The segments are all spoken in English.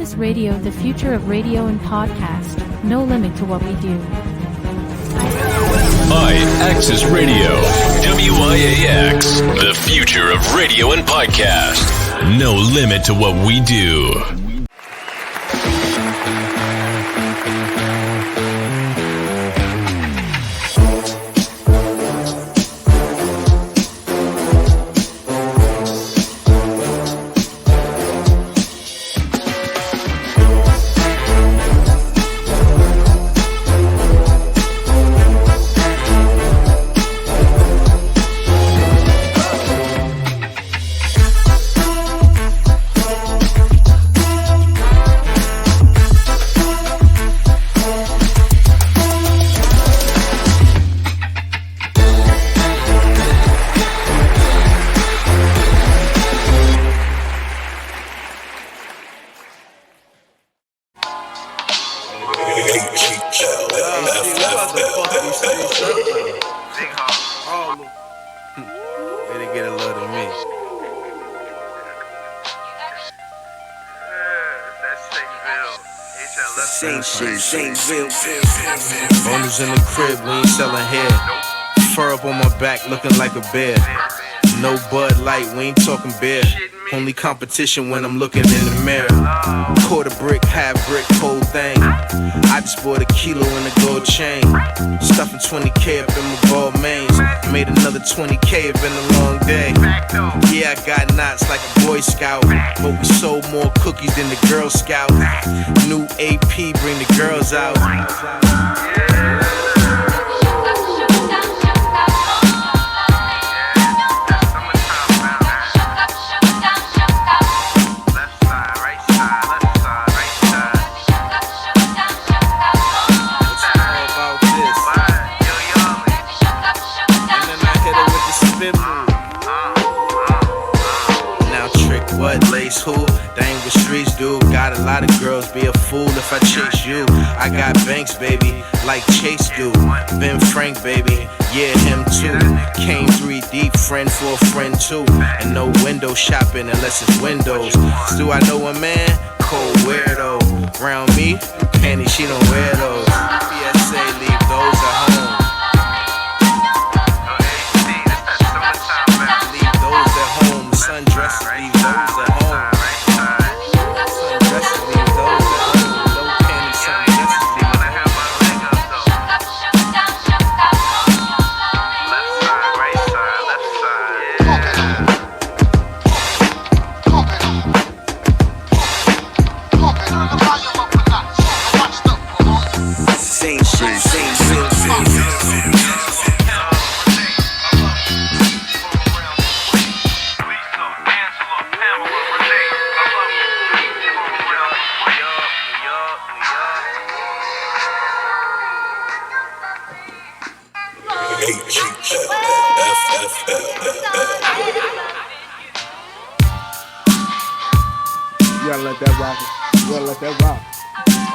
Axis Radio, the future of radio and podcast. No limit to what we do. Axis Radio, WIAX, the future of radio and podcast. No limit to what we do. Owners in the crib, we ain't selling hair. Fur up on my back, looking like a bear. No Bud Light, we ain't talking beer. Only competition when I'm looking in the mirror. Quarter brick, half brick, whole thing. I just bought a kilo in a gold chain. Stuffing 20K up in my ball mains. Made another 20K, it been a long day. Yeah, I got knots like a Boy Scout, but we sold more cookies than the Girl Scout. New AP, bring the girls out. Who? That ain't what streets do. Got a lot of girls, be a fool if I chase you. I got banks, baby, like Chase do. Ben Frank, baby, yeah, him too. Came 3 deep, friend for a friend too. And no window shopping unless it's windows. Do I know a man? Cold weirdo. Round me, panties, she don't wear those. PSA, leave those at home. Leave those at home. Sundresses, leave those at home.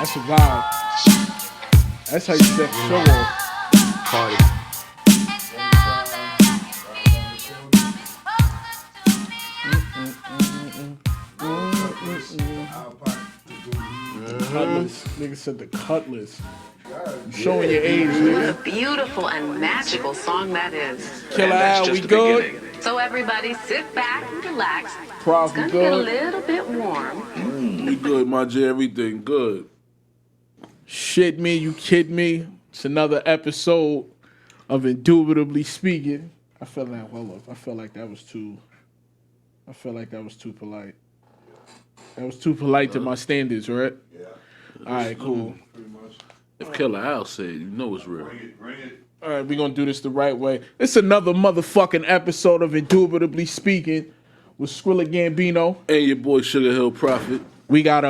That's a vibe. That's how you set the show off. Party. Cutlass. Nigga said the Cutlass. I'm showing your age, nigga. What a beautiful and magical song that is. Killer Al, we good? So everybody sit back and relax. Prof, it's gonna get a little bit warm. We good, my J. Everything good. Shit me, you kid me. It's another episode of Indubitably Speaking. I felt like that was too polite. That was too polite to my standards, right? Yeah. All right, cool. Pretty much. If Killer Al said, you know it's real. Bring it. All right, we're gonna do this the right way. It's another motherfucking episode of Indubitably Speaking with Skrilla Gambino and your boy Sugar Hill Prophet. We got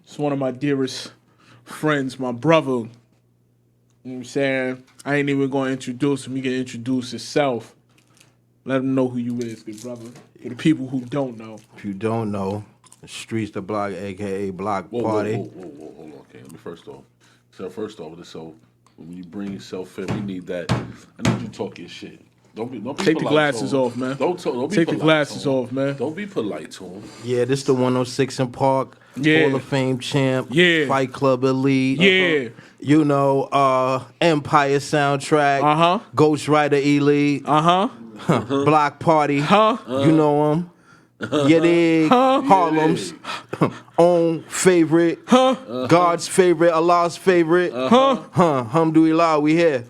it's one of my dearest friends, my brother. You know what I'm saying? I ain't even gonna introduce him. He can introduce himself. Let him know who you is, good brother. For the people who don't know. If you don't know, the streets the block, aka Block Party. Whoa, hold on, okay. Let me first off, when you bring yourself in, we need that. I need you to talk your shit. Don't be Take the polite glasses to him. off, man. Don't be Take the polite glasses to him. off, man. Don't be polite to him. Yeah, this the 106 in Park. Yeah. Hall of Fame champ. Yeah. Fight Club elite. Yeah. You know, Empire soundtrack. Ghost Rider elite. Block Party. You know him. You dig? Harlem's own favorite. God's favorite. Allah's favorite. Alhamdulillah, we here.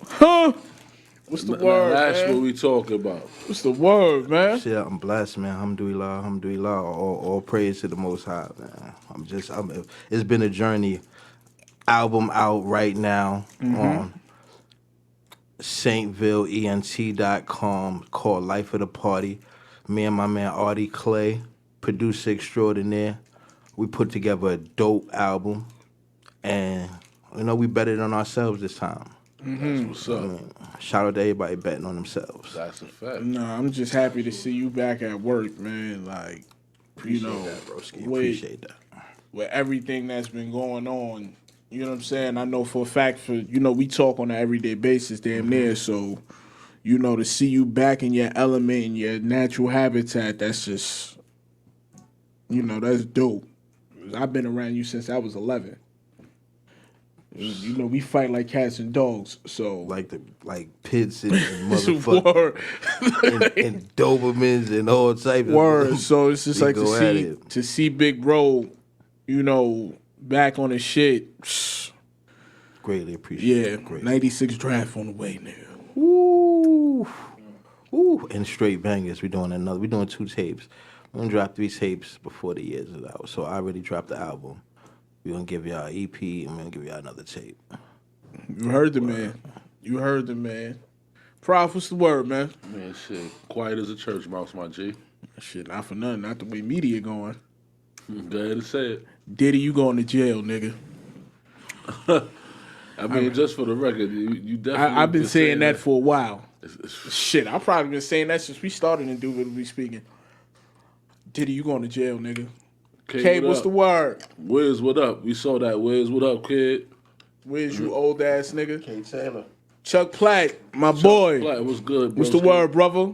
What's the Now, word, that's man? what we talking about. What's the word, man? Shit, I'm blessed, man. Alhamdulillah, alhamdulillah. All praise to the Most High, man. It's been a journey. Album out right now on SaintVilleENT.com called Life of the Party. Me and my man Artie Clay, producer extraordinaire. We put together a dope album, and you know we betted on ourselves this time. That's what's up. Shout out to everybody betting on themselves. That's a fact. Nah, I'm just happy to see you back at work, man. Like, Appreciate that, broski. Appreciate that. With everything that's been going on, you know what I'm saying? I know for a fact, we talk on an everyday basis damn near, so, to see you back in your element, in your natural habitat, that's just, that's dope. I've been around you since I was 11. We fight like cats and dogs, so. Like pits and motherfuckers. and Dobermans and all types of Word. So it's just like to to see Big Bro, back on his shit. Greatly appreciate it. Yeah, 96 draft on the way, nigga. Ooh. And straight bangers. We're doing 2 tapes. We're gonna drop 3 tapes before the year's out. So I already dropped the album. We're gonna give y'all an EP and we're gonna give y'all another tape. You heard the man. Prof, what's the word, man? Man, shit. Quiet as a church mouse, my G. Shit, not for nothing. Not the way media going. Go ahead and say it. Diddy, you going to jail, nigga. I mean, just for the record, you definitely. I've been saying that for a while. Shit, I've probably been saying that since we started in Indubitably Speaking. Diddy, you going to jail, nigga. K, what's the word? Wiz, what up? We saw that. Wiz, what up, kid? Wiz, you old ass nigga. K. Taylor. Chuck Platt, my boy. Platt, what's good, bro? What's the word, brother?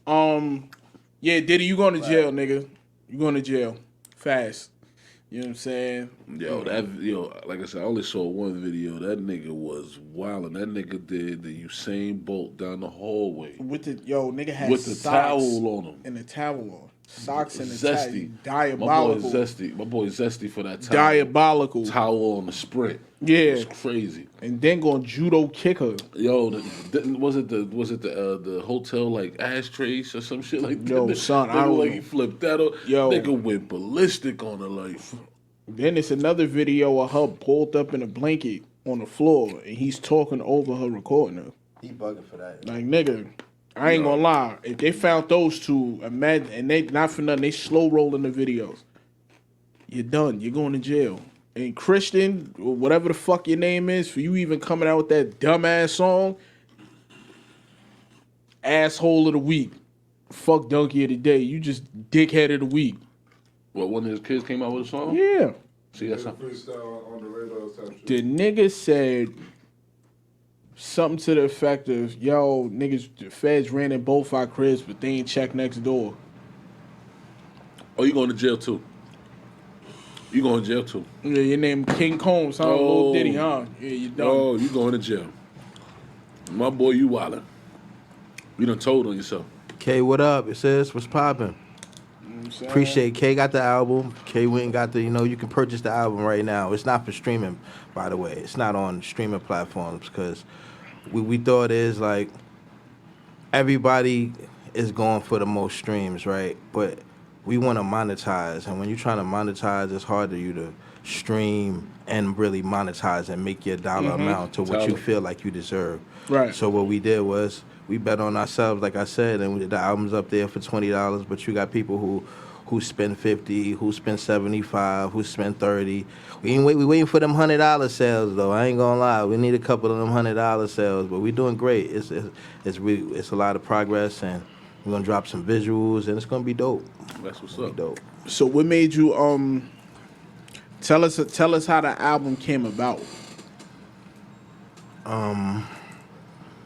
Yeah, Diddy, you going to jail, nigga. You going to jail. Fast. You know what I'm saying? Yo, like I said, I only saw one video. That nigga was wildin'. That nigga did the Usain Bolt down the hallway. Nigga had with the socks towel on him. and the towel on. Socks and the Zesty. Diabolical. My boy Zesty for that towel. Diabolical. Towel on the sprint. Yeah. It's crazy. And then going judo kick her. Yo, was it the hotel like ashtrays or some shit like that? Yo, son, I don't like know. he flipped that up. Yo. Nigga went ballistic on her life. Then it's another video of her pulled up in a blanket on the floor and he's talking over her, recording her. He bugging for that. Like, nigga, I ain't gonna lie. If they found those two, imagine, and they not for nothing, they slow rolling the videos. You're done. You're going to jail. And Christian, or whatever the fuck your name is, for you even coming out with that dumbass song, asshole of the week. Fuck donkey of the day. You just dickhead of the week. What, one of his kids came out with a song? Yeah. See, that's something. Freestyle on the radar type shit. The nigga said something to the effect of, yo, niggas, the feds ran in both our cribs, but they ain't checked next door. Oh, you going to jail too? You going to jail too? Yeah, your name King Combs, huh? Lil Diddy, huh? Yeah, you done. Oh, you going to jail. My boy, you wildin'. You done told on yourself. K, what up? It says, what's poppin'? Appreciate K got the album. K went and got you can purchase the album right now. It's not for streaming, by the way. It's not on streaming platforms because we thought is like everybody is going for the most streams, right? But we want to monetize, and when you're trying to monetize, it's hard for you to stream and really monetize and make your dollar amount to what you feel like you deserve. Right. So what we did was we bet on ourselves, like I said, and the album's up there for $20. But you got people who spend $50, who spend $75, who spend $30. We waiting for them $100 sales though. I ain't gonna lie, we need a couple of them $100 sales, but we doing great. It's a lot of progress, and we're gonna drop some visuals, and it's gonna be dope. That's what's up. Dope. So what made you tell us how the album came about?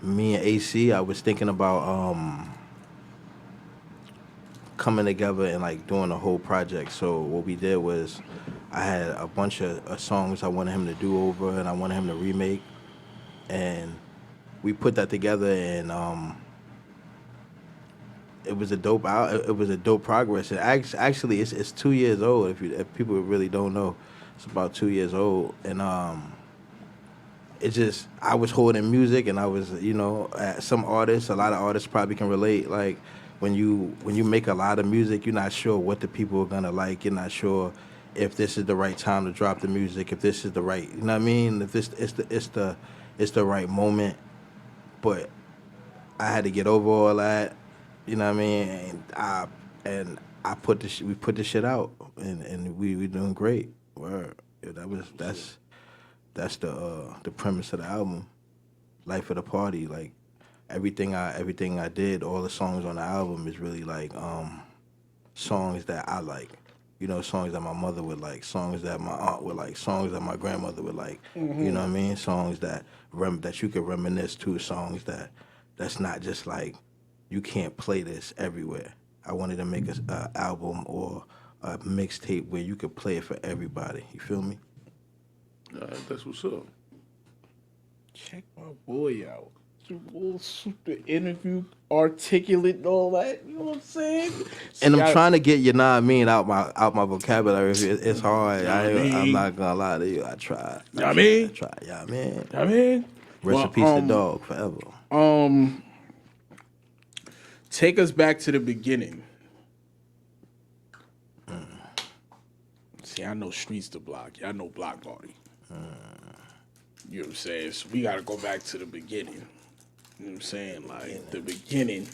me and AC, I was thinking about coming together and like doing a whole project. So what we did was I had a bunch of songs I wanted him to do over and I wanted him to remake, and we put that together, and it was a dope out. It was a dope progress. And actually, it's 2 years old. If people really don't know, it's about 2 years old, and it just I was holding music, and I was some artists, a lot of artists probably can relate. Like when you make a lot of music, you're not sure what the people are gonna like. You're not sure if this is the right time to drop the music. If this is the right, you know what I mean? If this it's the right moment. But I had to get over all that, you know what I mean? And I put we put the shit out, and we doing great. Word. Yeah, that's the premise of the album, Life of the Party. Like everything I did, all the songs on the album is really like songs that I like. You know, songs that my mother would like, songs that my aunt would like, songs that my grandmother would like. You know what I mean? Songs that that you could reminisce to, songs that's not just like you can't play this everywhere. I wanted to make a album or a mixtape where you could play it for everybody. You feel me? That's what's up. Check my boy out. Super interview, articulate, and all that. You know what I'm saying? And I'm trying to get you know what I mean out my vocabulary. It's hard. I'm not gonna lie to you. I tried. You know what I mean? I tried. Yeah, man. I mean, Rest in peace to dog forever. Take us back to the beginning. See, I know Streets to Block. Y'all know Block Party. You know what I'm saying? So we gotta go back to the beginning. You know what I'm saying? Like the beginning.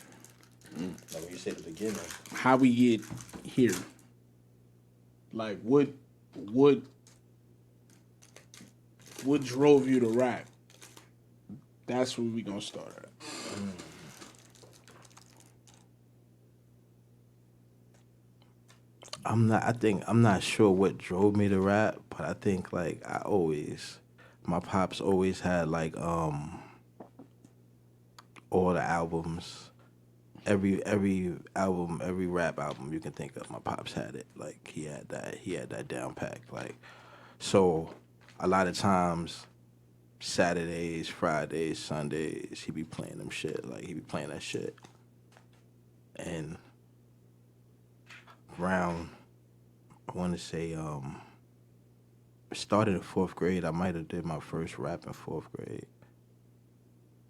Like when you say the beginning. How we get here. Like what drove you to rap? That's where we gonna start at. I'm not sure what drove me to rap, but I think like my pops always had like all the albums, every album, every rap album you can think of. My pops had it. Like he had that down packed. Like so, a lot of times, Saturdays, Fridays, Sundays, he be playing them shit. Like he be playing that shit, and around I want to say started in 4th grade. I might have did my first rap in 4th grade.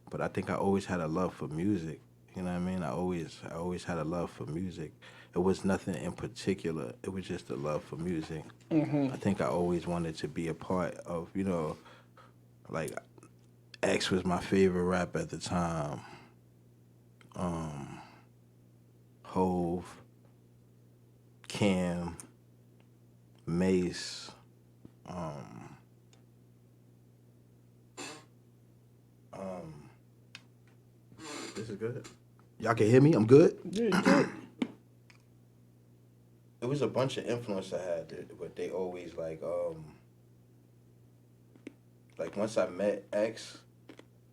But I think I always had a love for music. You know what I mean? I always had a love for music. It was nothing in particular. It was just a love for music. I think I always wanted to be a part of, like X was my favorite rap at the time. Hove, Cam, Mace, this is good. Y'all can hear me? I'm good? Yeah, you good. It was a bunch of influence I had, but they always like once I met X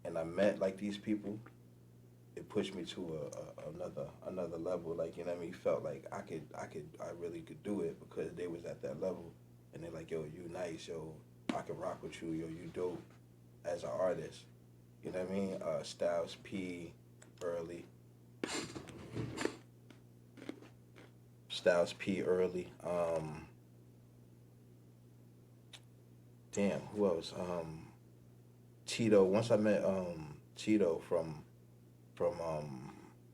and I met like these people, it pushed me to another level. Like, you know what I mean? Felt like I really could do it because they was at that level, and they're like, yo, you nice, yo, I can rock with you, yo, you dope as an artist. You know what I mean? Styles P, early. Damn, who else? Tito. Once I met Tito from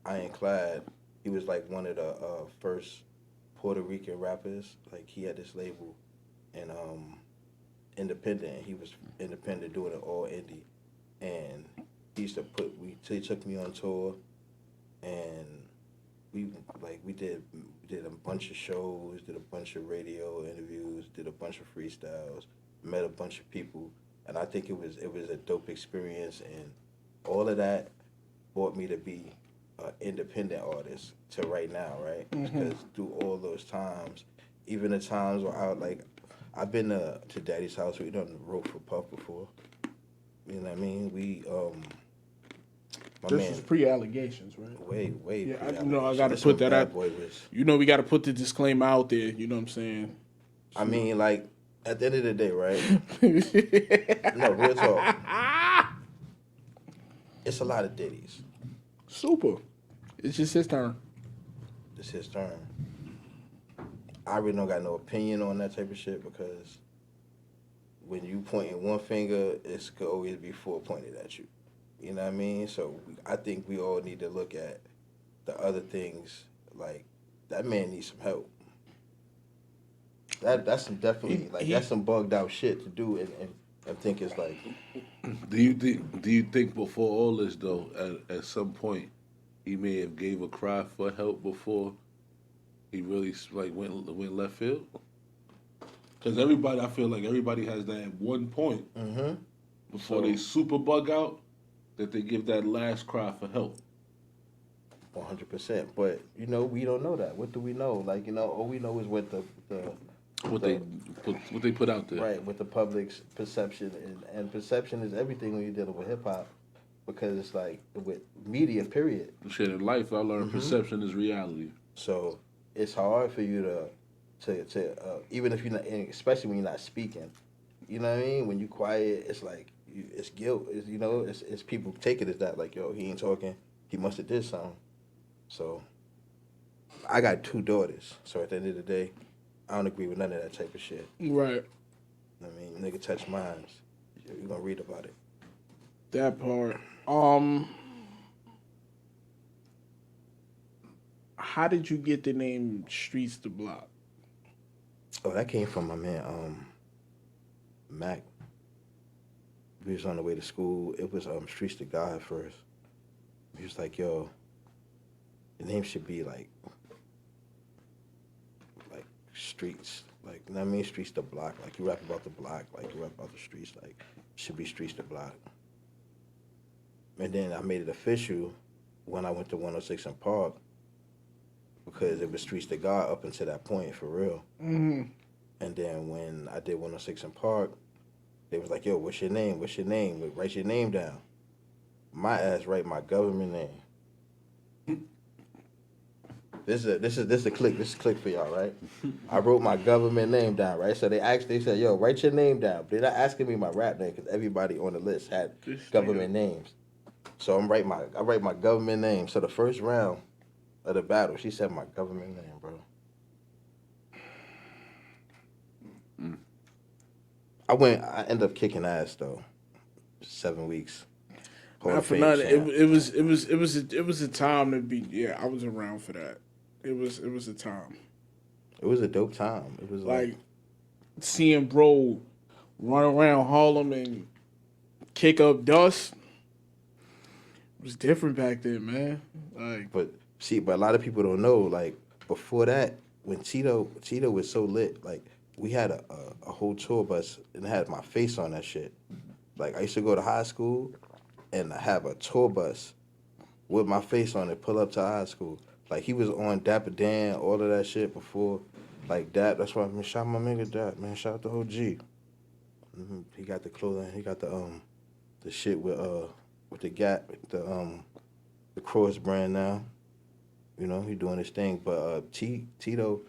Ironclad, he was like one of the first Puerto Rican rappers. Like he had this label and independent. He was independent, doing it all indie, and he took me on tour, and we did a bunch of shows, did a bunch of radio interviews, did a bunch of freestyles, met a bunch of people, and I think it was a dope experience, and all of that brought me to be an independent artist to right now, right? Because through all those times, even the times where I've been to Daddy's house. We done wrote for Puff before. You know what I mean? We This is pre-allegations, right? Way. Yeah, I pre-allegations. got to This put when that Bad out. Boy was. We got to put the disclaimer out there. You know what I'm saying? I mean, like at the end of the day, right? No, real talk. It's a lot of ditties. Super. It's just his turn. It's his turn. I really don't got no opinion on that type of shit because when you pointing one finger, it could always be four pointed at you. You know what I mean? So I think we all need to look at the other things. Like that man needs some help. That's some definitely that's some bugged out shit to do and think it's like. Do you think before all this though, at some point, he may have gave a cry for help before he really like went left field? Because I feel like everybody has that at one point before they super bug out that they give that last cry for help. 100%, but we don't know that. What do we know? Like all we know is what they put out there. Right, with the public's perception, and perception is everything when you're dealing with hip hop, because it's like with media, period. Shit, in life, I learned perception is reality. So it's hard for you to even if you're not, especially when you're not speaking. You know what I mean? When you quiet, it's like it's guilt. It's people take it as that, like, yo, he ain't talking. He must have did something. So I got 2 daughters. So at the end of the day, I don't agree with none of that type of shit. Right. I mean, nigga touch minds. You're gonna read about it. That part. How did you get the name Streets to Blok? Oh, that came from my man, Mac. We was on the way to school. It was Streets to God first. He was like, yo, the name should be like streets. Like, you know what I mean? Streets to Block. Like, you rap about the block. Like, you rap about the streets. Like, it should be Streets to Block. And then I made it official when I went to 106 in Park because it was Streets to God up until that point, for real. Mm-hmm. And then when I did 106 in Park, they was like, yo, what's your name? What's your name? Write your name down. My ass write my government name. This is a click. This is a click for y'all, right? I wrote my government name down, right? So they said, yo, write your name down. They're not asking me my rap name because everybody on the list had government names. So I write my government name. So the first round of the battle, she said my government name, bro. I ended up kicking ass though. 7 weeks. Not for nothing. It was a time to be. Yeah, I was around for that. It was a time. It was a dope time. It was like seeing bro run around Harlem and kick up dust. It was different back then, man. Like, but a lot of people don't know. Like before that, when Tito was so lit, like we had a whole tour bus and it had my face on that shit. Like I used to go to high school and have a tour bus with my face on it, pull up to high school. Like, he was on Dapper Dan, all of that shit before. Like, that's why, shout my nigga Dap, man. Shout out to OG. Mm-hmm. He got the clothing. He got the shit with the Gap, the Cross brand now. You know, he doing his thing. But Tito,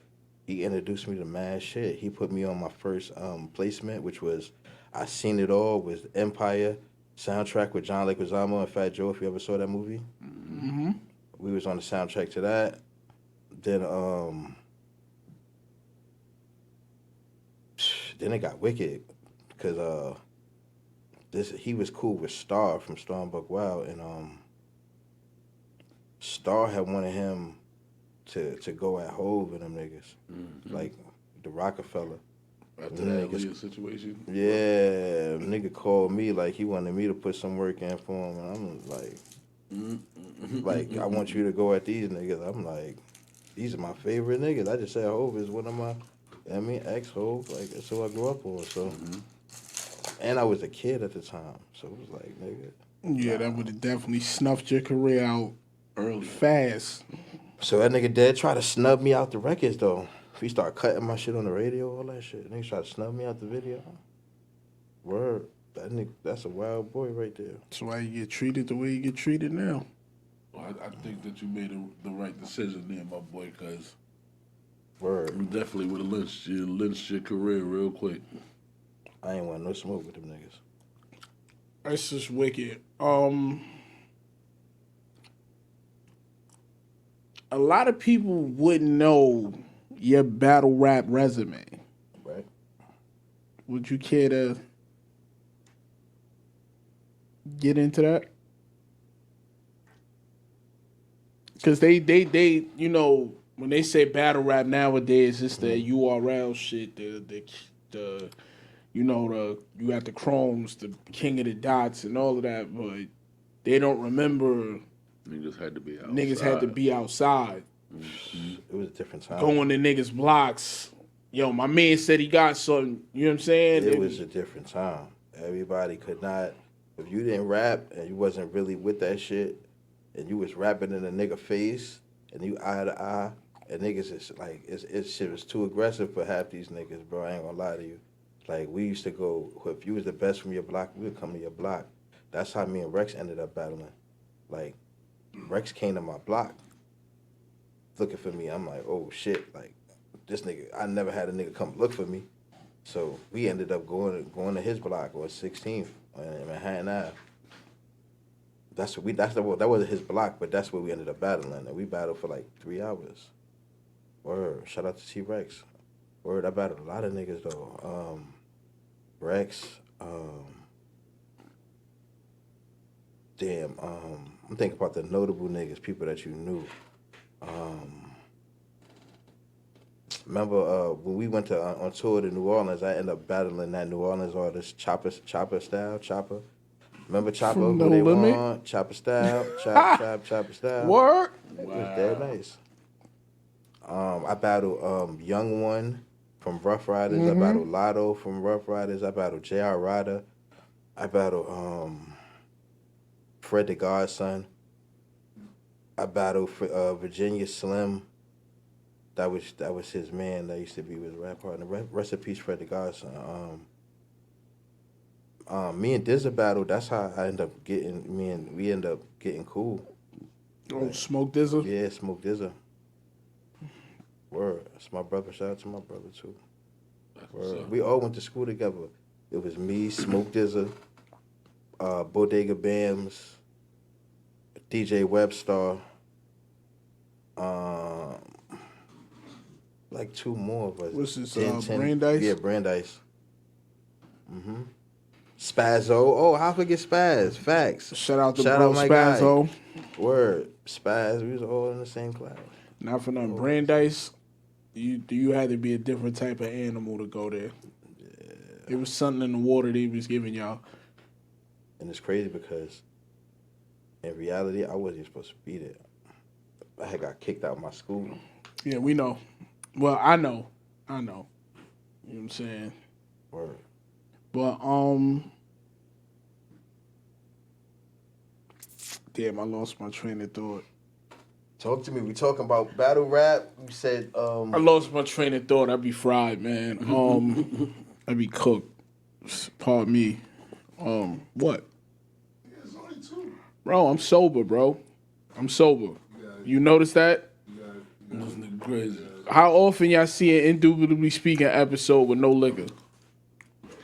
he introduced me to mad shit. He put me on my first placement, which was I Seen It All, with Empire soundtrack with John Leguizamo and Fat Joe, if you ever saw that movie. Mm-hmm. We was on the soundtrack to that. Then it got wicked because he was cool with Star from Star and Buck Wild, and Star had wanted him to go at Hove and them niggas, like the Rockefeller. After that Aaliyah situation? Yeah, nigga called me like he wanted me to put some work in for him, and I'm like, I want you to go at these niggas. I'm like, these are my favorite niggas. I just said Hove is one of my, ex-Hove, like that's who I grew up on. So, and I was a kid at the time, so it was like, nigga. Yeah, that would have definitely snuffed your career out early, fast. So that nigga Dead tried to snub me out the records though. If he start cutting my shit on the radio, all that shit, niggas try to snub me out the video. Word. That nigga, that's a wild boy right there. That's why you get treated the way you get treated now. Well, I think that you made the right decision there, my boy, because Word. you definitely would have lynched your career real quick. I ain't want no smoke with them niggas. That's just wicked. A lot of people wouldn't know your battle rap resume. Right. Would you care to get into that? Because they, you know, when they say battle rap nowadays, it's the URL shit, the you know, you got the Chromes, the King of the Dots, and all of that, but they don't remember Niggas had to be outside. niggas had to be outside. It was a different time. Going to niggas' blocks. Yo, my man said he got something. You know what I'm saying? It was a different time. Everybody could not. If you didn't rap and you wasn't really with that shit, and you was rapping in a nigga face, and you eye to eye, and niggas is like, it's shit was too aggressive for half these niggas, bro. I ain't gonna lie to you. Like, we used to go, if you was the best from your block, we would come to your block. That's how me and Rex ended up battling. Like, Rex came to my block looking for me. I'm like, oh shit, like, this nigga, I never had a nigga come look for me. So we ended up going to his block on 16th in Manhattan Ave. That wasn't his block, but that's where we ended up battling. And we battled for like 3 hours. Word. Shout out to T-Rex. Word, I battled a lot of niggas though. Rex, I'm thinking about the notable niggas, people that you knew. Remember when we went to on tour to New Orleans, I ended up battling that New Orleans artist, Chopper Style. Remember Chopper, From who No they Limit? want? Chopper Style, Chopper Style. Word? It was very nice. I battled Young One from Rough Riders. I battled Lotto from Rough Riders. I battled J.R. Ryder. I battled Fred the Godson. I battled Virginia Slim. That was his man that used to be with his rap partner. Rest in peace, Fred the Godson. Me and Dizza battled. That's how I end up getting. We end up getting cool. Oh, Smoke Dizzle? Yeah, Smoke Dizza. Word. That's my brother. Shout out to my brother too. Word. We all went to school together. It was me, Smoke Dizza, Bodega Bams, DJ Webstar, like 2 more of us. What's this, 10. Brandeis? Yeah, Brandeis. Spazzo. Oh, how forget Spaz? Facts. Shout out to Shout bro out my guy. Spazzo. Word. Spaz. We was all in the same class. Not for nothing. Brandeis, you had to be a different type of animal to go there. Yeah. It was something in the water they was giving y'all. And it's crazy because in reality, I wasn't even supposed to be there. I had got kicked out of my school. Yeah, we know. Well, I know. You know what I'm saying? Word. But, damn, I lost my train of thought. Talk to me. We talking about battle rap. You said, I lost my train of thought. I'd be fried, man. I'd be cooked. Pardon me. What? Yeah, it's only 2. Bro, I'm sober, bro. I'm sober. You notice that? This nigga crazy. How often y'all see an Indubitably Speaking episode with no liquor?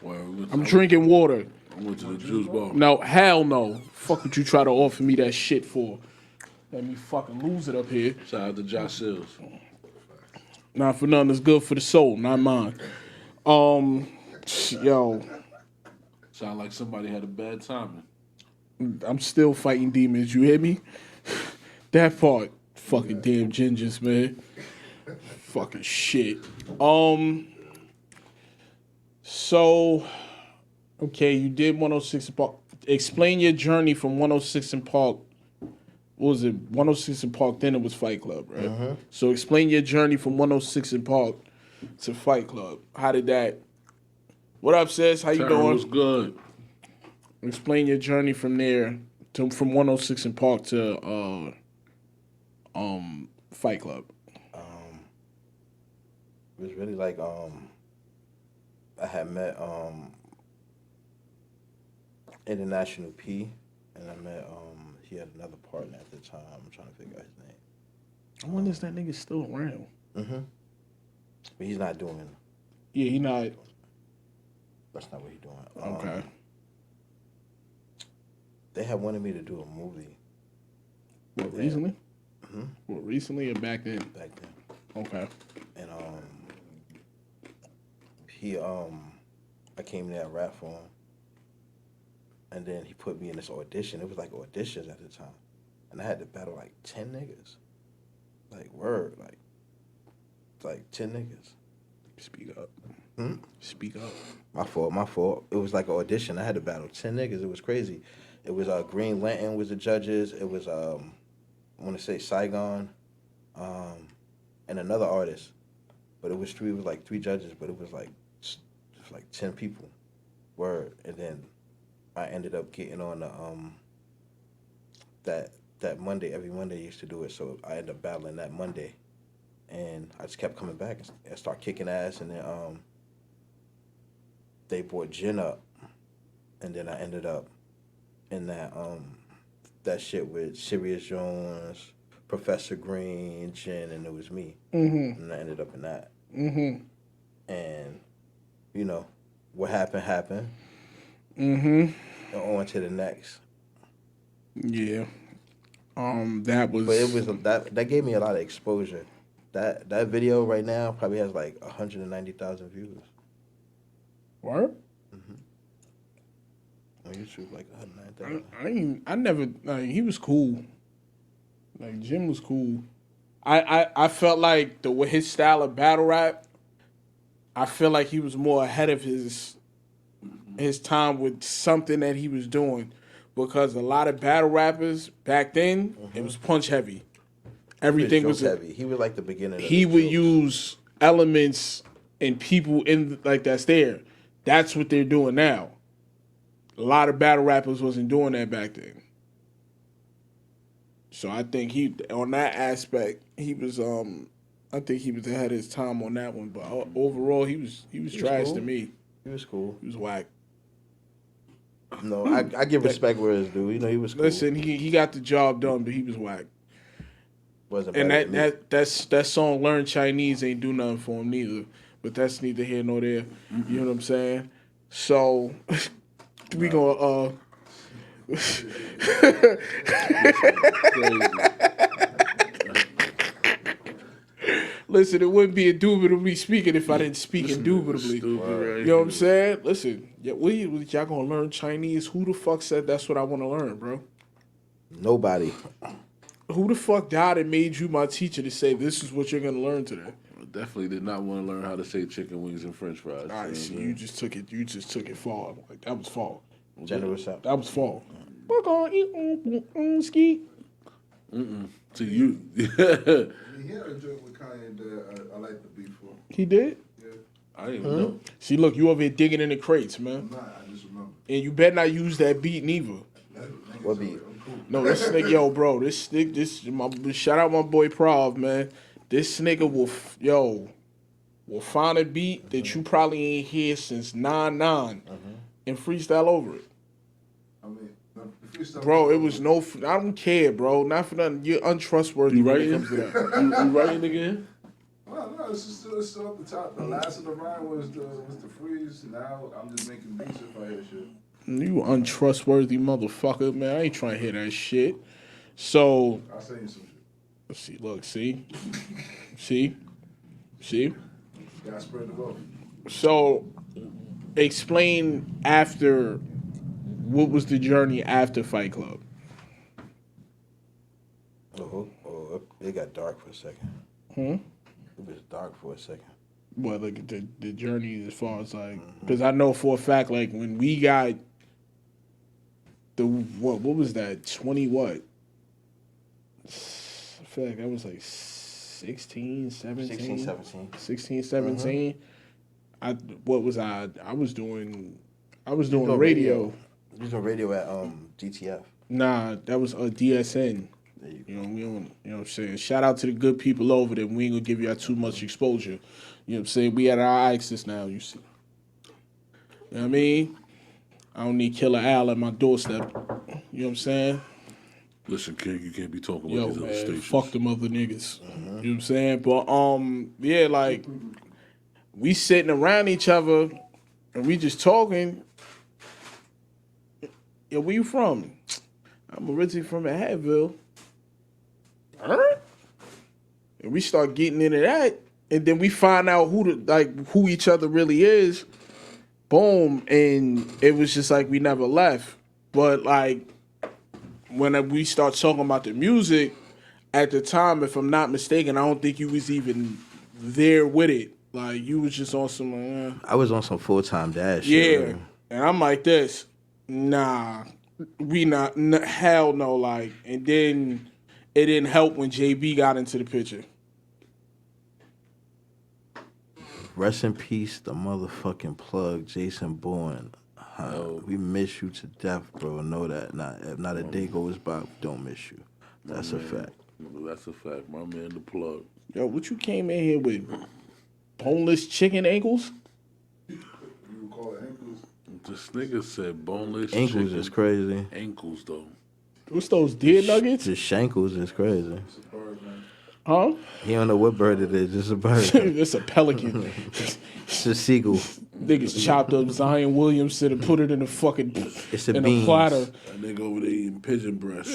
I'm drinking water. I went to the juice bar. No, hell no. Fuck would you try to offer me that shit for? Let me fucking lose it up here. Shout out to Josh Sills. Not for nothing. It's good for the soul, not mine. Yo, Sound like somebody had a bad timing. I'm still fighting demons. You hear me? That part. Fucking damn gingers, man. Fucking shit. So, okay, you did 106 in Park. Explain your journey from 106 in Park. What was it? 106 in Park, then it was Fight Club, right? So explain your journey from 106 in Park to Fight Club. How did that... What up, sis? How you doing? Was good. Explain your journey from there, from 106 in Park to Fight Club. it was really like I had met International P, and I met he had another partner at the time. I'm trying to figure out his name. I wonder if that nigga's still around. Mm-hmm. But he's not doing. Yeah, he not. That's not what he's doing. Okay. They had wanted me to do a movie. What, recently? Mm-hmm. What, recently or back then? Back then. Okay. And he I came there, I rapped for him, and then he put me in this audition. It was like auditions at the time, and I had to battle like 10 niggas, like 10 niggas. Speak up. Hmm? Speak up. My fault. It was like an audition. I had to battle 10 niggas. It was crazy. It was Green Lantern was the judges. It was I want to say Saigon, and another artist, but it was like three judges, but it was like 10 people, word. And then I ended up getting on the that Monday. Every Monday I used to do it, so I ended up battling that Monday, and I just kept coming back and start kicking ass, and then they brought Jen up, and then I ended up in that shit with Sirius Jones, Professor Green, Jen, and it was me. Mm-hmm. And I ended up in that. Mm-hmm. And, you know, what happened. Mm-hmm. And on to the next. Yeah. That was... But it was that gave me a lot of exposure. That video right now probably has like 190,000 views. What? Mm-hmm. On YouTube, like 190,000. I never... he was cool. Like, Jim was cool. I felt like his style of battle rap, I feel like he was more ahead of his time with something that he was doing, because a lot of battle rappers back then, it was punch heavy. Everything was heavy. He was like the beginning. He would use elements and people in like that's there. That's what they're doing now. A lot of battle rappers wasn't doing that back then. So I think on that aspect, he was I think he was ahead of his time on that one. But overall, he was trash cool. to me. He was cool. He was whack. No, I give respect where it's due. You know, he was cool. Listen, he got the job done, but he was whack. Wasn't and better that song "Learn Chinese" ain't do nothing for him neither. But that's neither here nor there. Mm-hmm. You know what I'm saying? So we gonna listen, it wouldn't be indubitably speaking if I didn't speak indubitably. You know what I'm saying? Listen, y'all gonna learn Chinese? Who the fuck said that's what I want to learn, bro? Nobody. Who the fuck died and made you my teacher to say this is what you're gonna learn today? I definitely did not want to learn how to say chicken wings and French fries. All right, see, you just took it far. Like that was fall. Generous out. That was fall. We're gonna eat ski. So you, He had a joint with Kanye that I like the beat for. He did. Yeah. I didn't even know. See, look, you over here digging in the crates, man. Nah, I just remember. And you better not use that beat neither. What beat? No, this nigga, yo, bro, this shout out my boy Prov, man. This nigga will find a beat that you probably ain't hear since 9-9 and freestyle over it. I mean, the freestyle. Bro, it was no. I don't care, bro. Not for nothing. You're untrustworthy You when writing? it comes to that. You writing again? Well, no, it's still up the top. The last of the rhyme was the freeze. Now I'm just making beats if I hear shit. You untrustworthy motherfucker, man. I ain't trying to hear that shit. So, I'll say you some shit. See? Gotta spread the wealth. So, explain after, what was the journey after Fight Club? Oh, it got dark for a second. It was dark for a second. Well, like the journey as far as like, because I know for a fact, like when we got what was that, 20 what? I feel like that was like 16, 17. 16, 17. I was doing radio. You was doing radio at DTF. Nah, that was DSN. You know, we don't, you know what I'm saying? Shout out to the good people over there. We ain't gonna give y'all too much exposure. You know what I'm saying? We at our access now, you see. You know what I mean? I don't need Killer Al at my doorstep. You know what I'm saying? Listen, King, you can't be talking Yo, about these other man, stations. fuck them other niggas. You know what I'm saying? But yeah, like we sitting around each other and we just talking. Yo, where you from? I'm originally from Hatfield. Huh? And we start getting into that, and then we find out who each other really is. Boom, and it was just like we never left. But like when we start talking about the music, at the time, if I'm not mistaken, I don't think you was even there with it. Like you was just on some. I was on some full-time dash Yeah, shit. Really. and I'm like this. Nah, we not. Hell no. Like, and then it didn't help when JB got into the picture. Rest in peace, the motherfucking plug, Jason Bourne. We miss you to death, bro. Know that. Not a day goes by, we don't miss you. That's a fact. That's a fact, my man. The plug. Yo, what you came in here with? Boneless chicken ankles? You call it ankles? This nigga said boneless Ankles chicken. is crazy. Ankles, though. What's those deer nuggets? Just shankles is crazy. It's a bird, man. Huh? He don't know what bird it is. Just a bird. It's a pelican. It's a seagull. Niggas chopped up Zion Williamson and put it in a fucking It's a in beans. a platter. That nigga over there eating pigeon breast.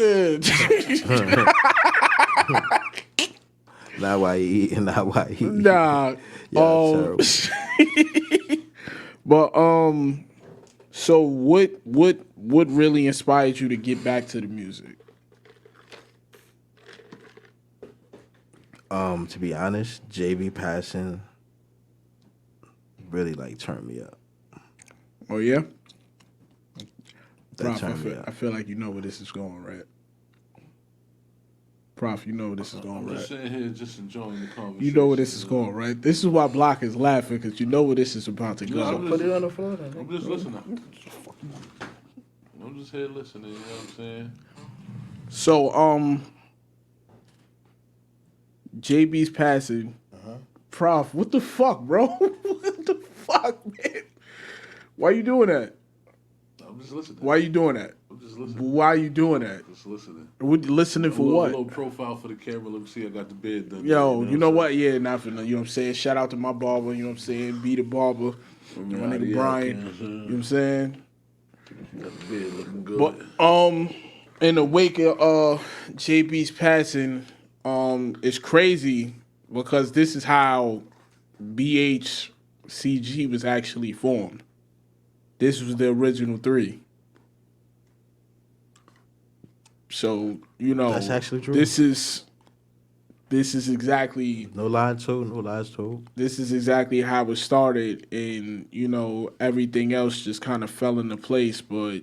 Not why he eating. Not why he eating. Nah. Terrible. But so what really inspired you to get back to the music? To be honest, JB passing really like turned me up. Oh yeah? That Prof, turned me up. I feel like you know where this is going, right? Prof, you know where this is going, I'm right? just sitting here just enjoying the conversation. You know where this is going, right? This is why Blok is laughing, because you know where this is about to go. Put it on the floor. I'm just listening. I'm just here listening, you know what I'm saying? So, JB's passing. Prof, what the fuck, bro? What the fuck, man? Why you doing that? I'm just listening. Why you doing that? I'm just listening. Why you doing that? Just listening. What listening for A what? little profile for the camera. Let me see. I got the beard done. Yo, you know what? Yeah, not for nothing. You know what I'm saying? Shout out to my barber. You know what I'm saying? Be the barber. My nigga Brian. You know what I'm saying? Got the beard looking good. But in the wake of JB's passing, it's crazy because this is how BHCG was actually formed. This was the original three. So, you know, That's actually true. This is exactly No lies told. No lies told. this is exactly how it started, and you know everything else just kind of fell into place. But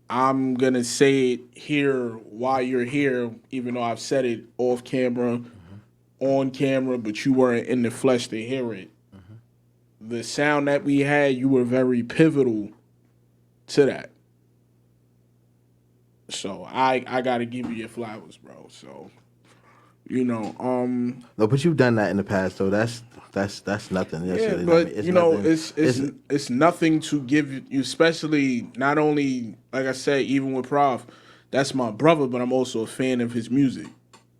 I'm gonna say it here while you're here, even though I've said it off camera, on camera, but you weren't in the flesh to hear it. The sound that we had, you were very pivotal to that. So I gotta give you your flowers, bro. So. You know, No, but you've done that in the past, though. That's nothing. That's yeah, really but nothing. It's you know, nothing. it's nothing to give you, especially not only like I said, even with Prof, that's my brother, but I'm also a fan of his music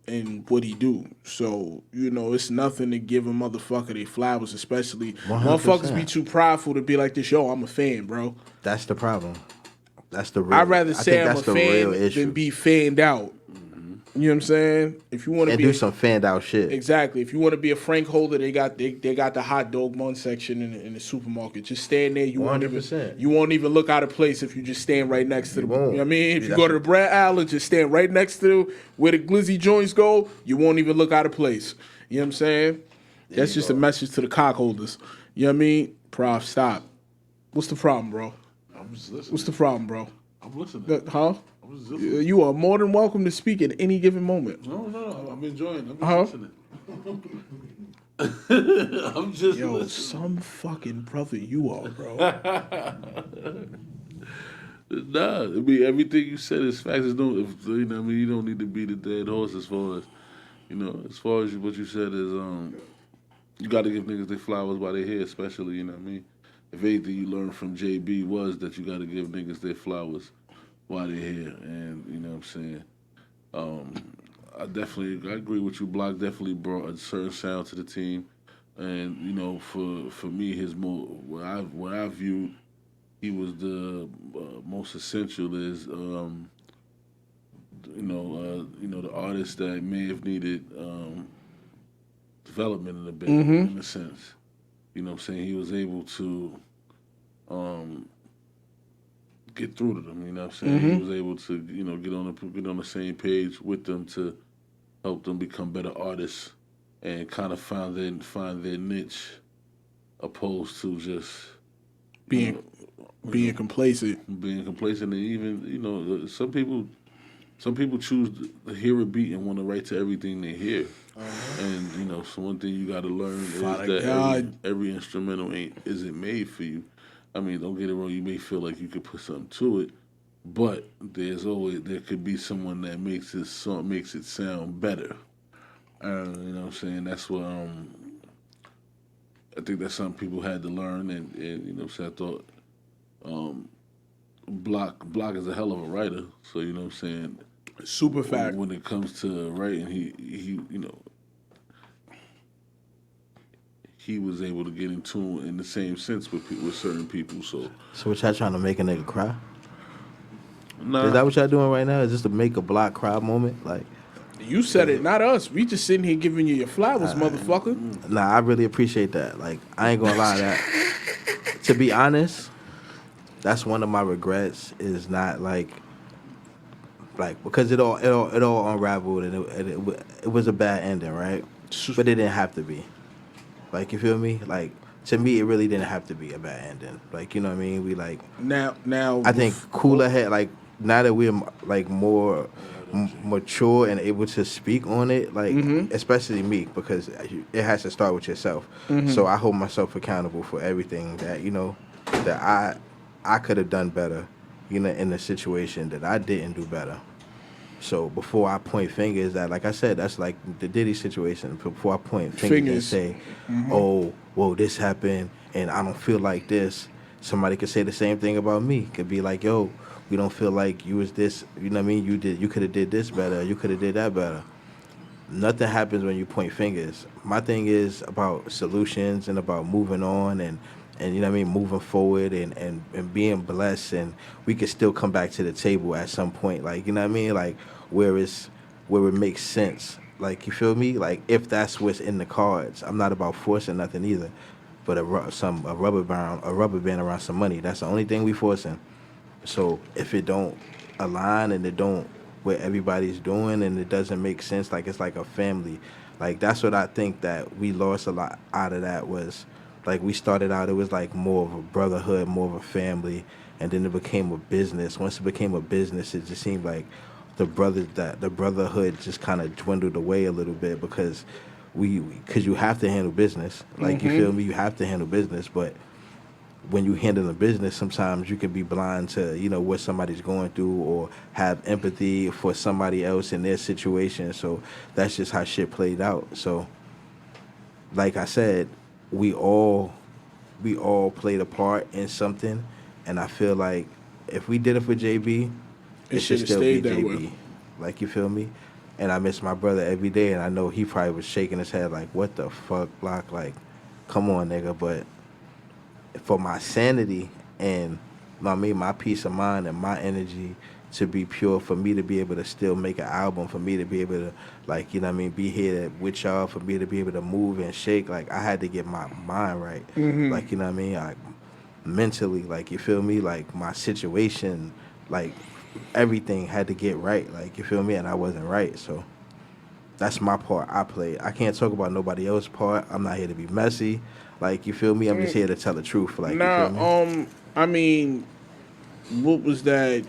and what he do. So you know, it's nothing to give a motherfucker their flowers, especially 100%. motherfuckers be too prideful to be like this. Yo, I'm a fan, bro. That's the problem. That's the real. I'd rather I say think I'm that's a the real fan issue. than be fanned out. You know what I'm saying? If you want to And be do some fanned out shit. exactly. If you want to be a Frank Holder, they got the hot dog bun section in the supermarket. Just stand there. You won't 100%. even look out of place if you just stand right next to the. You know won't. what I mean? If you That's go to the what- Brad Allen, just stand right next to where the glizzy joints go. You won't even look out of place. You know what I'm saying? That's just a message to the cock holders. You know what I mean? Prof, stop. What's the problem, bro? I'm just listening. What's the problem, bro? I'm listening. Huh? I'm just listening. You are more than welcome to speak at any given moment. No. I'm enjoying. I'm just listening. I'm just Yo, listening. some fucking brother you are, bro. Nah, I mean everything you said is facts. You know, I mean, you don't need to beat a dead horse as far as as far as what you said is you got to give niggas their flowers while they're here, especially. You know what I mean? if anything you learned from JB was that you got to give niggas their flowers while they're here, and you know what I'm saying. I agree with you. Block definitely brought a certain sound to the team, and you know, for me, his more what I viewed, he was the most essential is the artist that may have needed development in a bit, in a sense. You know what I'm saying? He was able to get through to them, you know what I'm saying? He was able to, get on the same page with them to help them become better artists and kind of find their niche opposed to just being complacent. Being complacent, and even some people choose to hear a beat and want to write to everything they hear. And so one thing you got to learn is that every instrumental isn't made for you. I mean, don't get it wrong. You may feel like you could put something to it, but there could be someone that makes it sound better. You know what I'm saying? That's what I think that's something people had to learn, and you know what I'm saying. I thought Blok is a hell of a writer, so you know what I'm saying. Super fact. When it comes to writing, he was able to get in tune in the same sense with certain people. So what y'all trying to make a nigga cry? Nah. Is that what y'all doing right now? Is this to make a Block cry moment? Like, you said it, not us. We just sitting here giving you your flowers, motherfucker. Nah, I really appreciate that. Like, I ain't gonna lie, that to be honest, that's one of my regrets. Is not like because it all unraveled and it was a bad ending, right? But it didn't have to be. Like, you feel me? Like, to me, it really didn't have to be a bad ending. Like, you know what I mean? We like now. I think cooler head. Like, now that we're like more mature and able to speak on it, like especially me, because it has to start with yourself. So I hold myself accountable for everything that that I could have done better, in a situation that I didn't do better. So before I point fingers at, like I said, that's like the Diddy situation. Before I point fingers and say, oh, well, this happened and I don't feel like this, somebody could say the same thing about me. Could be like, yo, we don't feel like you was this, you know what I mean? You could have did this better. You could have did that better. Nothing happens when you point fingers. My thing is about solutions and about moving on and you know what I mean, moving forward and being blessed, and we could still come back to the table at some point, like, you know what I mean, like where it makes sense, like, you feel me, like if that's what's in the cards. I'm not about forcing nothing either, but a rubber band around some money, that's the only thing we forcing. So if it don't align and it don't what everybody's doing and it doesn't make sense, like it's like a family, like that's what I think that we lost a lot out of that was. Like, we started out, it was like more of a brotherhood, more of a family, and then it became a business. Once it became a business, it just seemed like the brotherhood just kind of dwindled away a little bit because because you have to handle business. Like, you feel me? You have to handle business, but when you handle a business, sometimes you can be blind to, what somebody's going through or have empathy for somebody else in their situation. So that's just how shit played out. So, like I said, we all played a part in something, and I feel like if we did it for JB, it should still be JB. Like, you feel me? And I miss my brother every day, and I know he probably was shaking his head like, what the fuck, Blok? Like, come on, nigga. But for my sanity and my peace of mind and my energy to be pure, for me to be able to still make an album, for me to be able to, like, be here with y'all, for me to be able to move and shake, like, I had to get my mind right. Like, like, mentally, like, you feel me? Like, my situation, like, everything had to get right, like, you feel me? And I wasn't right, so that's my part I played. I can't talk about nobody else's part. I'm not here to be messy, like, you feel me? I'm just here to tell the truth, like, you feel me? I mean, what was that?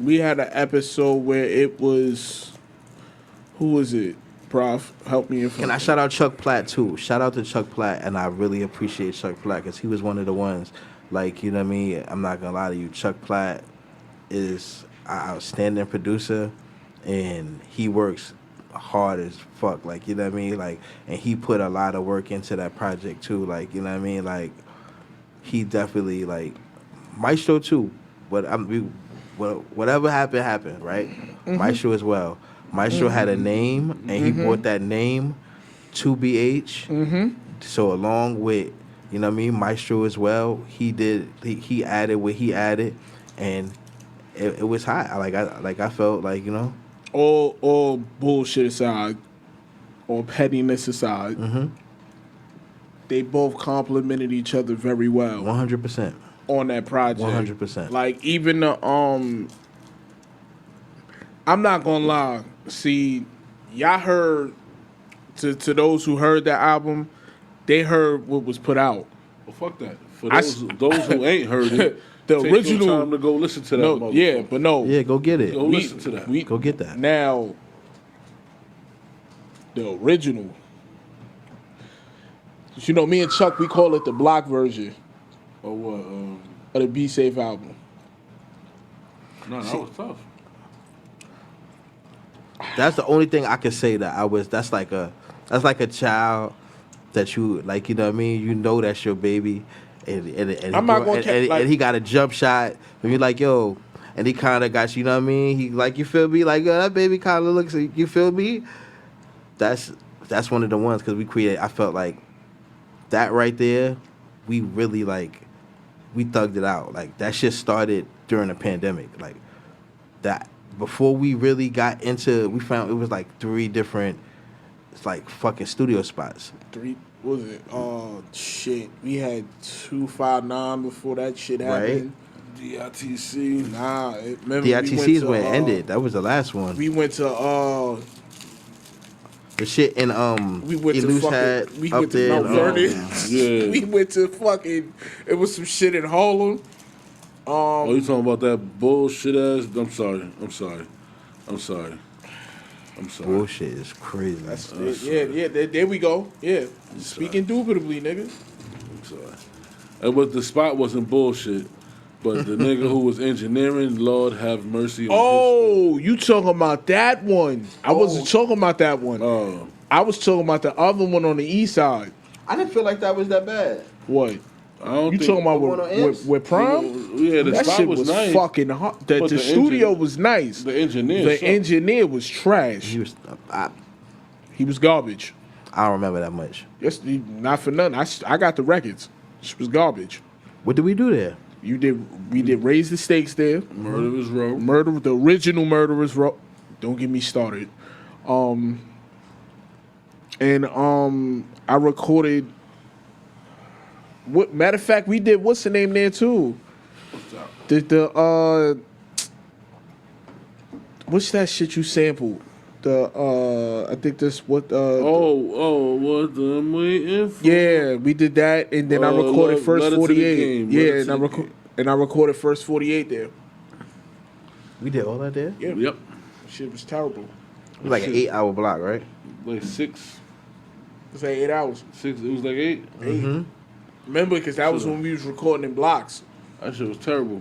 We had an episode where it was, who was it? Prof, help me if Can I shout out Chuck Platt too? Shout out to Chuck Platt, and I really appreciate Chuck Platt because he was one of the ones, like, you know what I mean? I'm not gonna lie to you, Chuck Platt is an outstanding producer, and he works hard as fuck, like, you know what I mean? Like, and he put a lot of work into that project too, like, you know what I mean? Like, he definitely like Maestro too. But whatever happened, right? Maestro as well. Maestro had a name, and he brought that name to BH. So along with, you know what I mean, Maestro as well, he added what he added, and it was hot. I felt like, you know. All bullshit aside, or pettiness aside, they both complimented each other very well 100%. on that project. 100%. Like even the I'm not gonna lie. See, y'all heard to those who heard that album, they heard what was put out. Well, fuck that. For those who ain't heard it, the take original your time to go listen to that. No, yeah, but no, Yeah, go get it. Go listen to that. Go get that. Now, the original. You know, me and Chuck, we call it the Blok version Or what? of the Be Safe album. No, that was tough. That's the only thing I can say that that's like a child that you like, you know what I mean? You know that's your baby, and I'm not gonna and he got a jump shot, and you're like, yo, and he kind of got you know what I mean? He like, you feel me? Like, yo, that baby kind of looks, you feel me? That's one of the ones because we created. I felt like that right there, we really like, we thugged it out. Like that shit started during the pandemic, like that. Before we really got into, we found it was like 3 different, it's like fucking studio spots. 3, what was it? Shit. We had 259 before that shit happened. DITC. Nah, remember DITC is when it ended. That was the last one. We went to the shit in we went Eluse to had fucking, we up went to there. Mount Vernon. Yeah. We went to fucking, it was some shit in Harlem. Oh, you talking about that bullshit ass? I'm sorry. Bullshit is crazy. Yeah, there we go. Yeah. Speak indubitably, nigga. I'm sorry. And the spot wasn't bullshit, but the nigga who was engineering, Lord have mercy on his You talking about that one. I wasn't talking about that one. Oh. I was talking about the other one on the east side. I didn't feel like that was that bad. What? I don't You think talking about with Prom? Yeah, the That spot shit was nice. fucking hot. The studio was nice. The engineer. The engineer was trash. He was garbage. I don't remember that much. Yes, not for nothing. I got the records. She was garbage. What did we do there? We did Raise the Stakes there. Murderers Row. The original Murderers Row. Don't get me started. I recorded. Matter of fact, we did what's the name there too? What's that shit you sampled? I think this what what I'm waiting for. Yeah, we did that, and then I recorded First 48. Yeah, and I recorded First 48 there. We did all that there? Yeah. Yep. Shit was terrible. It was like an 8-hour block, right? Like 6. It was like 8 hours. 6. It was like 8. Mm-hmm. Remember, because that was when we was recording in blocks. That shit was terrible.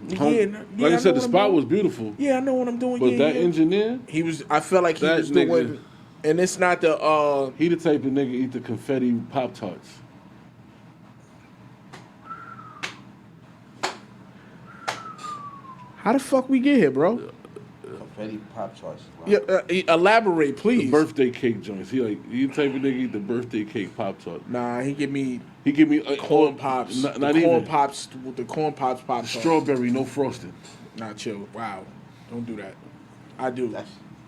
Like I said, the spot was beautiful. Yeah, I know what I'm doing. But engineer, he was. I felt like he was doing. And it's not the. He the type of nigga eat the confetti Pop Tarts. How the fuck we get here, bro? Confetti Pop Tarts. Yeah, elaborate, please. The birthday cake joints. He the type of nigga eat the birthday cake Pop Tart. Nah, he give me corn pops. Not corn even pops. The corn pops pop. Strawberry, no frosting. Nah, chill. Wow, don't do that. I do.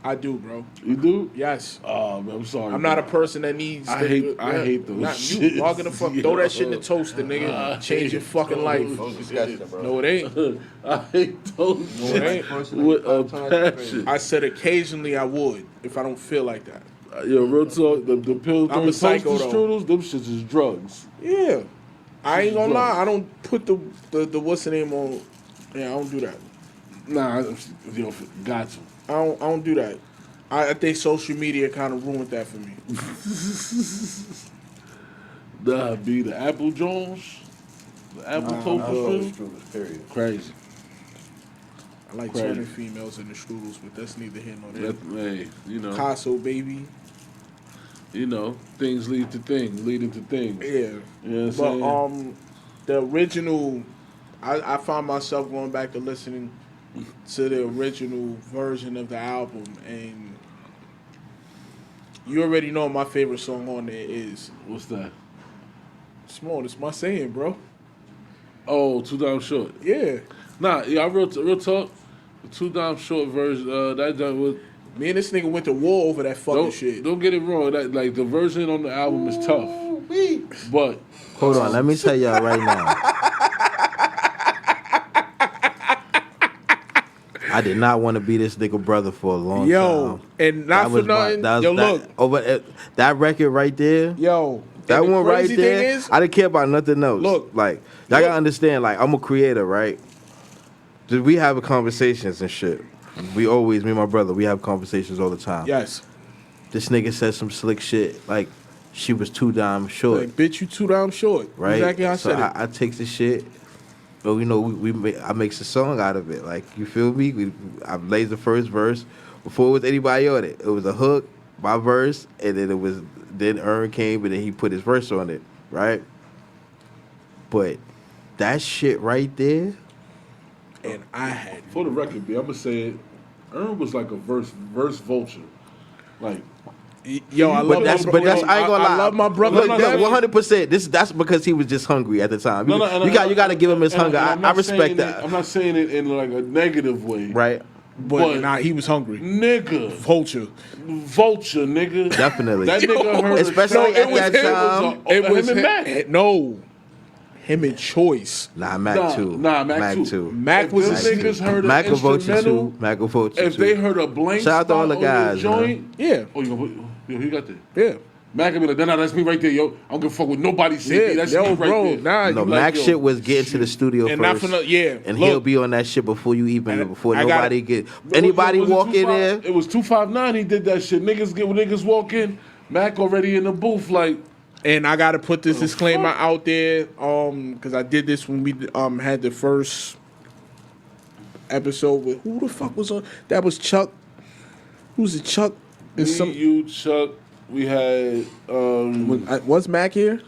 I do, bro. You do? Yes. Oh, man, I'm sorry. I'm not a person that needs. I hate those. Not shit. you. Logging the fuck. Throw that shit in the toaster, nigga. Change your fucking life. No, it ain't. I hate those. No, it ain't. With a passion. I said occasionally I would if I don't feel like that. Yo, real talk. The pills, I'm a psycho, though. strudels, them shits is drugs. Yeah. I ain't gonna lie. I don't put the what's the name on. Yeah, I don't do that. Nah, got to. I don't do that. I think social media kind of ruined that for me. Be the Apple Jones, the Apple strudels, period. Crazy. I like turning females into strudels, but that's neither here nor there. Hey, you know. Picasso, baby. You know, things lead to things, leading to things. Yeah. You know what I'm saying? the original. I found myself going back to listening to the original version of the album, and you already know my favorite song on there is. What's that? Small. It's my saying, bro. Oh, Too Damn Short. Yeah. Nah, yeah, real talk. The Too Damn Short version. That done with. Me and this nigga went to war over that fucking shit. Don't get it wrong. That like the version on the album is tough, but Hold on, let me tell y'all right now. I did not want to be this nigga brother for a long time. And not for nothing. That record right there. Yo, that one right thing there. is, I didn't care about nothing else. Look, like y'all gotta understand. Like I'm a creator, right? We have conversations and shit. Me and my brother, we have conversations all the time. Yes. This nigga said some slick shit like she was too damn short. Like, bitch, you too damn short. Right? Exactly how I said it. I take the shit, but I makes a song out of it. Like, you feel me? I laid the first verse before it was anybody on it. It was a hook, my verse, and then Ern came and then he put his verse on it, right? But that shit right there. And I had. For the record, I'm gonna say it. Ern was like a verse vulture. Like, yo, I love that's, my but that's, I ain't gonna lie. I love my brother. Look, 100%. That's because he was just hungry at the time. You got to give him his hunger. I respect that. I'm not saying it in like a negative way, right? But nah, he was hungry, nigga. Vulture, nigga. Definitely. That nigga heard. Especially at that time. It was him and Mac. No. Him and Choice. Nah, Mac too. Nah, Mac too. Mac was if niggas heard Mac an instrumental. Mac will vote you If they heard a blank shout out to all the guys, joint, yeah. Oh, you gonna put? Yo, who got that? Yeah. Mac can be like, nah, that's me right there, yo. I don't give a fuck what nobody say. That's me right there. Nah, no, Mac like, shit was getting to the studio and first. And he'll be on that shit before you even nobody get anybody walk in there. It was 259. He did that shit. Niggas walk in. Mac already in the booth like. And I gotta put this disclaimer out there, because I did this when we had the first episode with who the fuck was on? That was Chuck. Who's it? Chuck? You, Chuck. We had. Was Mac here?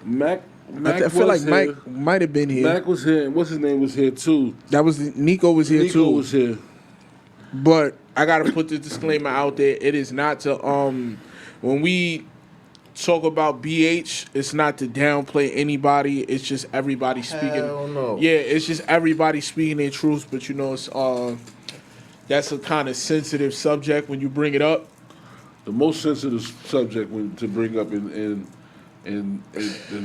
Mac. I feel like here. Mike might have been here. Mac was here. What's his name was here too? That was Nico was here too. Nico was here. But I gotta put the disclaimer out there. It is not to when we talk about BH, it's not to downplay anybody. It's just everybody speaking. Hell no. Yeah, it's just everybody speaking their truths. But you know, it's that's a kind of sensitive subject when you bring it up. The most sensitive subject to bring up in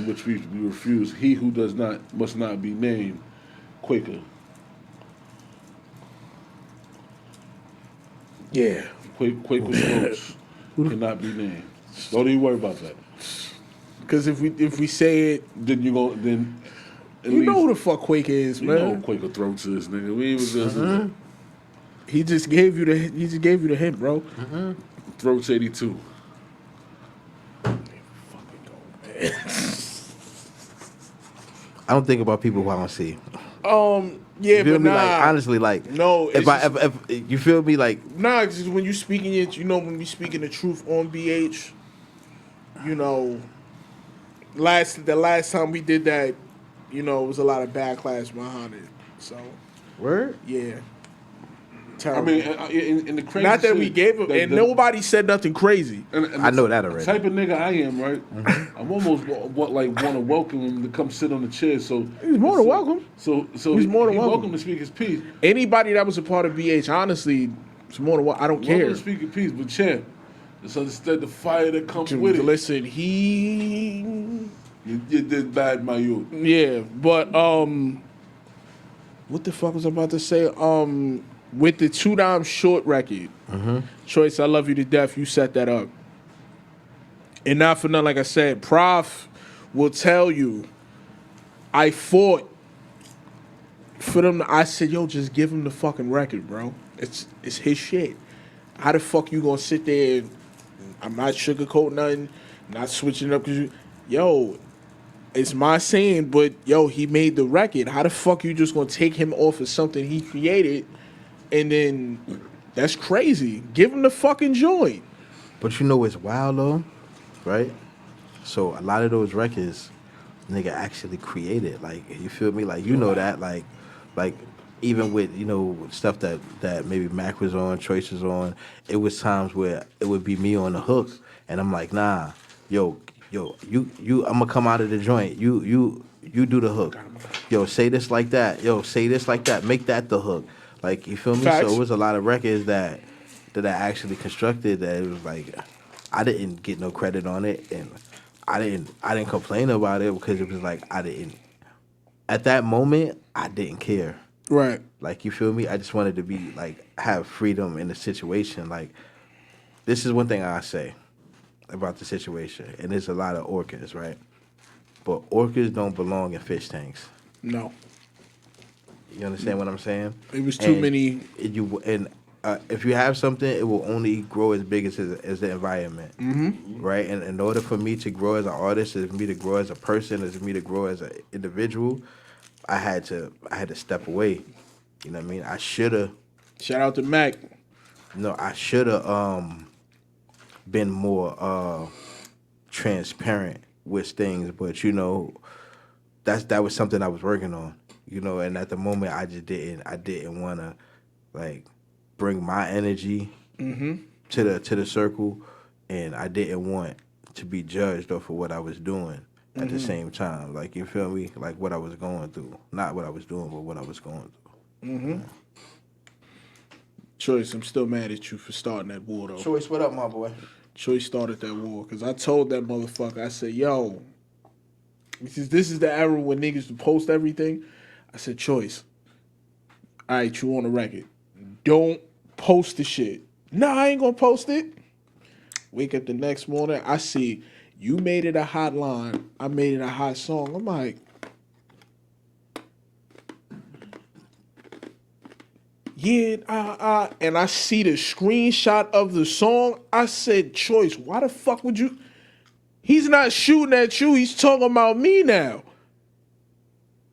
which we refuse. He who does not must not be named. Quaker. Yeah. Quaker Smokes cannot be named. Don't even worry about that. Because if we say it, then you go then. You know who the fuck Quaker is, man. You know who Quaker Throats is, nigga. We was just. He just gave you the hint, bro. Throats 82. I don't think about people who I don't see. Yeah, but nah. Like, honestly, like no. If you feel me, like nah. Cause when you speaking it, you know, when we speaking the truth on BH, you know, the last time we did that, you know, it was a lot of backlash behind it. So, word, yeah. Terrible. I mean, in the crazy not that we gave him, and nobody said nothing crazy. And I know that already. The type of nigga I am, right? I'm almost want to welcome him to come sit on the chair. So he's more than welcome. So he's more than welcome to speak his piece. Anybody that was a part of BH, honestly, it's more than welcome. I don't care. Welcome to speak his piece, but champ, just understand the fire that comes with it. Listen, you did bad, my youth. Yeah, but what the fuck was I about to say? With the Too Damn Short record, Choice, I Love You to Death, you set that up. And not for nothing, like I said, Prof will tell you, I fought for them. I said, yo, just give him the fucking record, bro. It's his shit. How the fuck you gonna sit there and I'm not sugarcoating nothing, not switching it up because yo, it's my saying, but yo, he made the record. How the fuck you just gonna take him off of something he created? And then that's crazy. Give him the fucking joint. But you know what's wild though, right? So a lot of those records, nigga actually created. Like, you feel me? Like, you know that. Like even with, stuff that maybe Mac was on, Choice was on, it was times where it would be me on the hook, and I'm like, nah, yo, you, I'm gonna come out of the joint. You do the hook. Yo, say this like that. Yo, say this like that. Make that the hook. Like, you feel me? Facts. So it was a lot of records that I actually constructed that it was like I didn't get no credit on it, and I didn't complain about it because it was like at that moment I didn't care. Right. Like, you feel me? I just wanted to be like have freedom in the situation. Like, this is one thing I say about the situation, and there's a lot of orcas, right? But orcas don't belong in fish tanks. No. You understand what I'm saying? It was too many. If you have something, it will only grow as big as the environment, right? And in order for me to grow as an artist, as me to grow as a person, as me to grow as an individual, I had to step away. You know what I mean? I should have. Shout out to Mac. No, I should have been more transparent with things, but that was something I was working on. And at the moment I didn't want to like bring my energy to the circle, and I didn't want to be judged off of what I was doing at the same time. Like, you feel me? Like, what I was going through, not what I was doing, but what I was going through. Choice, I'm still mad at you for starting that war, though. Choice, what up, my boy? Choice started that war because I told that motherfucker, I said, yo, this is the era when niggas would post everything. I said, Choice, all right, you on the record. Don't post the shit. Nah, I ain't gonna post it. Wake up the next morning, I see you made it a hot line. I made it a hot song. I'm like, yeah, and I see the screenshot of the song. I said, Choice, why the fuck would you? He's not shooting at you. He's talking about me now.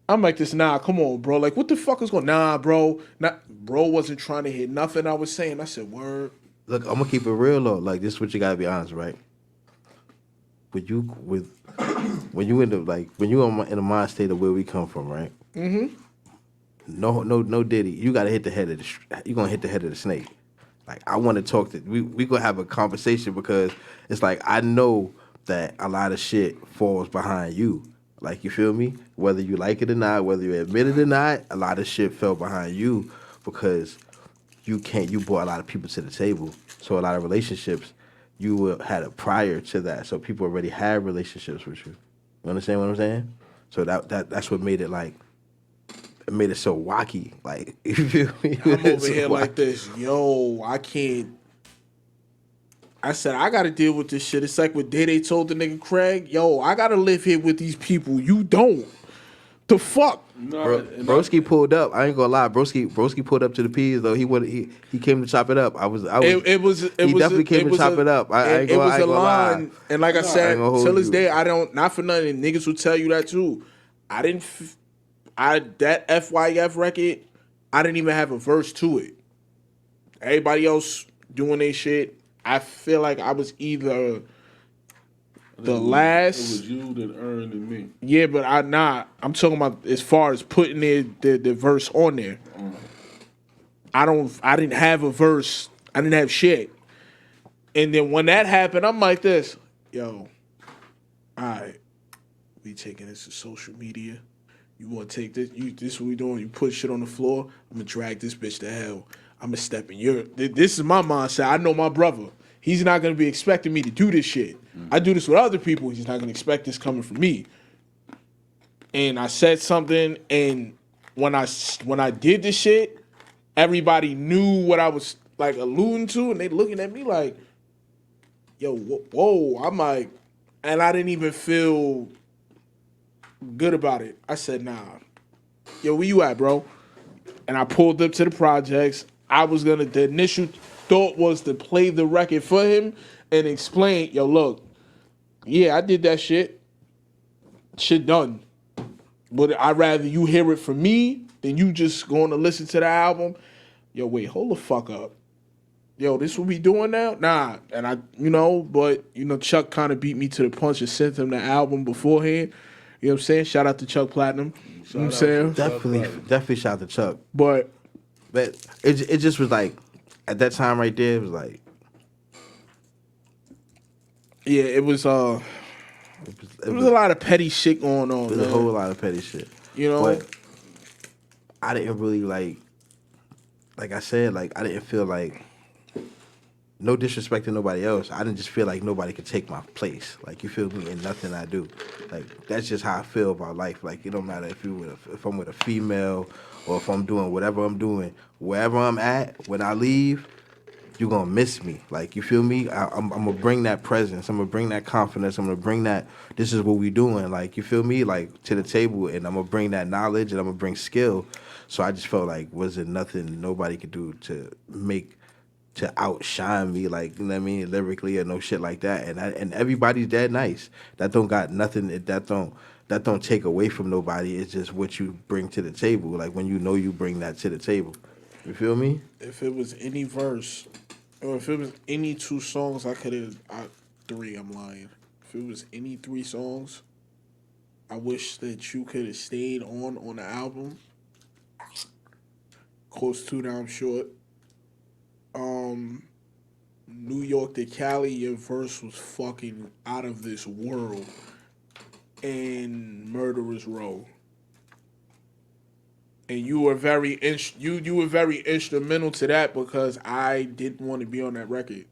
I'm like this, nah, come on, bro. Like, what the fuck is going on? Nah, bro. Bro wasn't trying to hit nothing I was saying. I said, word. Look, I'm gonna keep it real though. Like, this is what you gotta be honest, right? When you in the mind state of where we come from, right? No Diddy. You gotta hit the head of you gonna hit the head of the snake. Like, I want to talk to we gonna have a conversation because it's like I know that a lot of shit falls behind you. Like, you feel me? Whether you like it or not, whether you admit it or not, a lot of shit fell behind you because you brought a lot of people to the table. So a lot of relationships you had a prior to that. So people already had relationships with you. You understand what I'm saying? So that's what made it like. It made it so wacky. Like, you feel me? I'm over here like this. Yo, I can't. I said, I got to deal with this shit. It's like what Day told the nigga Craig. Yo, I got to live here with these people. You don't. The fuck? Broski pulled up. I ain't gonna lie. Broski pulled up to the P's though. He came to chop it up. He definitely came to chop it up. I ain't gonna lie. And like I said, till this day, I don't. Not for nothing. Niggas will tell you that too. That FYF record, I didn't even have a verse to it. Everybody else doing their shit. I feel like I was either the last. It was you that earned and me. Yeah, but I'm talking about as far as putting the verse on there. I didn't have a verse. I didn't have shit. And then when that happened, I'm like this, yo, all right, we taking this to social media. You want to take this? This is what we doing. You put shit on the floor. I'm going to drag this bitch to hell. I'm going to step in this is my mindset. I know my brother. He's not going to be expecting me to do this shit. I do this with other people. He's not going to expect this coming from me. And I said something, and when I did this shit, everybody knew what I was like alluding to, and they looking at me like, yo, whoa. I'm like, and I didn't even feel good about it. I said, nah. Yo, where you at, bro? And I pulled up to the projects. The initial thought was to play the record for him and explain, yo, look, yeah, I did that shit. Shit done. But I'd rather you hear it from me than you just going to listen to the album. Yo, wait, hold the fuck up. Yo, this what we doing now? Nah. And Chuck kind of beat me to the punch and sent him the album beforehand. You know what I'm saying? Shout out to Chuck Platinum. You know what I'm saying? Definitely shout out to Chuck. But it just was like, at that time right there, it was like, yeah, it was a lot of petty shit going on. There's a whole lot of petty shit. You know? But I didn't really like I said, like I didn't feel like, no disrespect to nobody else. I didn't just feel like nobody could take my place. Like, you feel me? In nothing I do. Like, that's just how I feel about life. Like, it don't matter if I'm with a female or if I'm doing whatever I'm doing. Wherever I'm at, when I leave, you're gonna miss me. Like, you feel me? I'm gonna bring that presence. I'm gonna bring that confidence. I'm gonna bring that, this is what we doing. Like, you feel me? Like, to the table, and I'm gonna bring that knowledge, and I'm gonna bring skill. So I just felt like, wasn't nothing nobody could do to outshine me, like, you know what I mean, lyrically or no shit like that. And everybody's dead nice. That don't got nothing. That don't take away from nobody. It's just what you bring to the table. Like, when you know you bring that to the table. You feel me? If it was any verse, or if it was any 2 songs, I could have 3. I'm lying. If it was any 3 songs, I wish that you could have stayed on the album. Close to Down Short. New York to Cali, your verse was fucking out of this world. And Murderers Row. And you were very you were very instrumental to that, because I didn't want to be on that record.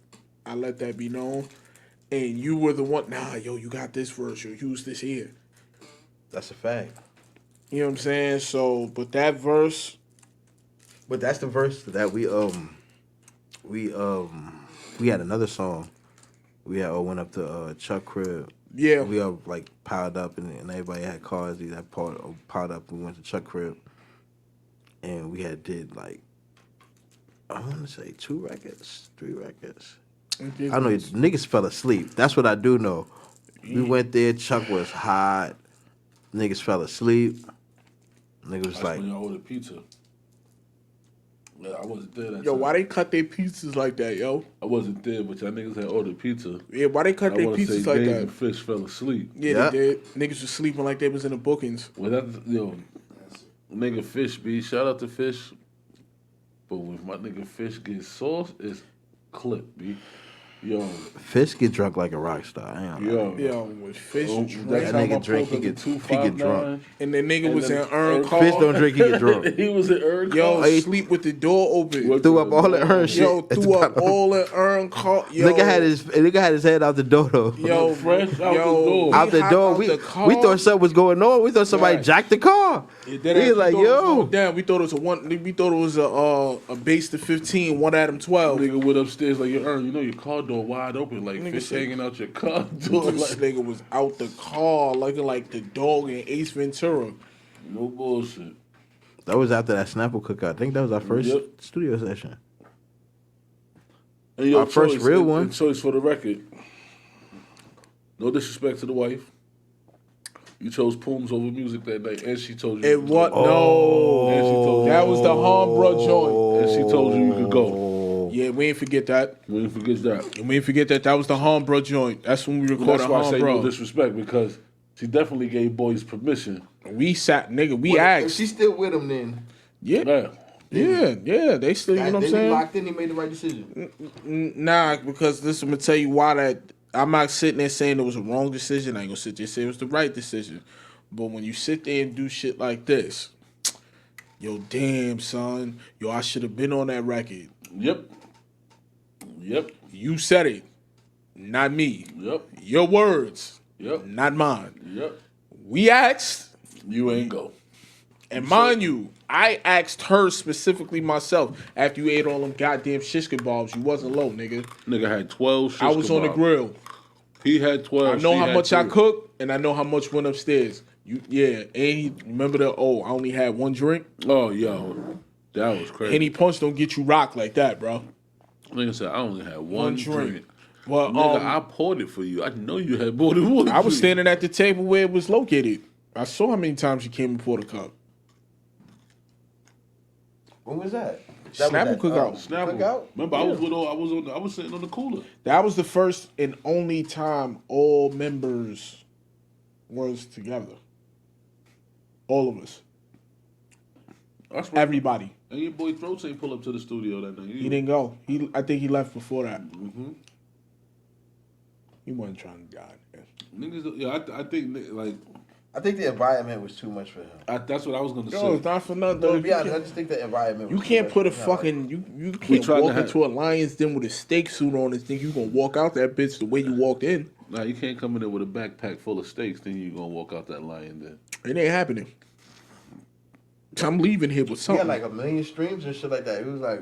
I let that be known. And you were the one, you got this verse, yo, use this here. That's a fact. You know what I'm saying? So, but that verse. But that's the verse that we had another song. We had went up to Chuck crib. Yeah. We all like piled up, and everybody had cars. We had piled up. We went to Chuck crib, and we had did like, I want to say 2 records, 3 records. I know niggas fell asleep. That's what I do know. We went there. Chuck was hot. Niggas fell asleep. Niggas was like, when y'all ordered pizza. Yeah, I wasn't there that Yo, time. why they cut their pizzas like that, yo? I wasn't there, but y'all niggas had ordered pizza. Yeah, why they cut their pizzas like Dave that? and Fish fell asleep. Yeah, they did. Niggas was sleeping like they was in the bookings. Well, nigga Fish, B. Shout out to Fish. But when my nigga Fish gets sauce, it's clip, B. Yo. Fish get drunk like a rock star. Yo, with Fish drunk. That nigga drink, he get drunk. And the nigga was in Earn Call. Fish don't drink, he get drunk. He was in Earn Call. Yo, sleep with the door open. Threw up all the Earn shit. Yo, threw up all the Earn Call. Yo. Nigga had his head out the door though. Yo, fresh out the door. We thought something was going on. We thought somebody jacked the car. He was like, yo. Damn, we thought it was a base to 15, one Adam 12. Nigga went upstairs like, yo, Earn, you know your car door wide open, like Fish hanging out your car door. This nigga was out the car looking like the dog in Ace Ventura. No bullshit. That was after that Snapple cookout. I think that was our first studio session. And our first real one. Choice for the record. No disrespect to the wife. You chose Pooms over music that night, and she told you. It what? No. And she told you. That was the Harmbro joint. And she told you could go. Yeah, we ain't forget that. We ain't forget that. And we ain't forget that. That was the Harmbro joint. That's when we recorded That's why I say no Harmbro. disrespect, because she definitely gave boys permission. We sat, nigga. We asked. If she's still with him, then Yeah. They still. You know what I'm saying? Locked in. He made the right decision. Nah, because this I'm gonna tell you why that. I'm not sitting there saying it was a wrong decision. I ain't gonna sit there and say it was the right decision. But when you sit there and do shit like this, yo, damn son, yo, I should have been on that record. Yep. You said it, not me. Yep. Your words. Yep. Not mine. Yep. We asked. You ain't go. And mind you, I asked her specifically myself after you ate all them goddamn shish kebabs. You wasn't low, nigga. Nigga had 12 shish I was on the kebabs. grill. He had 12. I know she how had much 3. I cooked, and I know how much went upstairs. And he remember I only had one drink. Oh, yo, that was crazy. Henny Punch don't get you rocked like that, bro. Nigga said I only had one drink. Well, nigga, I poured it for you. I know you had more than one. I was standing at the table where it was located. I saw how many times you came and poured a cup. When was that? Snapple cookout. Snapple. Remember, I was sitting on the cooler. That was the first and only time all members was together. All of us. That's right. Everybody. And your boy Throats ain't pull up to the studio that night. He didn't go. I think he left before that. Mm-hmm. He wasn't trying to die. Niggas, yeah, I think like. I think the environment was too much for him. That's what I was gonna say. No, it's not for nothing. No, to be honest, I just think the environment. You was can't too put a much. fucking you can't walk into a Lions Den with a steak suit on and think you gonna walk out that bitch the way you walked in. Nah, you can't come in there with a backpack full of steaks, then you gonna walk out that Lion Den. It ain't happening. I'm leaving here with He something. had like 1 million streams and shit like that. He was like,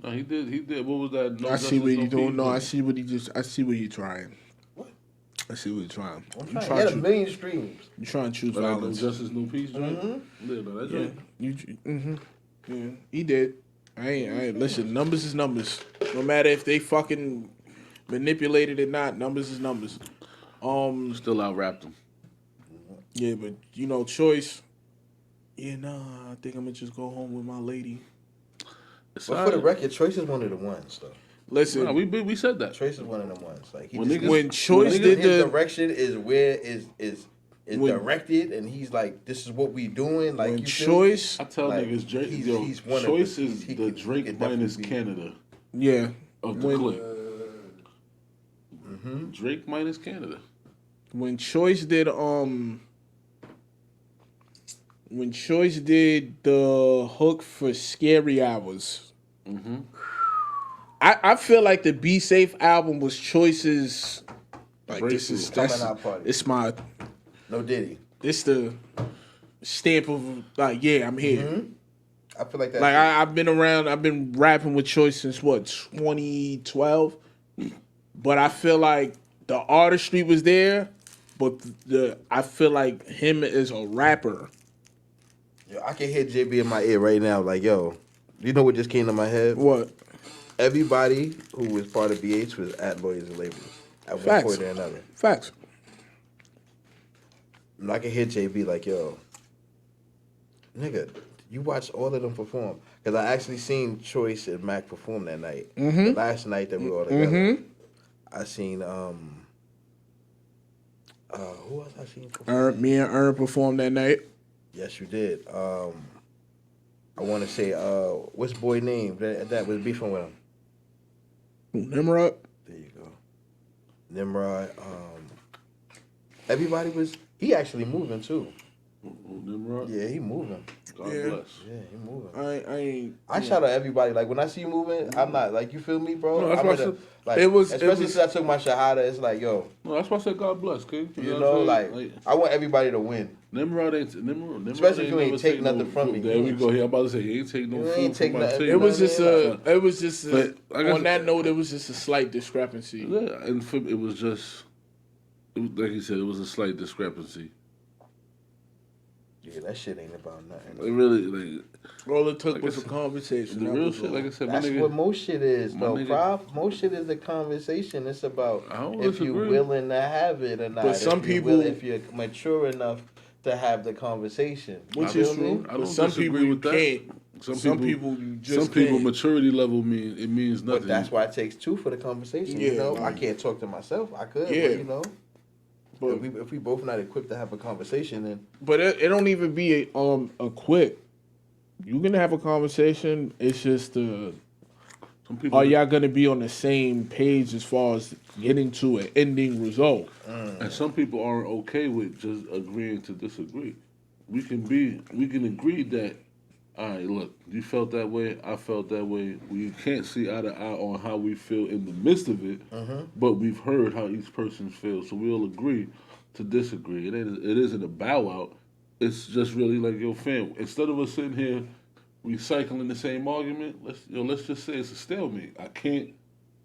No, he did. What was that? No I see Justice, what you No doing. Peace? No, I see what you're trying. What? I see what you're trying. he had 1 million streams. You trying to choose But I know violence. Justice, No Peace, joint? Mm-hmm. Yeah, no, that's Yeah, right. yeah, he did. I ain't. Listen, numbers is numbers. No matter if they fucking manipulated it or not, numbers is numbers. Still out rapped him. Yeah, but you know, Choice. Yeah, nah. I think I'm gonna just go home with my lady. But for the record, Choice is one of the ones, though. Listen, No, we said that. Choice is one of the ones. Like when Choice did his the direction is where is directed, and he's like, this is what we doing. Like when you feel Choice, I tell like, niggas, Drake, he's one of Choice the- is he the could- Drake he could minus definitely be- Canada yeah, of the when clip. Drake minus Canada. when Choice did when Choice did the hook for Scary Hours. I feel like the Be Safe album was Choice's. Like this is Coming out party. it's my No Diddy. it's the stamp of like yeah I'm here. I feel like that. Like I've been around. I've been rapping with Choice since what 2012, but I feel like the artistry was there, but I feel like him as a rapper. Yo, I can hear JB in my ear right now. Like, yo, you know what just came to my head? What? Everybody who was part of BH was at Lawyers and Labels at one Facts. point or another. Facts. And I can hear JB like, yo, nigga, you watched all of them perform. Because I actually seen Choice and Mac perform that night. The last night that we were all together. I seen, who else I seen perform? Me and Ern performed that night. Yes, you did. I want to say, what's boy name that was beefing with him? Nimrod. There you go. Nimrod. Everybody was. He actually moving too. Nimrod? Yeah, he moving. God Yeah. bless. Yeah, he moving. I ain't. I shout out everybody. Like when I see you moving, I'm not like you feel me, bro. No, that's I'm why I gonna, said- like it was- especially since I took my shahada. It's like yo, No, that's why I said God bless, kid. you know, like I want everybody to win. Nimrod ain't Nimrod. Especially if you ain't never take nothing no from food. me. There we go. Here, I'm about to say he ain't take no You food ain't take from my nothing. table. It was just Like, a. It was just a. But, like I on said- that note, it was just a slight discrepancy. Yeah, and it was just, like he said, it was a slight discrepancy. Yeah, that shit ain't about nothing. It really, like, All it took Like was I a said, conversation. the That real was shit, all. like I said, my That's nigga. what most shit is, my though, nigga- Prof. Most shit is a conversation. It's about I don't if you're disagree. willing to have it or not. But some if you're people- if you're mature enough to have the conversation. Which You is feel true. me? I don't But some disagree people you with that. can't. Some people you just some people can't. maturity level means nothing. But that's why it takes two for the conversation. Yeah, You know, I like- can't talk to myself. I could, Yeah. but you know, But, if we both not equipped to have a conversation, then but it don't even be a quick. You can have a conversation. It's just some people are y'all gonna be on the same page as far as getting to an ending result? and some people aren't okay with just agreeing to disagree. We can agree that, all right, look, you felt that way, I felt that way. We can't see eye to eye on how we feel in the midst of it, but we've heard how each person feels, so we'll agree to disagree. It isn't a bow out. It's just really like, yo, fam, instead of us sitting here recycling the same argument, let's just say it's a stalemate.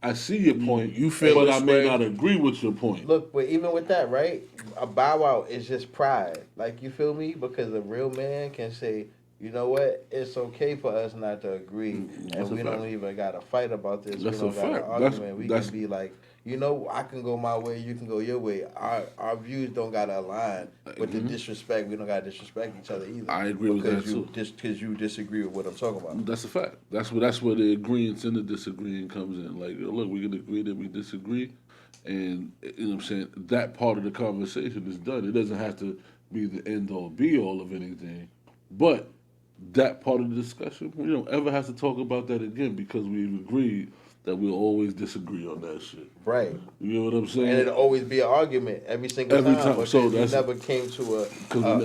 I see your point, You feel but this I may way. not agree with your point. look. But even with that, right? A bow out is just pride. Like you feel me? Because a real man can say, you know what? It's okay for us not to agree, That's and a we fact. don't even got to fight about this. That's we a don't got fact. to That's- argument. We that's- can be like, you know, I can go my way, you can go your way. Our views don't got to align with the disrespect. We don't got to disrespect each other either. I agree with that, too. Just because you disagree with what I'm talking about. That's a fact. That's where the agreement and the disagreeing comes in. Like, look, we can agree that we disagree, and you know what I'm saying. That part of the conversation is done. It doesn't have to be the end all be all of anything. But that part of the discussion, we don't ever have to talk about that again because we've agreed that we'll always disagree on that shit. Right. You know what I'm saying? And it'll always be an argument every single time. Because So we never came to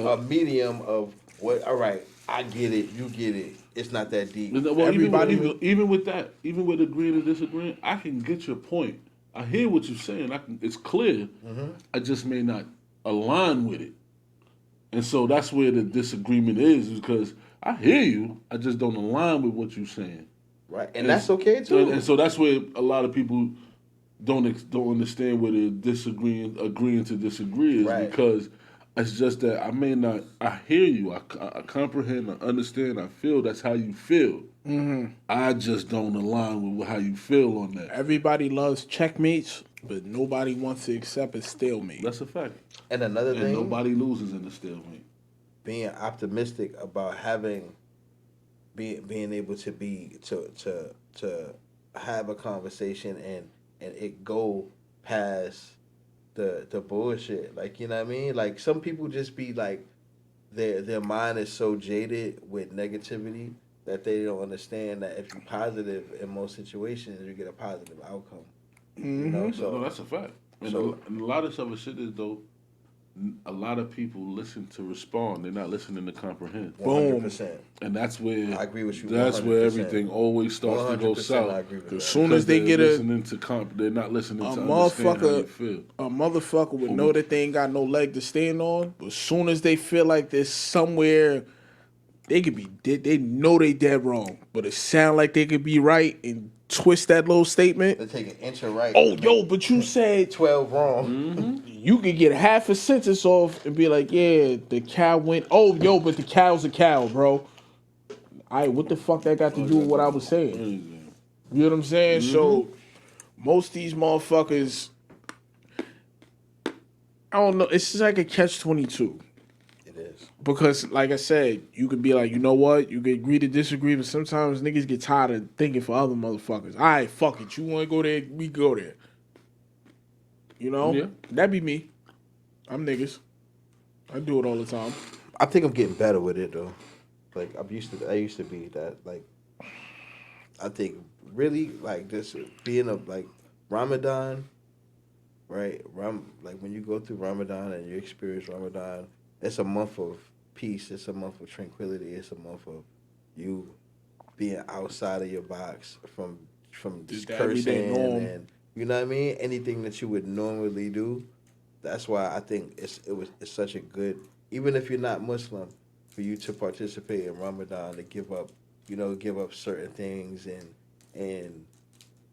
a medium of what. All right, I get it, you get it. It's not that deep. Well, even with that, even with agreeing and disagreeing, I can get your point. I hear what you're saying. It's clear. I just may not align with it, and so that's where the disagreement is because I hear you. I just don't align with what you're saying. Right, and that's okay too. And so that's where a lot of people don't understand where they're agreeing to disagree is because it's just that I may not. I hear you. I comprehend. I understand. I feel. That's how you feel. I just don't align with how you feel on that. Everybody loves checkmates, but nobody wants to accept a stalemate. That's a fact. And another thing, nobody loses in the stalemate. Being optimistic about being able to have a conversation and it go past the bullshit. Like, you know what I mean? Like, some people just be like, their mind is so jaded with negativity that they don't understand that if you're positive in most situations, you get a positive outcome. You know, so no, that's a fact. And a lot of other shit is though. A lot of people listen to respond; they're not listening to comprehend. 100%. And that's where I agree with you. That's 100%. where everything always starts to go south. I agree with as soon as they get they're not listening to understand how you feel. A motherfucker would know that they ain't got no leg to stand on. But as soon as they feel like there's somewhere they could be, they know they dead wrong, but it sound like they could be right and twist that little statement. They take an inch of right. Oh, yo, but you said 12 wrong. You could get half a sentence off and be like, yeah, the cow went. Oh, yo, but the cow's a cow, bro. All right, what the fuck that got to do with what I was saying? You know what I'm saying? So most of these motherfuckers, I don't know. It's just like a catch-22. It is. Because, like I said, you could be like, you know what? You could agree to disagree, but sometimes niggas get tired of thinking for other motherfuckers. All right, fuck it. You want to go there? We go there. You know? Yeah. That'd be me. I'm niggas. I do it all the time. I think I'm getting better with it though. Like I used to be that. Like I think really like this being like Ramadan, right? Like when you go through Ramadan and you experience Ramadan, it's a month of peace. It's a month of tranquility. It's a month of you being outside of your box from just cursing and you know what I mean? Anything that you would normally do. That's why I think it's such a good, even if you're not Muslim, for you to participate in Ramadan, to give up certain things and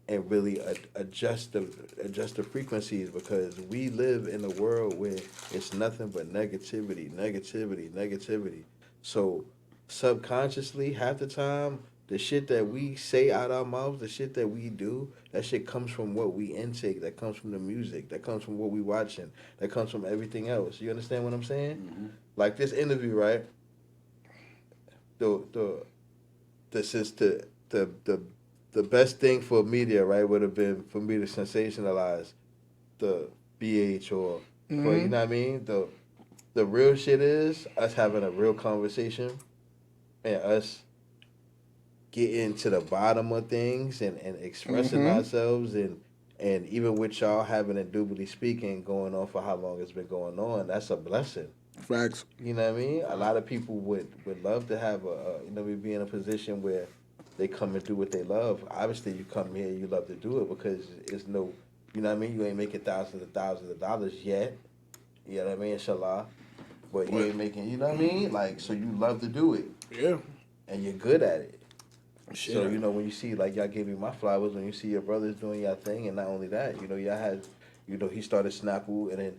really adjust the frequencies, because we live in a world where it's nothing but negativity. So subconsciously, half the time, the shit that we say out our mouths, the shit that we do, that shit comes from what we intake, that comes from the music, that comes from what we watching, that comes from everything else. You understand what I'm saying? Mm-hmm. Like this interview, right? The best thing for media, right, would have been for me to sensationalize the BH or for, you know what I mean? The real shit is us having a real conversation and us getting to the bottom of things and expressing ourselves and even with y'all having indubitably speaking going on for how long it's been going on, that's a blessing. Facts. You know what I mean? A lot of people would love to have we be in a position where they come and do what they love. Obviously, you come here, you love to do it because it's no, you know what I mean? You ain't making thousands of dollars yet. You know what I mean? Inshallah. But you ain't making, you know what I mean? Like, so you love to do it. Yeah. And you're good at it. Shit. So, you know, when you see, like, y'all gave me my flowers, when you see your brothers doing y'all thing, and not only that, you know, y'all had, you know, he started Snapple, and then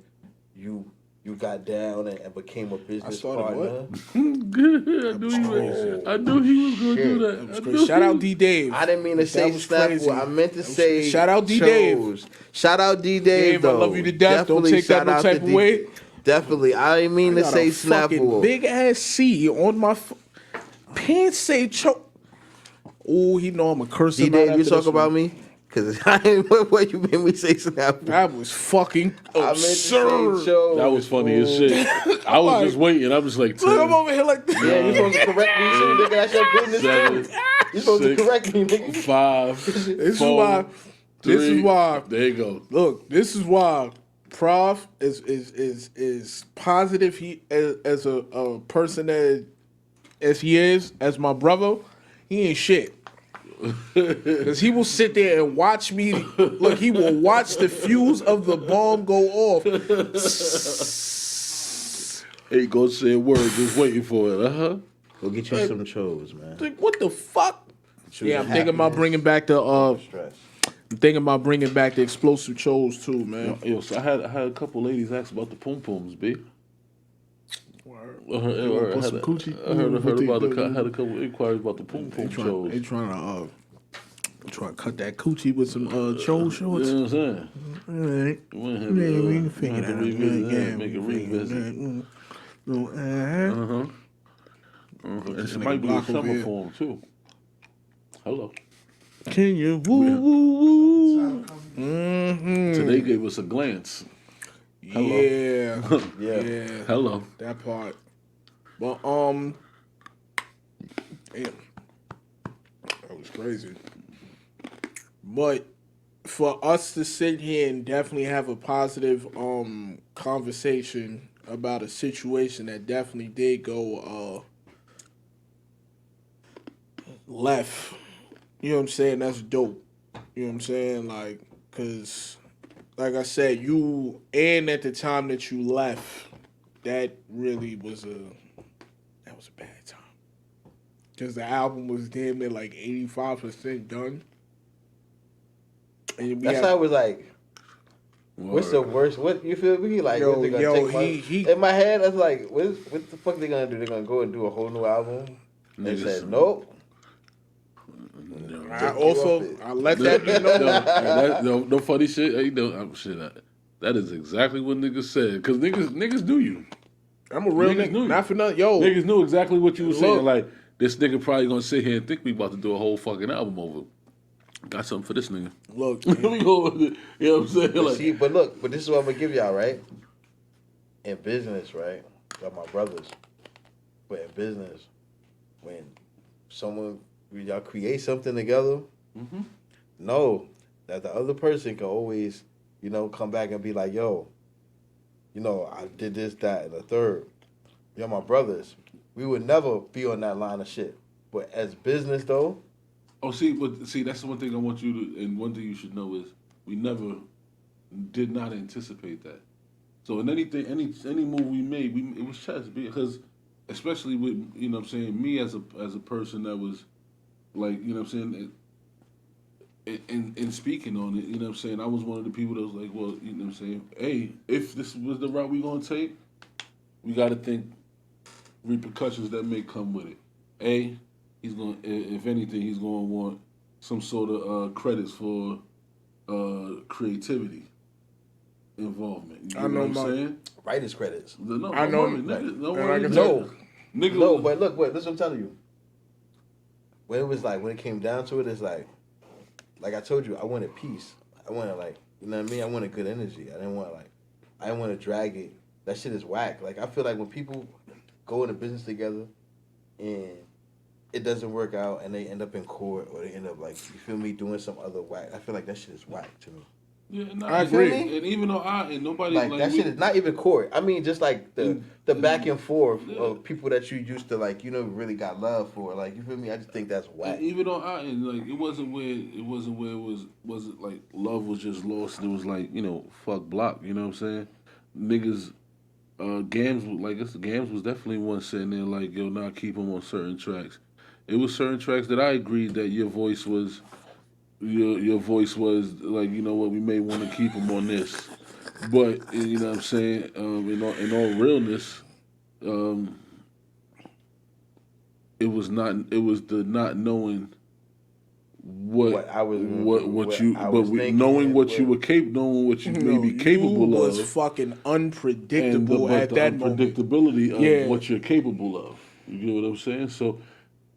you got down and became a business partner. Good. I knew he was going to do that. Shout out D Dave. I didn't mean to say Snapple. I meant to say shout out D Dave. Shout out D Dave, though. I love you to death. Definitely. Don't take that no type of way. Definitely. I didn't mean to say Snapple. Big ass C on my pants say choke. Oh, he know I'm a curse. D Dave, you talk about me? Cause what you made me say Snap. That was fucking I meant to say absurd. show. That was funny as shit. I was just waiting. I was like, Look, I'm 10, over here like this. Yeah, you supposed to correct me too, nigga. That's your business 7, too. You supposed to 6, correct me, nigga. 5, This is 4, why. 3. This is why. There you go. Look, this is why Prof is positive. He as a person that as he is as my brother, he ain't shit. Because he will sit there and watch me. Look, he will watch the fuse of the bomb go off. Ain't gonna say a word, just waiting for it. Go get you some chose, man. Like, what the fuck? Yeah, I'm thinking about happiness. bringing back the. Stress. I'm thinking about bringing back the explosive chose too, man. Yo, so I had a couple ladies ask about the pum pums, b. I heard put some coochie? had a couple inquiries about the pum pum They shows. trying to cut that coochie with some chose You shorts. know what I'm saying? Alright. We might have Yeah, we to, can figure have to that out. revisit Yeah, that, make a we can figure revisit. that. It might be a Blok over summer here. form too. Hello. Can you woo woo woo? Today gave us a glance. Hello. Yeah, Yeah. yeah, Hello. that part. But damn, that was crazy. But for us to sit here and definitely have a positive conversation about a situation that definitely did go left, you know what I'm saying? That's dope. You know what I'm saying? Like, cause like I said, you and at the time that you left, that really was a bad time. Cause the album was damn near like 85% done. And we That's had- how it was like. What's the worst? What you feel me? Like, Yo, what they gonna yo, take my, he- in my head, I was like, what the fuck they gonna do? They're gonna go and do a whole new album? They Niggas- said, nope. I also I let that be known. No funny shit. Hey, that is exactly what niggas said. Cause niggas knew you. I'm a real Niggas knew nigga. you. Not for nothing. Yo, Niggas knew exactly what you were saying. Look. Like, this nigga probably gonna sit here and think we about to do a whole fucking album over. Got something for this nigga. look, Let me go with it. You know what I'm saying? But Like, see, but look, but this is what I'm gonna give y'all, right? In business, right? Y'all my brothers. But in business, when y'all create something together, know that the other person can always, come back and be like, yo, I did this, that, and the third. Y'all my brothers. We would never be on that line of shit. But as business though, that's the one thing I want you to, and one thing you should know is we never did not anticipate that. So in anything, any move we made, it was chess because, especially with me as a person that was like in speaking on it, I was one of the people that was like, well, hey, if this was the route we gonna take, we got to think repercussions that may come with it. He's going to, if anything, he's going to want some sort of credits for creativity involvement. You I know what I'm saying? writers credits. No, I know. No, And I can No. Nigga, No, but look, wait, listen what I'm telling you. When it was like, when it came down to it, it's like I told you, I wanted peace. I wanted you know what I mean? I wanted good energy. I didn't want to drag it. That shit is whack. Like, I feel like when people go into business together and it doesn't work out and they end up in court or they end up doing some other whack, I feel like that shit is whack to me. Yeah, I agree. And even though nobody That shit is not even court. I mean, just like the back and forth of people that you used to really got love for. Like, you feel me? I just think that's whack. And even on our end, it wasn't where it wasn't like love was just lost. It was like, fuck Blok. You know what I'm saying? Niggas, Gams was definitely one sitting there like, yo, not keep him on certain tracks. It was certain tracks that I agreed that your voice was like, you know what, we may want to keep him on this. But, you know what I'm saying, in all realness, it was the not knowing what you were capable, knowing what you may be capable you of. was fucking unpredictable at the that moment. unpredictability of Yeah. what you're capable of. You get what I'm saying? So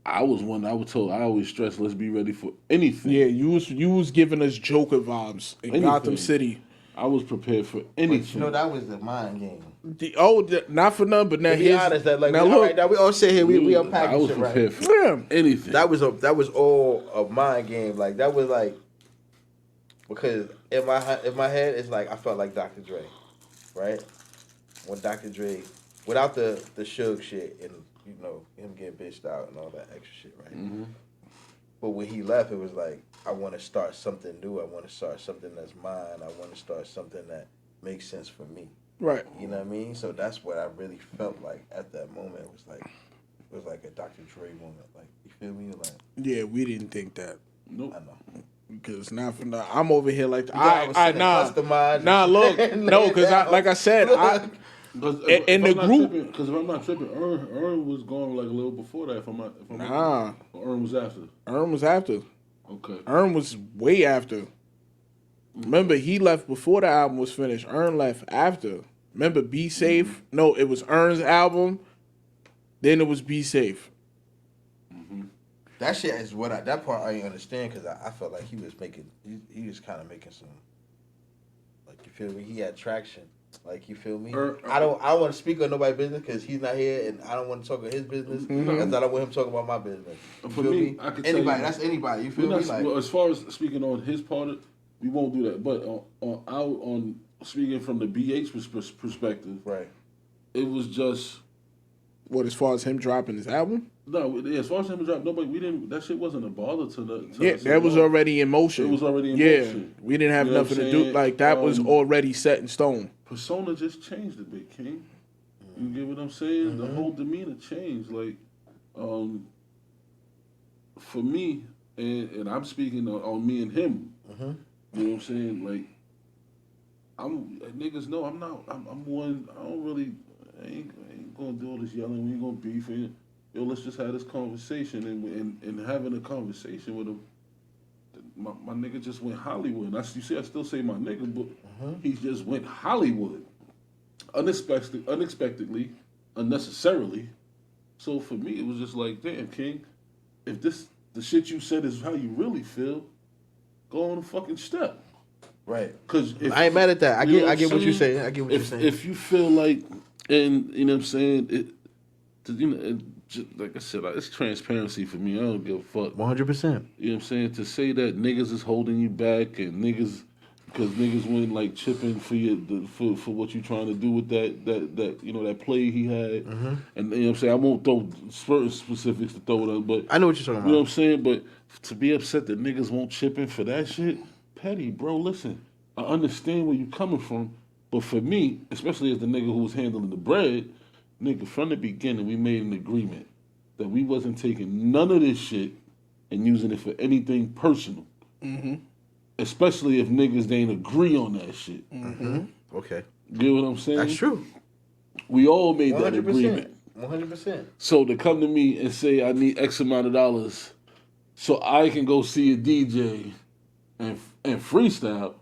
I was one. I was told. I always stress. Let's be ready for anything. Yeah, you was giving us Joker vibes in Anything. Gotham City. I was prepared for But anything. you know that was the mind game. Not for nothing, but now To be here's honest, that like now all look. right, now we all sit here, we I unpack was shit, prepared right? for Yeah. anything. That was all a mind game. Like that was like because in my head it's like I felt like Dr. Dre, right? When Dr. Dre, without the Suge shit and you know him getting bitched out and all that extra shit, right? Mm-hmm. But when he left, it was like I want to start something new. I want to start something that's mine. I want to start something that makes sense for me. Right. You know what I mean? So that's what I really felt like at that moment. It was like a Dr. Dre moment. Like you feel me? Like Yeah, we didn't think that. Nope. I know. Because not for nothing. I'm over here like I was sitting customized. look, no, because like I said, in the group. Because if I'm not tripping, Earn was going like a little before that. If I'm Nah. Earn was after. Earn was after. Okay. Earn was way after. Remember, he left before the album was finished. Earn left after. Remember, Be Safe? No, it was Earn's album. Then it was Be Safe. That shit is what that part I didn't understand because I felt like he was making he was kind of making some like you feel me? He had traction. Like you feel me? I don't want to speak on nobody's business because he's not here and I don't want to talk about his business because I don't want him talking about my business. You For feel me, I could tell anybody. you, That's anybody. You feel me? Like well, as far as speaking on his part, we won't do that. But on speaking from the BH perspective, right. it was just What, as far as him dropping his album? no. As far as him dropping, nobody. We didn't. That shit wasn't a bother to the. Yeah, us that at was all. already in motion. It was already in yeah, motion. we didn't have You know nothing what to I'm do. saying? Like, that was already set in stone. Persona just changed a bit, King. You get what I'm saying? The whole demeanor changed. Like, for me, and I'm speaking on me and him. You know what I'm saying? Like, niggas know I'm not. I'm one. I don't really. I ain't gonna do all this yelling. We ain't gonna beef. Yo, let's just have this conversation. And having a conversation with him, my nigga just went Hollywood. You see, I still say my nigga, but he just went Hollywood. Unexpectedly, unnecessarily. So for me, it was just like, damn, King, if the shit you said is how you really feel, go on a fucking step. Right. Because I ain't mad at that. I get what you're saying. I get what you're saying. If you feel like, and you know what I'm saying, like I said, it's transparency for me. I don't give a fuck. 100%. You know what I'm saying? To say that niggas is holding you back and niggas, because niggas went like chipping for what you trying to do with that you know, that play he had. And you know what I'm saying? I won't throw certain specifics to throw it up, but I know what you're talking about. You know what I'm saying? But to be upset that niggas won't chip in for that shit, petty, bro. Listen, I understand where you coming from, but for me, especially as the nigga who was handling the bread, nigga, from the beginning, we made an agreement that we wasn't taking none of this shit and using it for anything personal. Especially if niggas they ain't agree on that shit. Okay. You get what I'm saying? That's true. We all made that 100%. agreement. 100%. So to come to me and say I need X amount of dollars so I can go see a DJ and freestyle,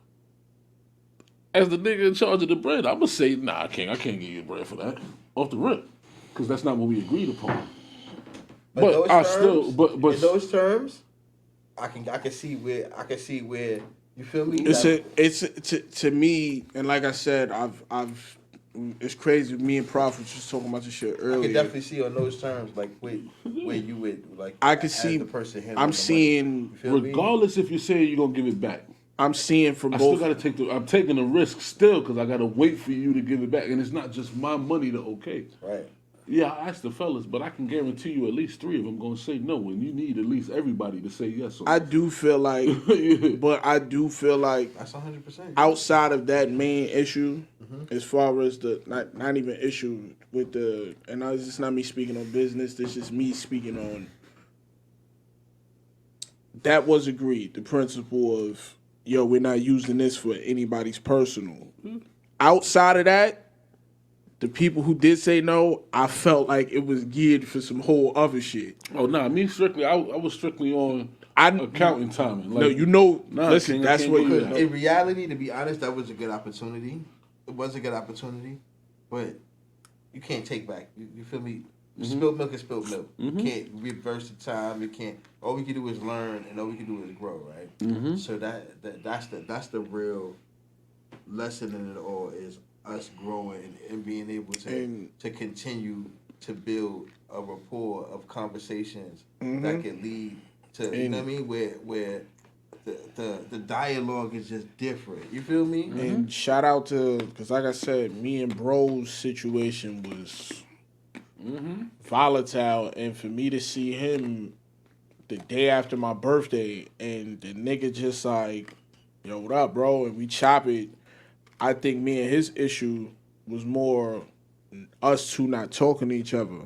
as the nigga in charge of the bread, I'm gonna say, nah, I can't give you bread for that off the rip, because that's not what we agreed upon. But I still, but in those terms, I can see where you feel me. To me, and like I said, I've it's crazy. Me and Prof was just talking about this shit earlier. I can definitely see on those terms, like where you would like. I can see the person. I'm seeing, regardless if you say you're gonna give it back. I'm seeing from both. I still gotta I'm taking the risk still because I gotta wait for you to give it back, and it's not just my money to okay. Right. Yeah, I asked the fellas, but I can guarantee you at least 3 of them gonna say no, and you need at least everybody to say yes. I do feel like, but I do feel like that's 100%. Outside of that main issue, as far as the not even issue with the, and this is not me speaking on business. This is me speaking on. That was agreed. The principle of, yo, we're not using this for anybody's personal. Outside of that, the people who did say no, I felt like it was geared for some whole other shit. Oh, nah, me strictly, I was strictly on accounting timing. Like, no, you know, nah, listen, that's what you know. In reality, to be honest, that was a good opportunity. It was a good opportunity, but you can't take back. You feel me? Spilled milk is spilled milk. You can't reverse the time. You can't. All we can do is learn, and all we can do is grow, right? So that's the real lesson in it all is us growing and being able to continue to build a rapport of conversations that can lead to you know what I mean, where the dialogue is just different. You feel me? And shout out to, because like I said, me and bro's situation was volatile, and for me to see him the day after my birthday and the nigga just like, yo, what up, bro? And we chop it. I think me and his issue was more us two not talking to each other.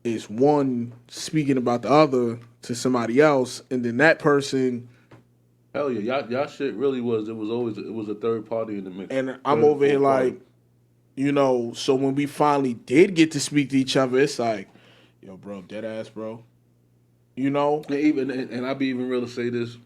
It's one speaking about the other to somebody else, and then that person. Hell yeah, y'all shit really was. It was a third party in the mix. And I'm over here like, you know. So when we finally did get to speak to each other, it's like, yo, bro, dead ass, bro. You know. And I be even real to say this.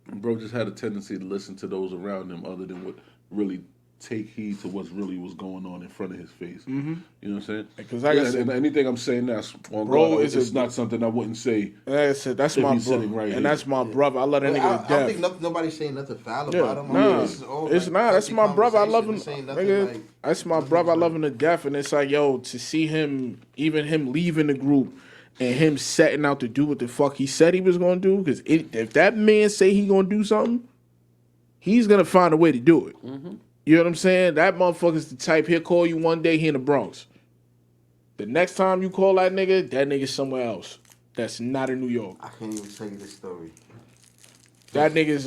Bro just had a tendency to listen to those around him, other than what really take heed to what's really was going on in front of his face. You know what I'm saying? Because like I said, and anything I'm saying now, bro, it's not something I wouldn't say. Like I said, that's my brother, right, and that's my brother. I love that nigga to death. I think nobody's saying nothing foul about him. Nah, it's not. That's my brother. I love him. Nigga, like, that's my brother. I love him to death. And it's like, yo, to see him, even him leaving the group, and him setting out to do what the fuck he said he was gonna do. Because if that man say he gonna do something, he's gonna find a way to do it. You know what I'm saying? That motherfucker's the type, he'll call you one day, he in the Bronx. The next time you call that nigga's somewhere else. That's not in New York. I can't even tell you this story. That nigga's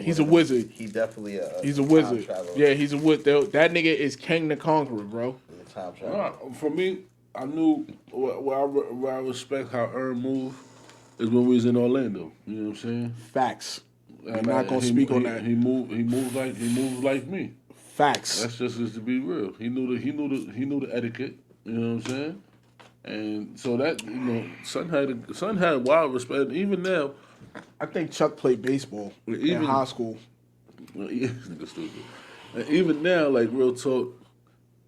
he's a wizard. He's definitely he's a wizard. Yeah, he's a wizard. That nigga is King the Conqueror, bro. For me, I knew where I respect how Earn move is when we was in Orlando. You know what I'm saying? Facts. I'm not gonna speak on that. He moves like me. Facts. That's just to be real. He knew the etiquette. You know what I'm saying? And so that, you know, son had wild respect. Even now, I think Chuck played baseball in high school. Yeah, nigga stupid. And even now, like real talk,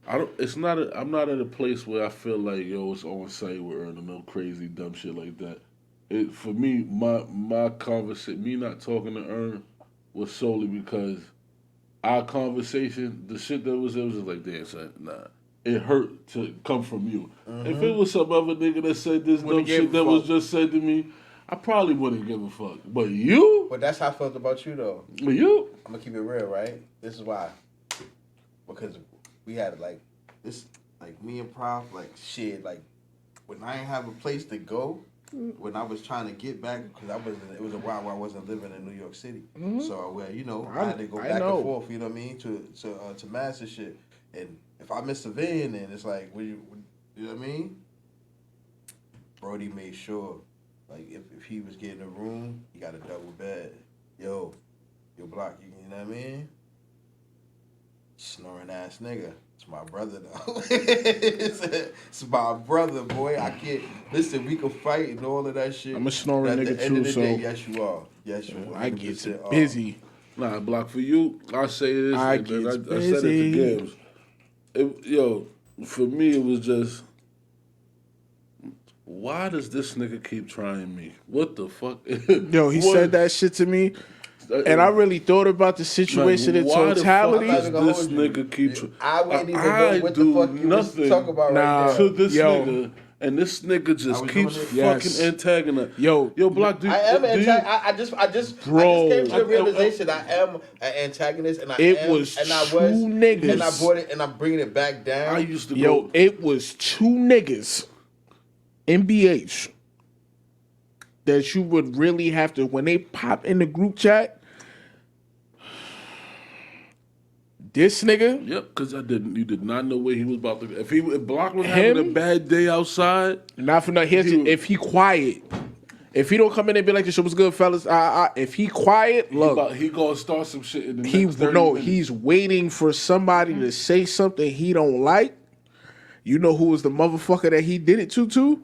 I'm not in a place where I feel like, yo, it's on site with Earn or no crazy dumb shit like that. For me, my conversation, me not talking to Earn was solely because our conversation, the shit that was there was just like, damn, son, nah. It hurt to come from you. If it was some other nigga that said this dumb shit that was just said to me, I probably wouldn't give a fuck. But you? But that's how I felt about you, though. But you? I'm gonna keep it real, right? This is why. Because we had like this, like me and Prof, like shit, like when I ain't have a place to go, when I was trying to get back, because it was a while where I wasn't living in New York City. So where I had to go back and forth, you know what I mean, to Mass and shit. And if I miss a van, then it's like, you know what I mean? Brody made sure, like if he was getting a room, he got a double bed. Yo, Blok, you know what I mean? Snoring ass nigga. It's my brother though. It's my brother, boy. I can't listen. We can fight and all of that shit. I'm a snoring nigga too, so day, yes you are. Yes you are. I get busy. Nah, Blok, for you, I say this. I said it to Gibbs. For me, it was just, why does this nigga keep trying me? What the fuck? Yo, he said that shit to me. And I really thought about the situation in totality. Why does this nigga keep trying? I wouldn't even know what the fuck you was talking about right now. To this nigga. And this nigga just keeps fucking antagonizing. Yo, Blok, I just came to the realization I am an antagonist, and I was two niggas, and I brought it, and I'm bringing it back down. I used to go. It was two niggas, NBH, that you would really have to, when they pop in the group chat, this nigga. Yep, because you did not know where he was about to. If Blok was having a bad day outside, not for nothing. If he quiet, if he don't come in and be like, "This shit was good, fellas," if he quiet, look, he gonna start some shit in the next 30 minutes. He's waiting for somebody to say something he don't like. You know who was the motherfucker that he did it to?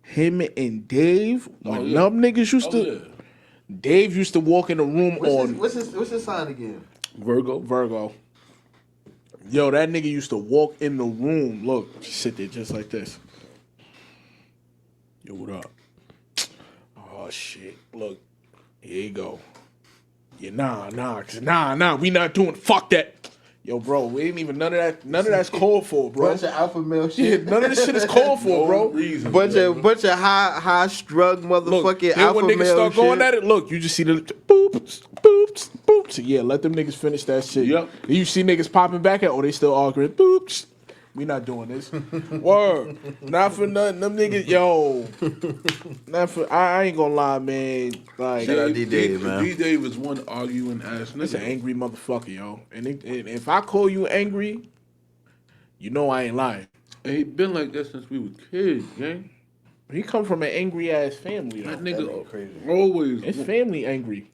Him and Dave. When them niggas used to. Dave used to walk in the room What's his sign again? Virgo. Yo, that nigga used to walk in the room. Look, sit there just like this. Yo, what up? Oh shit! Look, here you go. Yeah, nah. We not doing. Fuck that. Yo, bro, we ain't even none of that. None of that's called for, bro. Bunch of alpha male Yeah, shit. none of this shit is called for, bro. Bunch of high strung Look, motherfucking then alpha when niggas male start shit. going at it, look, you just see the boops. So yeah, let them niggas finish that shit. Yep. Then you see niggas popping back at, oh, they still arguing. Boops. We not doing this. Word. Not for nothing. Them niggas, yo. Not for. I ain't gonna lie, man. Like, Shout out D-Dave, man. D-Dave is one arguing ass it's an nigga. angry motherfucker, yo. And if I call you angry, you know I ain't lying. And he been like that since we was kids, gang. He come from an angry ass family, though. That nigga always. His family angry.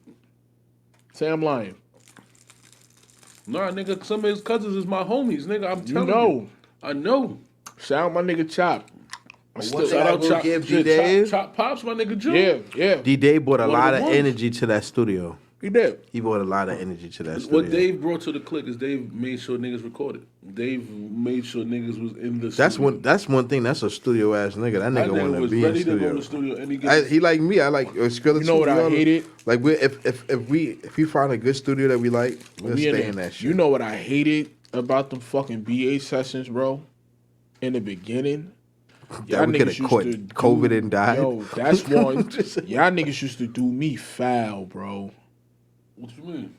Say I'm lying. Nah, nigga, some of his cousins is my homies, nigga. I'm You telling know. you. I know. Shout out my nigga Chop. One thing I will give D-Dave, Chop Pops, my nigga Joe. Yeah. D-Dave brought a One of lot the of ones. energy to that studio. He did. He brought a lot of energy to that studio. What Dave brought to the clique is Dave made sure niggas recorded. Dave made sure niggas was in the studio. That's one thing. That's a studio ass nigga. That That nigga nigga want to was be in ready to go studio. to the studio and he gets He like me. I like Skrilla. You know what I hated? Like if we find a good studio that we like, we'll We stay in that shit. You know what I hated about them fucking BA sessions, bro? In the beginning. that we could have caught COVID and died. Yo, that's one. Y'all niggas used to do me foul, bro. What you mean?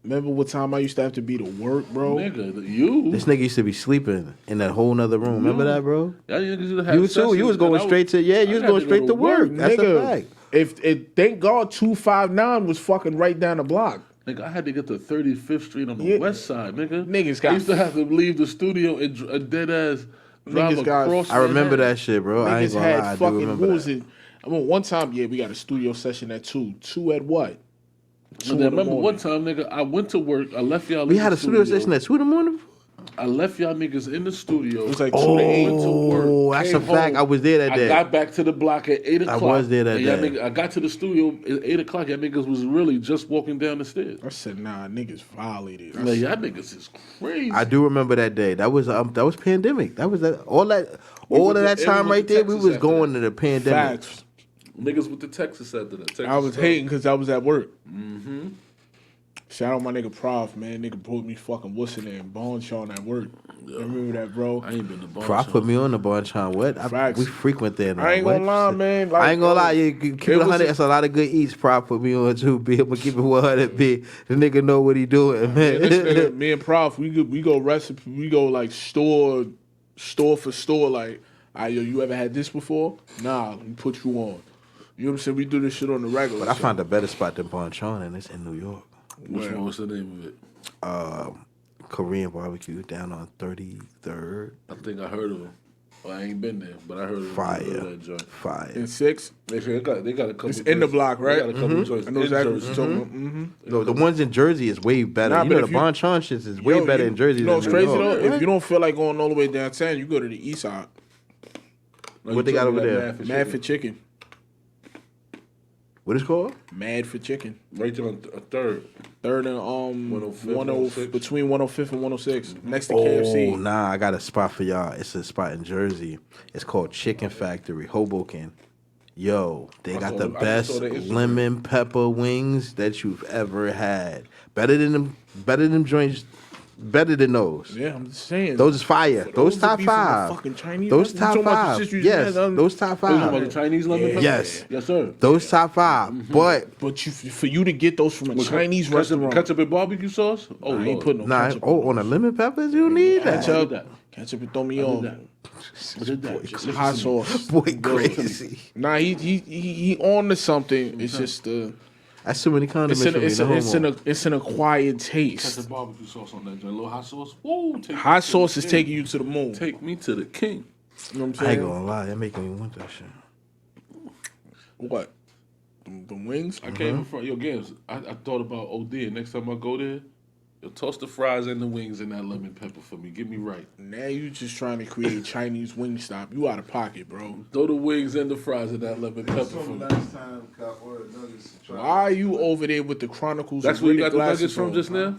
Remember what time I used to have to be to work, bro? Nigga, you. This nigga used to be sleeping in that whole nother room. Remember that, bro? Y'all niggas used to have You was too. You was going straight to you was going straight to work. That's a fact. Thank God 259 was fucking right down the block. Nigga, I had to get to 35th Street on the Yeah. west side, nigga. Niggas got- I used to have to leave the studio and a dead ass drive Niggas got- across. I remember Manhattan. that shit, bro. I ain't Niggas gonna had lie. I do fucking, remember what was that. it? I mean, one time, yeah, we got a studio session at 2. 2 at what? 2 And in I the remember morning. one time, nigga, I went to work. I left y'all. We in had the a studio session at 2 in the morning? I left y'all niggas in the studio. It was like 2 to 8. Went to work, Oh, that's came a fact. home. I was there that day. I got back to the block at 8 o'clock. was there that and y'all day. niggas- I got to the studio at 8 o'clock. Y'all niggas was really just walking down the stairs. I said, nah, niggas violated. Like, y'all niggas is crazy. I do remember that day. That was pandemic. That was all that went of that to- time we went right to there. We Texas was after going that. to the pandemic. Facts. Niggas with the Texas after that. Texas I was stuff. hating because I was at work. Shout out my nigga Prof, man. Nigga brought me fucking what's in there and Bone Sean at work. You remember that, bro? I ain't been to bar. Prof put me on the Bonchon. What? Facts. We frequent there now. I ain't gonna lie, man. Like, I ain't gonna lie. You keep it was 100. a- It's a lot of good eats. Prof put me on too. B. I'm gonna keep it 100. B. The nigga know what he doing, man. This nigga, me and Prof, we go recipe, we go like store for store. Like, yo, you ever had this before? Nah, let me put you on. You know what I'm saying? We do this shit on the regular. But I so- found a better spot than Bonchon, and it's in New York. Which one? What's the name of it? Korean barbecue down on 33rd. I think I heard of them. Well, I ain't been there, but I heard of Fire. that joint. Fire. in 6. They got a couple. It's in the block, right? They got a couple joints. I know in exactly what Jersey. you're talking about. Mm-hmm. No, the ones in Jersey is way better. Nah, you but know, the if you- Bonchon shit is way better in Jersey You know than what's New crazy York. though? If you don't feel like going all the way downtown, you go to the east side. Like, What they you got told me over that there? Mad Mad for chicken. What is it called? Mad for chicken. Right there on third. 3rd and 105, 10 106. between 105th and 106, next to Oh, KFC. nah, I got a spot for y'all. It's a spot in Jersey. It's called Chicken Factory, Hoboken. Yo, they got the I just best saw the Instagram. lemon pepper wings that you've ever had. Better than them joints. Better than those. Yeah, I'm just saying. Those is fire. Those to top be from the 5. fucking Chinese Those restaurant? You top talking about the 5. shit you just Yes, had on- those top You talking about 5. the Chinese lemon pepper? Yes. Yes, sir. Those top 5. But But for you to get those from a Chinese restaurant, Ketchup and barbecue sauce? Oh, I ain't Lord. putting no nah, ketchup. on on the lemon peppers, you need that. I did ketchup. that. Ketchup and throw me I did on. that. I did that. Just listen Hot to me. sauce. Boy, crazy. Nah, he on to something. It's just That's too many condiments for me. it's an acquired taste. Ketchup barbecue sauce on that joint. A little hot sauce. Woo, take me Hot to sauce the is king. taking you to the moon. Take me to the king. You know what I'm I ain't saying? gonna lie, that making me want that shit. What? The wings? I came in front. Yo, Gams, I thought about OD. Next time I go there, yo, toss the fries and the wings and that lemon pepper for me. Get me right. Now you just trying to create Chinese wing stop. You out of pocket, bro. Throw the wings and the fries and that lemon pepper for So me. last time, Cop ordered nuggets to try. Why are you over there with the Chronicles? That's of where you Rated got the nuggets Glasses from on? just now?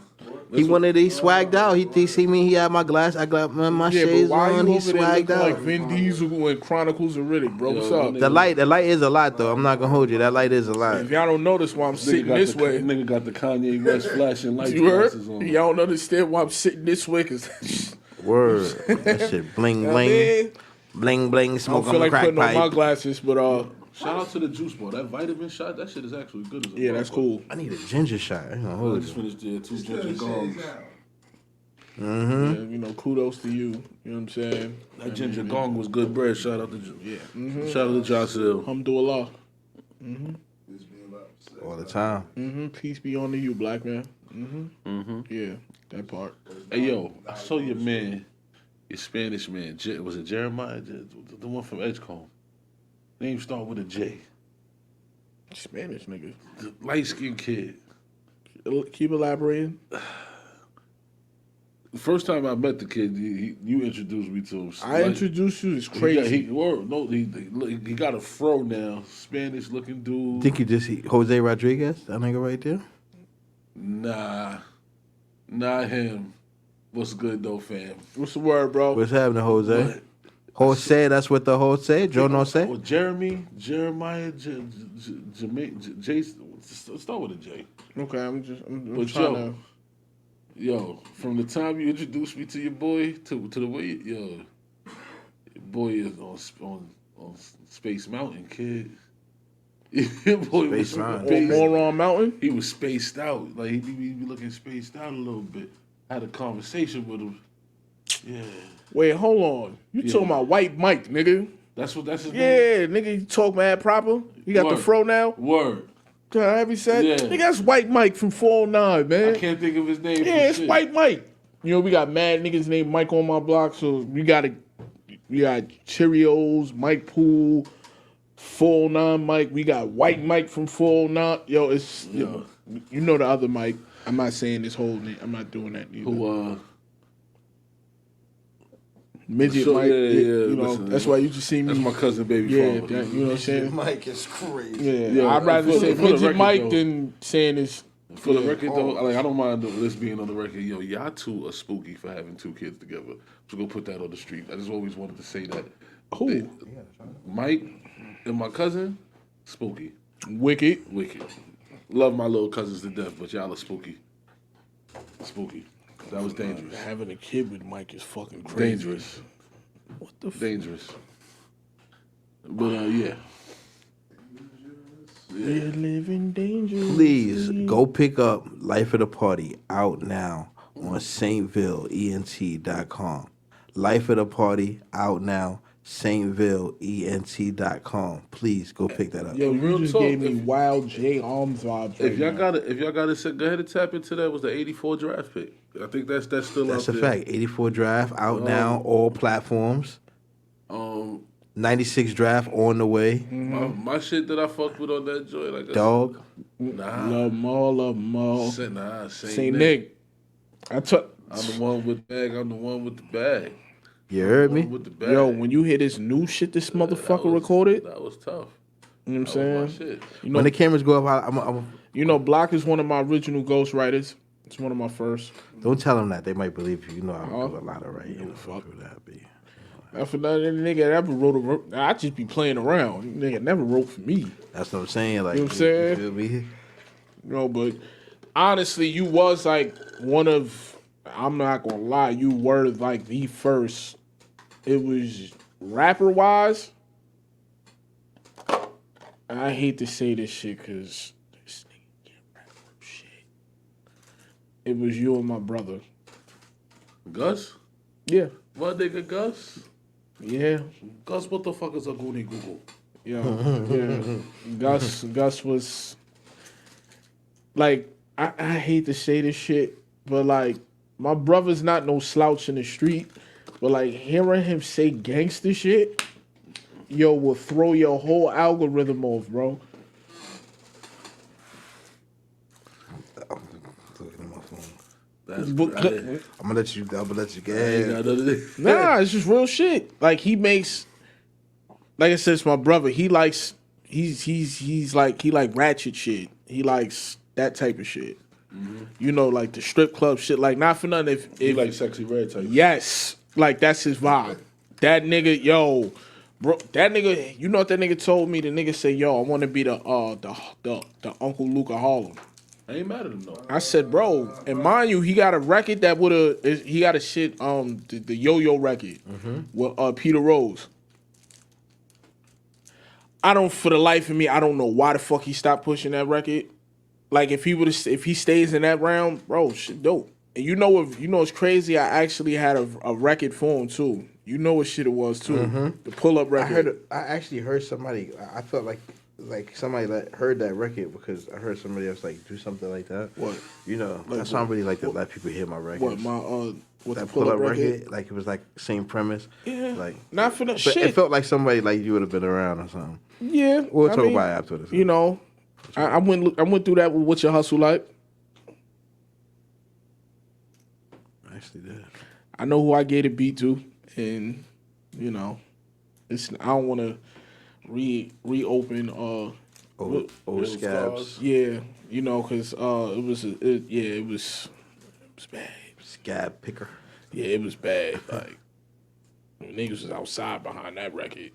He wanted. He swagged out. He see me. He had my glass. I got my Yeah, but shades why on. you He over there swagged looking out. like Vin Diesel and Chronicles of Riddick, bro? What's up? The light is a lot though. I'm not gonna hold you. That light is a lot. If y'all don't notice why I'm sitting this way, Nigga got the Kanye West flashing lights you heard? glasses on. Y'all don't understand why I'm sitting this way, cause Word. That shit bling I bling, mean, bling bling. I don't Smoke feel on the like crack putting on my pipe. glasses, but Shout out to the juice bar. That vitamin shot, that shit is actually good as a yeah, that's motherfucker. cool. I need a ginger shot. I ain't gonna I hold just you. finished the 2 ginger gongs. Yeah, you know, kudos to you. You know what I'm saying? That ginger gong was good bread. Shout out to shout out to Josh Hill. Alhamdulillah. All the time. Peace be on to you, black man. Yeah, that part. Hey yo, I saw your man, your Spanish man. Was it Jeremiah? The one from Edgecombe. Name start with a J. Spanish nigga. The light skinned kid. Keep elaborating. The first time I met the kid, you introduced me to him. I introduced you. It's crazy. He got a fro now. Spanish looking dude. Think you just Jose Rodriguez? That nigga right there. Nah, not him. What's good though, fam? What's the word, bro? What's happening, Jose? What? Jose, that's what the Jose. Joe no say. Well, Jeremiah, Jason. Start with a J. Okay, I'm But trying to. Yo, from the time you introduced me to your boy to the way your boy is on Space Mountain, kid. Your boy Space was Mountain. On Moron Mountain? He was spaced out. Like he be looking spaced out a little bit. Had a conversation with him. Yeah. Wait, hold on. You talking about White Mike, nigga? That's his name? Yeah, nigga, you talk mad proper. You got the Word. fro now? Word. Have you said? Yeah. Nigga, that's White Mike from 409, man. I can't think of his name. Yeah, it's White Mike. You know, we got mad niggas named Mike on my block, so we got Cheerios, Mike Pool, 409 Mike. We got White Mike from 409. Yo, it's you know the other Mike. I'm not saying this whole name. I'm not doing that either. Who Midget So, Mike. yeah, you know, listen, that's why you just see me. That's my cousin, baby Yeah, father. that, you know what I'm saying? Mike is crazy. Yeah, Yeah, I'd rather for say the Midget record, Mike though. than saying this. For the record, though, like I don't mind this being on the record. Yo, y'all two are spooky for having 2 kids together. So go put that on the street. I just always wanted to say that. Who? Mike and my cousin, spooky, Wicked. wicked. Love my little cousins to death, but y'all are spooky. Spooky. That was dangerous. Having a kid with Mike is fucking crazy. Dangerous. What the Dangerous. But yeah. We're living dangerous. Please go pick up Life of the Party out now on SaintVilleENT.com. Life of the Party out now, SaintVilleENT.com. Please go pick that up. Yo, you Real just talk, gave me if- wild J Arms vibes. If y'all right now. got it, go ahead and tap into that. Was the 84 draft pick? I think that's still That's out a there. fact. 84 draft out now, all platforms. 96 draft on the way. My shit that I fucked with on that joint, like Dog. Nah, Love 'em all. Saint Saint Nick. Nick. I took. I'm the one with the bag. I'm the one with the bag. You heard One me? with the bag. Yo, when you hear this new shit this motherfucker That was- recorded, That was tough. you know what That I'm was saying? my shit. You know, When the cameras go up, I'm you know, Blok is one of my original ghostwriters. It's one of my first. don't tell them that. They might believe you. You know I Uh-huh. do a lot of writing. fuck. Who that be? After that, nigga never wrote I just be playing around. Nigga never wrote for me. That's what I'm saying. Like, You know what I'm saying? You feel me? You know, but honestly, you was like one of, I'm not gonna lie, you were like the first. It was rapper wise. I hate to say this shit because this nigga can't rap shit. It was you and my brother. Gus? Yeah. What nigga Gus? Yeah. Gus, what the fuck is a goody Google? Yeah. Gus was like, I hate to say this shit, but like, my brother's not no slouch in the street, but like hearing him say gangster shit, yo, will throw your whole algorithm off, bro. That's But- I I'm gonna let you go. ain't Yeah. got none of this. Nah, it's just real shit. Like he makes, like I said, it's my brother. He likes, he like ratchet shit. He likes that type of shit. You know, like the strip club shit. Like, not for nothing. If He like Sexy Red type. yes, like that's his vibe. That nigga, yo, bro, that nigga. You know what that nigga told me? The nigga said, "Yo, I want to be the Uncle Luke of Harlem." I ain't mad at him though. I said, bro, and mind you, he got a record that he got a shit, the Yo-Yo record with Peter Rose. For the life of me, I don't know why the fuck he stopped pushing that record. Like, if he stays in that round, bro, shit dope. And you know what's crazy? I actually had a record for him too. You know what shit it was too. The pull-up record. I actually heard somebody. I felt like somebody that heard that record because I heard somebody else like do something like that. What? You know, that's why I really like to let people hear my records. What what that the pull-up record? Like it was like same premise. Yeah. Like Not for the but shit. it felt like somebody like you would have been around or something. Yeah. We'll talk about it after this. You know, I went through that with What Your Hustle Like. I actually did. I know who I gave the beat to, and you know, I don't want to reopen Old scabs. Yeah, you know, because it was bad. Scab picker. Yeah, it was bad. Like niggas was outside behind that record.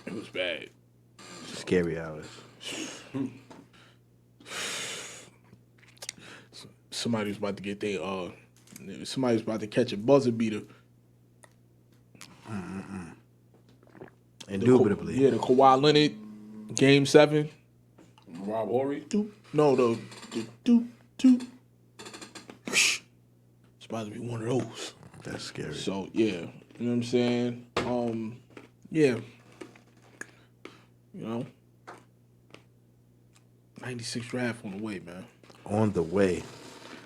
It was bad. Scary hours. Somebody was about to get somebody was about to catch a buzzer beater. Indubitably. The Kawhi Leonard Game 7. Rob Horry? No, the doop. It's about to be one of those. That's scary. So yeah, you know what I'm saying? Yeah. You know. 96 draft on the way, man. On the way.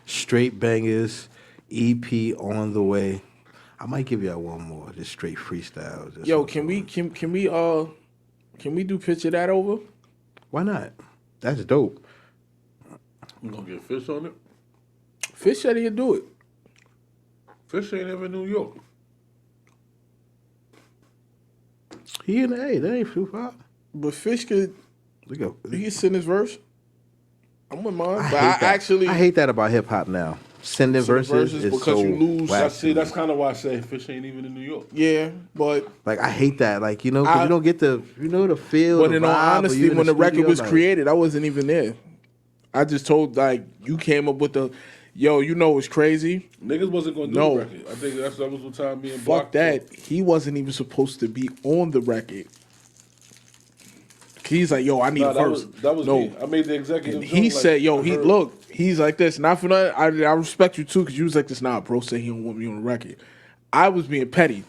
Straight bangers, EP on the way. I might give y'all one more, just straight freestyle. Just Yo, can we do Picture That Over? Why not? That's dope. You gonna get Fish on it? Fish said he'd do it. Fish ain't ever in New York. He in the A, that ain't too far. But Fish could He could send his verse. I'm with mine. I hate that about hip hop now. Sending verses is because so you lose. whack. That's kind of why I say Fish ain't even in New York. Yeah, but like I hate that. Like, you know, 'cause you don't get the feel. But the in all vibe, honesty, when the record studio, was like, created, I wasn't even there. I just told you came up with you know what's crazy? Niggas wasn't gonna do the record. I think that was what time me and Blok Fuck that. He wasn't even supposed to be on the record. He's like, yo, I need a verse. That was me. I made the executive. And he said, he's like this. Not for nothing. I respect you too, because you was like this. Nah, bro, say he don't want me on the record. I was being petty.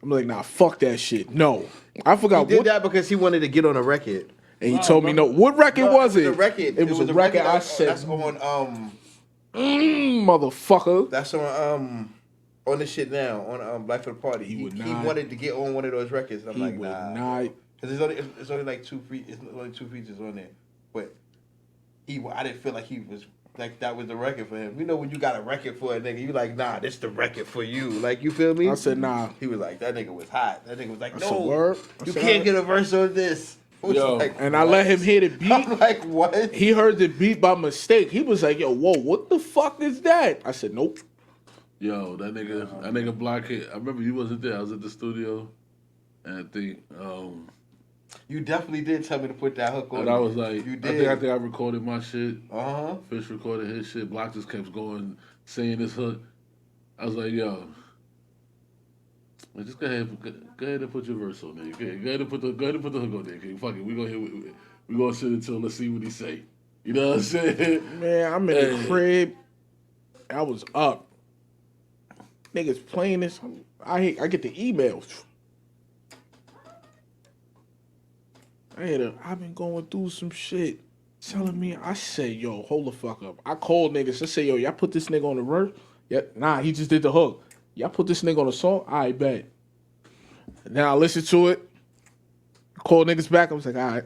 I'm like, nah, fuck that shit. No, I forgot. He did that because he wanted to get on a record. And he told me no. What record was it? It was a record. It was a record. I said that's on motherfucker. That's on the shit now on Black for the Party. He wanted to get on one of those records. I'm like, nah. Because it's only like two features on there, but I didn't feel like he was like that was the record for him. You know when you got a record for a nigga, you like, nah, this the record for you. Like, you feel me? I said nah. He was like, that nigga was hot. That nigga was like, no, word. You can't get a verse on this. Yo, like, and I let him hear the beat. I'm like, what? He heard the beat by mistake. He was like, yo, whoa, what the fuck is that? I said, nope. Yo, that nigga Blok hit. I remember you wasn't there. I was at the studio, and I think. You definitely did tell me to put that hook on. And I was like, you did. I think I recorded my shit. Fish recorded his shit. Blok just kept going, saying this hook. I was like, yo, just go ahead and put your verse on there. Go ahead and put the hook on there. Okay? Fuck it, we gonna sit until let's see what he say. You know what I'm saying? Man, I'm in the crib. I was up. Niggas playing this. I get the emails. I've been going through some shit telling me. I say, yo, hold the fuck up. I called niggas. I say, yo, y'all put this nigga on the verse? Yeah, nah, he just did the hook. Y'all put this nigga on the song? I bet. Now I listen to it. Call niggas back. I was like, all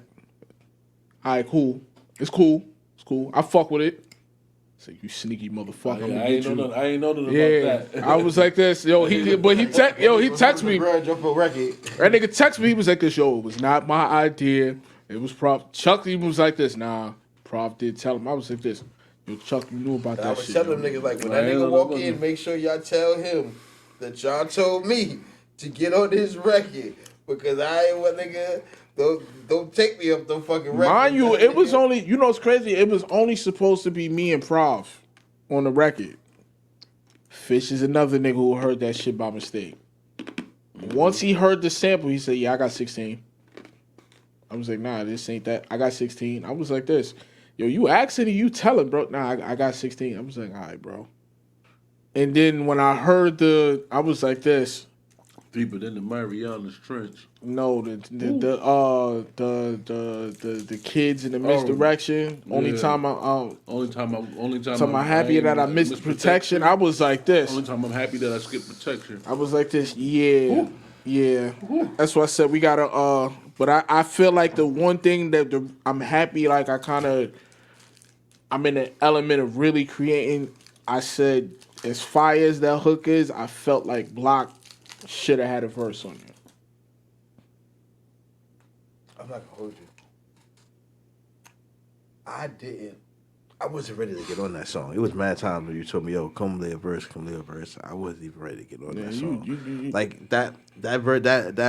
right, cool. It's cool. I fuck with it. It's like, you sneaky motherfucker. I ain't know nothing about that. I was like this. Yo, he texted me. That nigga texted me. He was like this. Yo, it was not my idea. It was Prof. Chuck even was like this. Nah, Prof did tell him. I was like this. Yo, Chuck, you knew about I that was shit. telling them niggas like when that nigga walk in, make sure y'all tell him that y'all told me to get on this record because I ain't what nigga. Don't take me up the fucking record. Mind you, it was only, you know what's crazy? It was only supposed to be me and Prov on the record. Fish is another nigga who heard that shit by mistake. Once he heard the sample, he said, yeah, I got 16. I was like, nah, this ain't that. I got 16. I was like this. Yo, you asking and you telling, bro. Nah, I got 16. I was like, all right, bro. And then when I heard I was like this. Deeper than the Marianas Trench. No, the kids in the misdirection. Yeah. Only time I'm happy that I missed protection. I was like this. Only time I'm happy that I skipped protection. I was like this. Yeah, yeah. That's why I said we gotta. But I feel like the one thing that I'm happy, like I'm in the element of really creating. I said as fire as that hook is, I felt like Blok should have had a verse on it. I'm not gonna hold you. I wasn't ready to get on that song. It was mad times when you told me, yo, come lay a verse. I wasn't even ready to get on that song. Like that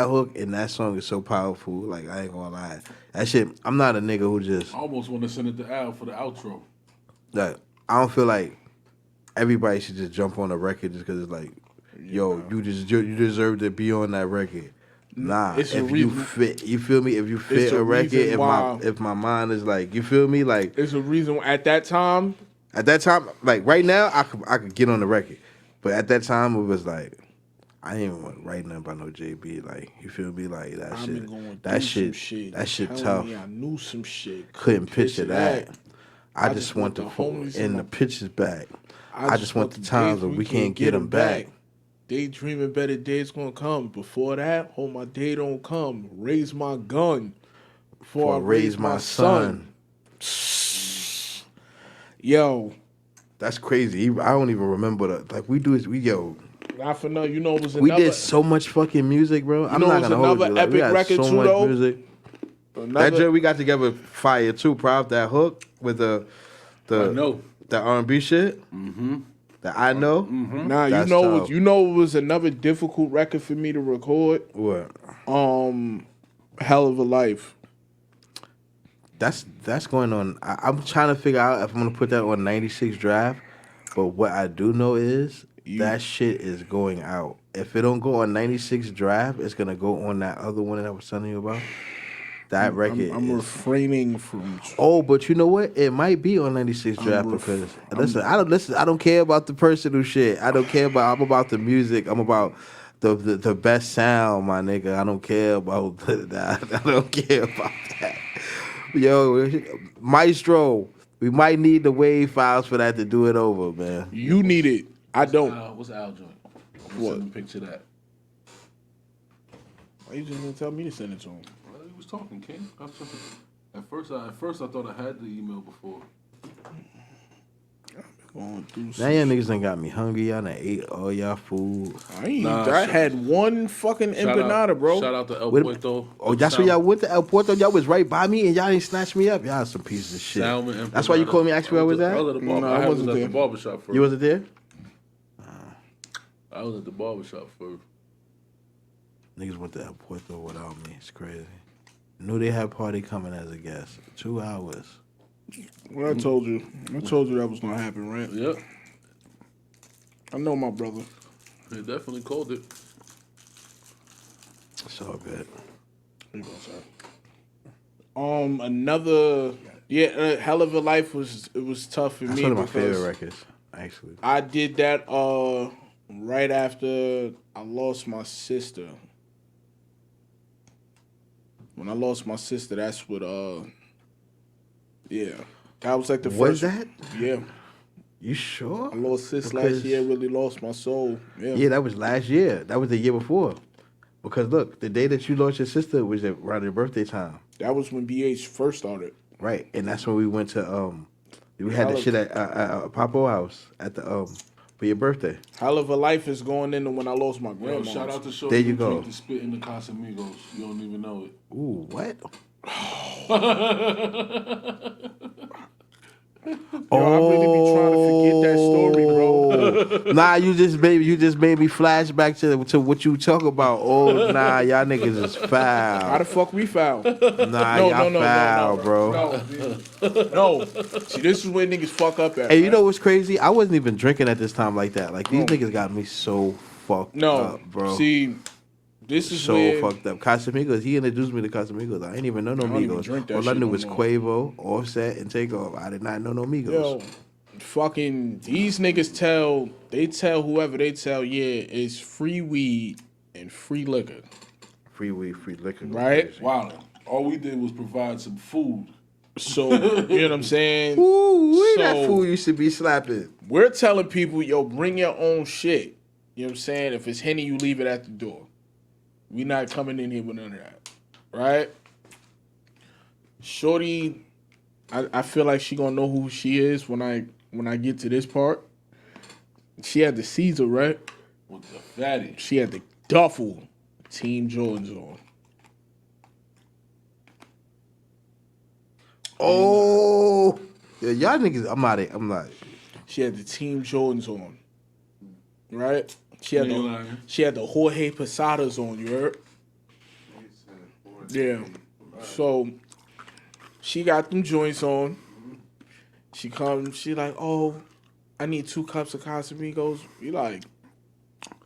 hook in that song is so powerful. Like, I ain't gonna lie. That shit, I'm not a nigga who just. I almost want to send it to Al for the outro. Like, I don't feel like everybody should just jump on a record just because it's like, yo, you deserve to be on that record. Nah, if you fit, you feel me? If you fit a record, if my mind is like, you feel me? Like, it's a reason at that time, like right now, I could get on the record, but at that time it was like, I ain't want to write nothing about no JB. Like, you feel me? Like that shit tough. I knew some shit. Couldn't picture that. I just want the homies in the pictures back. I just want the times when we can't get them back. Daydreaming better days gonna come. Before that, hope my day don't come. Raise my gun before I raise my son. Yo, that's crazy. I don't even remember that. Like not for nothing. You know, it was we did so much fucking music, bro. I'm not gonna hold you. Like, we got so much music. That joint we got together, fire too. Proud that hook with the R&B shit. Mm-hmm. That I know. Mm-hmm. Nah, you know, it was another difficult record for me to record. What? Hell of a Life. That's going on. I'm trying to figure out if I'm gonna put that on 96 Drive. But what I do know is that shit is going out. If it don't go on 96 Drive, it's gonna go on that other one that I was telling you about. That record. I'm refraining from. Oh, but you know what? It might be on 96 Draft because I don't care about the personal shit. I don't care about. I'm about the music. I'm about the best sound, my nigga. I don't care about that. I don't care about that. Yo, Maestro, we might need the wave files for that to do it over, man. You need it. I don't. What's Al joint? What? Send him a picture of that. Why you just gonna tell me to send it to him? He was talking, King. At first I thought I had the email before. Now y'all niggas done got me hungry. Y'all done ate all y'all food. I had one fucking empanada, bro. Shout out to El Puerto. Oh, that's where y'all went to El Puerto. Y'all was right by me and y'all didn't snatch me up. Y'all some pieces of shit. Salmon, that's why you called me, asked me where I was at? I wasn't at the barbershop first. You wasn't there? I was at the barbershop first. Niggas went to El Puerto without me. It's crazy. Knew they had party coming as a guest. 2 hours. Well, I told you that was gonna happen, right? Yep. I know my brother. They definitely called it. It's all good. There you go, sir. Another Hell of a Life was tough for me. That's one of my favorite records, actually. I did that right after I lost my sister. When I lost my sister, that's what that was like the first. Was that? Yeah. You sure? I lost sis last year. Really lost my soul. Yeah, that was last year. That was the year before. Because look, the day that you lost your sister was around your birthday time. That was when BH first started. Right, and that's when we went to we had the shit at Papo house at the for your birthday. Hell of a Life is going into when I lost my grandma. Shout out to Shorty. There you go. To spit in the Casamigos. You don't even know it. Ooh, what? I really be trying to forget that story, bro. Nah, you just made me flash back to what you talk about. Oh, nah, y'all niggas is How foul. the fuck we foul? Nah, No, y'all foul, bro. No. See, this is where niggas fuck up at. Hey, you right? know what's crazy? I wasn't even drinking at this time like that. Like, these niggas got me so fucked up, bro. See, this is so where fucked up. Casamigos, he introduced me to Casamigos. I didn't even know no I don't even Migos. drink that All I shit knew no was more. Quavo, Offset, and Takeoff. I did not know no Migos. yo, fucking these niggas tell whoever they tell, yeah, it's free weed and free liquor, Free weed, free liquor. right? Wow. All we did was provide some food. So you know what I'm saying? Ooh, that So- fool used to be slapping. We're telling people, yo, bring your own shit. You know what I'm saying? If it's Henny, you leave it at the door. We not coming in here with none of that. Right? Shorty, I feel like she gonna know who she is when I get to this part. She had the Caesar, right? With the fatty. She had the duffel Team Jordans on. Oh, yeah, y'all niggas, I'm not. She had the Team Jordans on. Right? She had You the lying. she had the Jorge Posadas on, you heard? Yeah. So she got them joints on. She comes, she like, oh, I need 2 cups of Casamigos. We like,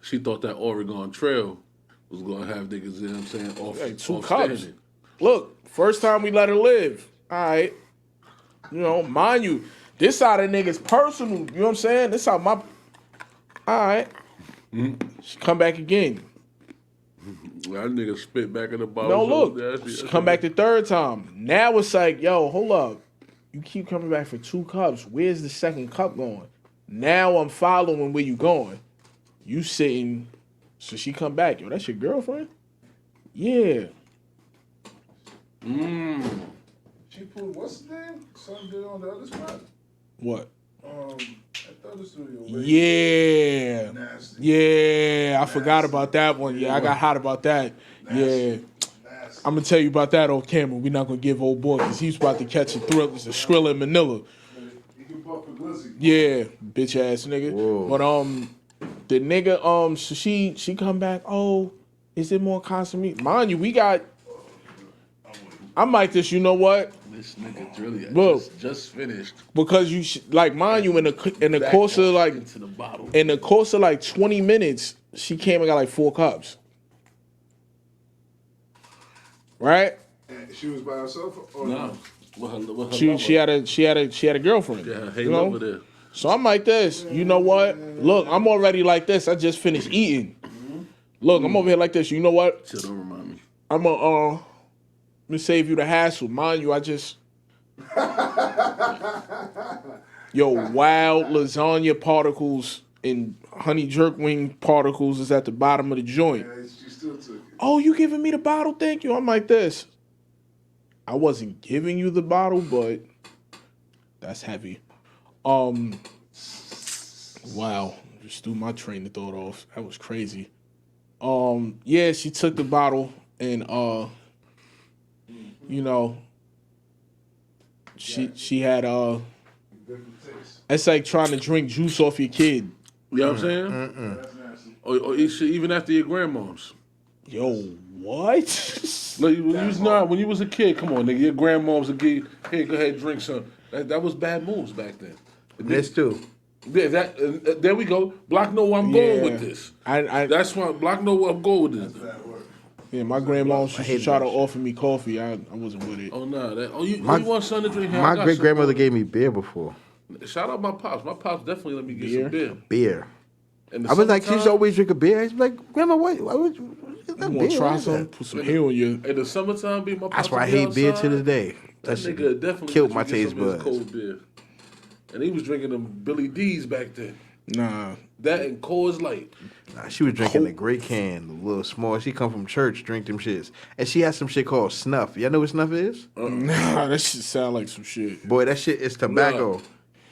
She thought that Oregon Trail was gonna have niggas, you know what I'm saying, off, hey, 2 off cups. standing. Look, first time we let her live. All right. You know, mind you, this side of niggas personal. You know what I'm saying? This how my. All right. She come back again. That nigga spit back in the bottle. No, so look. that's- She come back the 3rd time. Now it's like, yo, hold up. You keep coming back for 2 cups. Where's the 2nd cup going? Now I'm following where you going. You sitting. So she come back. Yo, that's your girlfriend? Yeah. She put what's his name? Something did on the other spot. What? At the other studio. where Yeah. Nasty. Yeah. I forgot about that one. Yeah, I got hot about that. Yeah. Nasty. I'm gonna tell you about that on camera. We're not gonna give old boy because he's about to catch a thrill. It's a Skrilla in Manila. You can buff a glizzy. Yeah, bitch ass nigga. Whoa. But the nigga so she come back. Oh, is it more Casamigos? Mind you, we got. I'm like this. You know what? This nigga really Look. just finished. Because you like mind you in the Back course of like into the bottle. in the course of like 20 minutes, she came and got like 4 cups. Right? And she was by herself or No. With her lover. She had a girlfriend. Yeah, hey, you know? over there. So I'm like this. You know what? Look, I'm already like this. I just finished eating. Look, I'm over here like this. You know what? Shit, don't remind me. I'm gonna save you the hassle. Mind you, I just wild lasagna particles and honey jerk wing particles is at the bottom of the joint. Yeah, she still took it. Oh, you giving me the bottle? Thank you. I'm like this. I wasn't giving you the bottle, but that's heavy. Wow. Just threw my train of thought off. That was crazy. Yeah, she took the bottle and you know, she had Different taste. it's like trying to drink juice off your kid. You know what I'm saying? That's nasty. Or even after your grandma's. Yo, what? Like, when you was a kid, come on, nigga, your grandma's a kid. Here, go ahead, drink some. That was bad moves back then. This too. Yeah, there we go. Block know where I'm going Yeah. with this. I That's why Block know where I'm going with this. That work. yeah, my grandma used to hate try that to shit. offer me coffee. I wasn't with it. Oh no, you My- want something to drink? Here, I My got great grandmother some. gave me beer before. Shout out my pops. My pops definitely let me get Beer? some beer. Beer. In the I was like, she used to summertime- always drink a beer. She's like, Grandma, why would you get that You want beer? to try What is some? that? Put some hair on you. In the summertime, be my pops. That's why I would be hate beer to outside. this day. That shit nigga definitely killed let my you get taste some of his buds. cold beer. And he was drinking them Billy D's back then. Nah. That and Coors Light. Nah, she was drinking a great can, the little small. She come from church, drink them shits. And she has some shit called snuff. Y'all know what snuff is? Nah, that shit sound like some shit. Boy, that shit is tobacco.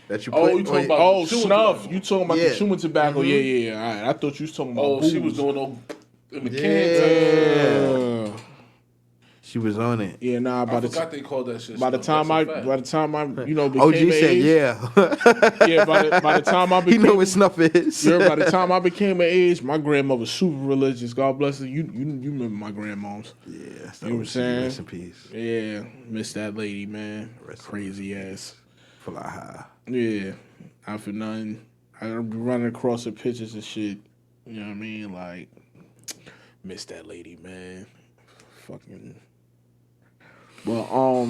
That you put Oh, you talking on- about- Oh, chewing snuff. tobacco. You talking about Yeah. the chewing tobacco? Yeah. All right. I thought you was talking about Oh, booze. she was doing all in the Yeah. cans. Uh, She was on it. Yeah, nah. I forgot they called that shit. By the time I became OG of said, age, yeah. by the time I He became, know what snuff is. yeah, by the time I became of age, my grandmother was super religious. God bless her. You remember my grandmoms? Yeah, that's You know what I'm saying? Rest in peace. Yeah, miss that lady, man. Rest in Crazy ass. Fly high. Yeah, not for nothing. I be running across her pictures and shit. You know what I mean? Like, miss that lady, man. Fucking. Well,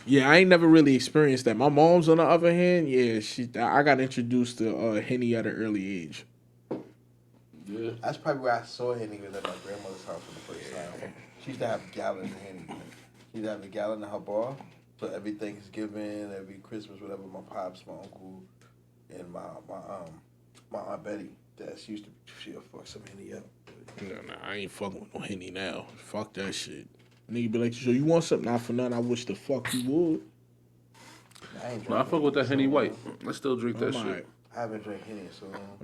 yeah, I ain't never really experienced that. My mom's, on the other hand, yeah, I got introduced to Henny at an early age. Yeah. That's probably where I saw Henny, was at my grandmother's house for the first time. She used to have gallons of Henny. She used to have a gallon in her bar. So every Thanksgiving, every Christmas, whatever, my pops, my uncle, and my Aunt Betty, she'll fuck some Henny up. Nah, I ain't fucking with no Henny now. Fuck that shit. Nigga be like, so you want something? Not for nothing. I wish the fuck you would. I fuck with that Henny White. I still drink that shit. I haven't drank Henny so long.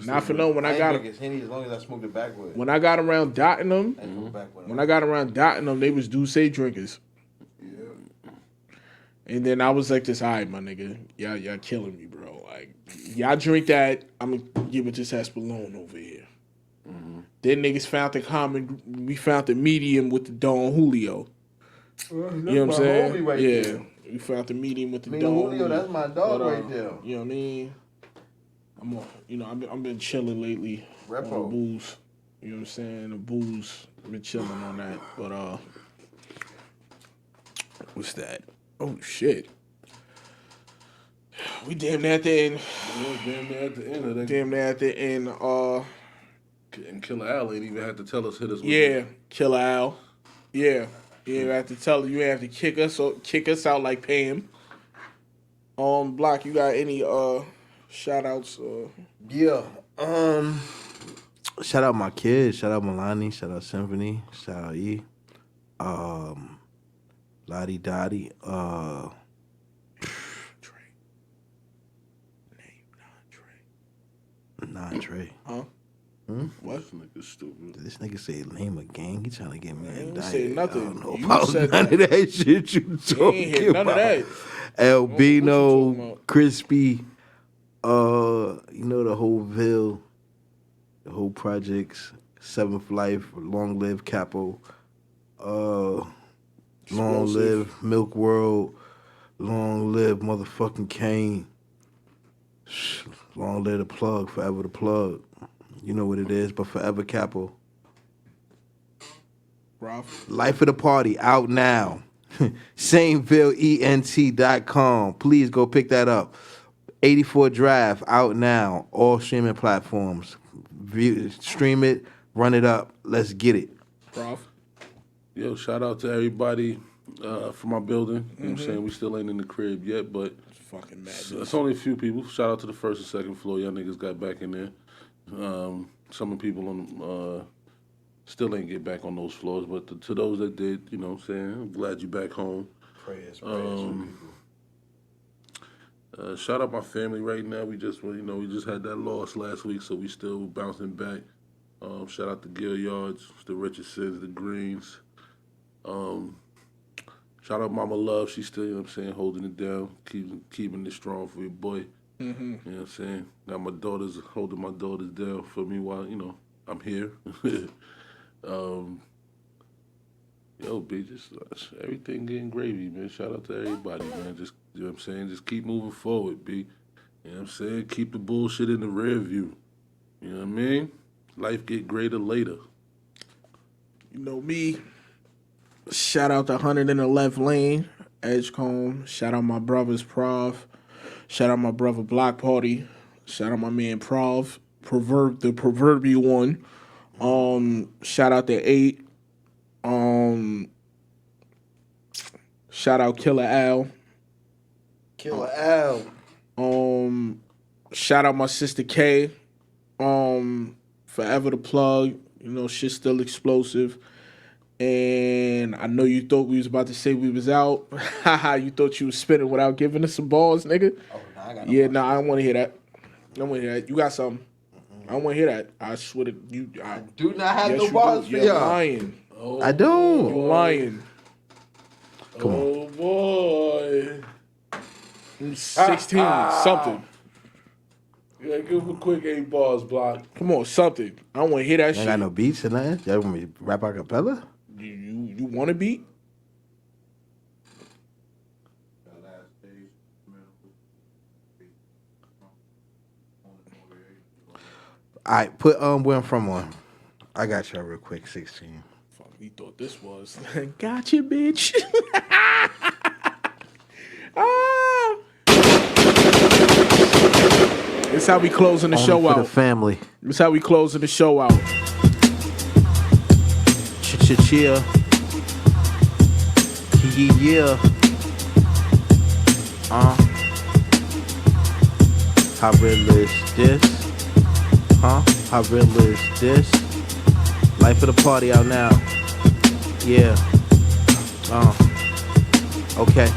Not for nothing. When I got Henny as long as I smoked it backwards. When I got around Dottenham, they was Douce drinkers. Yeah. And then I was like, "This, all right, my nigga, y'all killing me, bro. Like, y'all drink that, I'm gonna give it this Espolón over here." Then niggas found we found the medium with the Don Julio. You know what I'm saying? There. We found the medium with the Don Julio. That's my dog right there. You know what I mean? I've been chilling lately on the booze. You know what I'm saying? The booze, I've been chilling on that. But what's that? Oh shit. We damn near at the end. Damn near at the end of that. Damn near at the end. And Killer Al ain't even had to tell us hit us with Yeah, Killer Al. Yeah. You ain't have to tell you ain't have to kick us out like Pam. Blok, you got any shout outs? Yeah. Shout out my kids, shout out Milani, shout out Symphony, shout out E. Lottie Dottie, Trey. Name non-Trey. Huh? What? This nigga stupid. This nigga say name a gang. He trying to get me indicted. Say nothing. I don't know You about said none of that shit you talking ain't hear none about. of that. Albino, What you talking about? Crispy, you know the whole Ville, the whole projects, Seventh Life, Long Live Capo, Long Live Milk World, Long Live motherfucking Kane, Long Live the Plug, Forever the Plug. You know what it is, but Forever Capo. Ralph. Life of the Party, out now. SameVilleENT.com. Please go pick that up. 84 Drive, out now. All streaming platforms. Stream it, run it up. Let's get it. Ralph. Yo, shout out to everybody from my building. You know what I'm saying? We still ain't in the crib yet, but Fucking mad. it's only a few people. Shout out to the first and second floor. Y'all niggas got back in there. Some of the people on still ain't get back on those floors, but to those that did, you know what I'm saying? I'm glad you back home. Prayers. Shout out my family right now. We just had that loss last week, so we still bouncing back. Shout out to Gil Yards, the Richardsons, the Greens. Shout out Mama Love. She's still, you know what I'm saying, holding it down, keeping it strong for your boy. Mm-hmm. You know what I'm saying? Got my daughters, holding my daughters down for me while, you know, I'm here. Yo, B, just everything getting gravy, man. Shout out to everybody, man. Just, you know what I'm saying? Just keep moving forward, B. You know what I'm saying? Keep the bullshit in the rear view. You know what I mean? Life get greater later. You know me. Shout out to 111th Lane, Edgecombe. Shout out my brothers, Prov. Shout out my brother, Block Party. Shout out my man, Prov. The proverbial one. Shout out to 8. Shout out Killer Al. Killer Al. Shout out my sister K. Forever the Plug. You know, shit's still explosive. And I know you thought we was about to say we was out. Haha, you thought you was spinning without giving us some balls, nigga. Oh, nah, I got I don't want to hear that. I don't want to hear that. You got something. I don't want to hear that. I swear to you. do not have yes, no you balls do. for You're y'all. lying. I don't. You lying. Come on. Oh boy. I'm 16, something. Yeah, give him a quick 8 bars, Block. Come on, something. I don't want to hear that Ain't shit. got no beats or nothing. Y'all want me to rap a cappella? You want a beat? All right, put where I'm from on. I got y'all real quick. 16. Fuck, we thought this was. Gotcha, bitch. Ah. This how we closing the show For out. the family. This how we closing the show out. Cheer. Yeah. How real is this? How real is this? Life of the party out now. Yeah. Okay.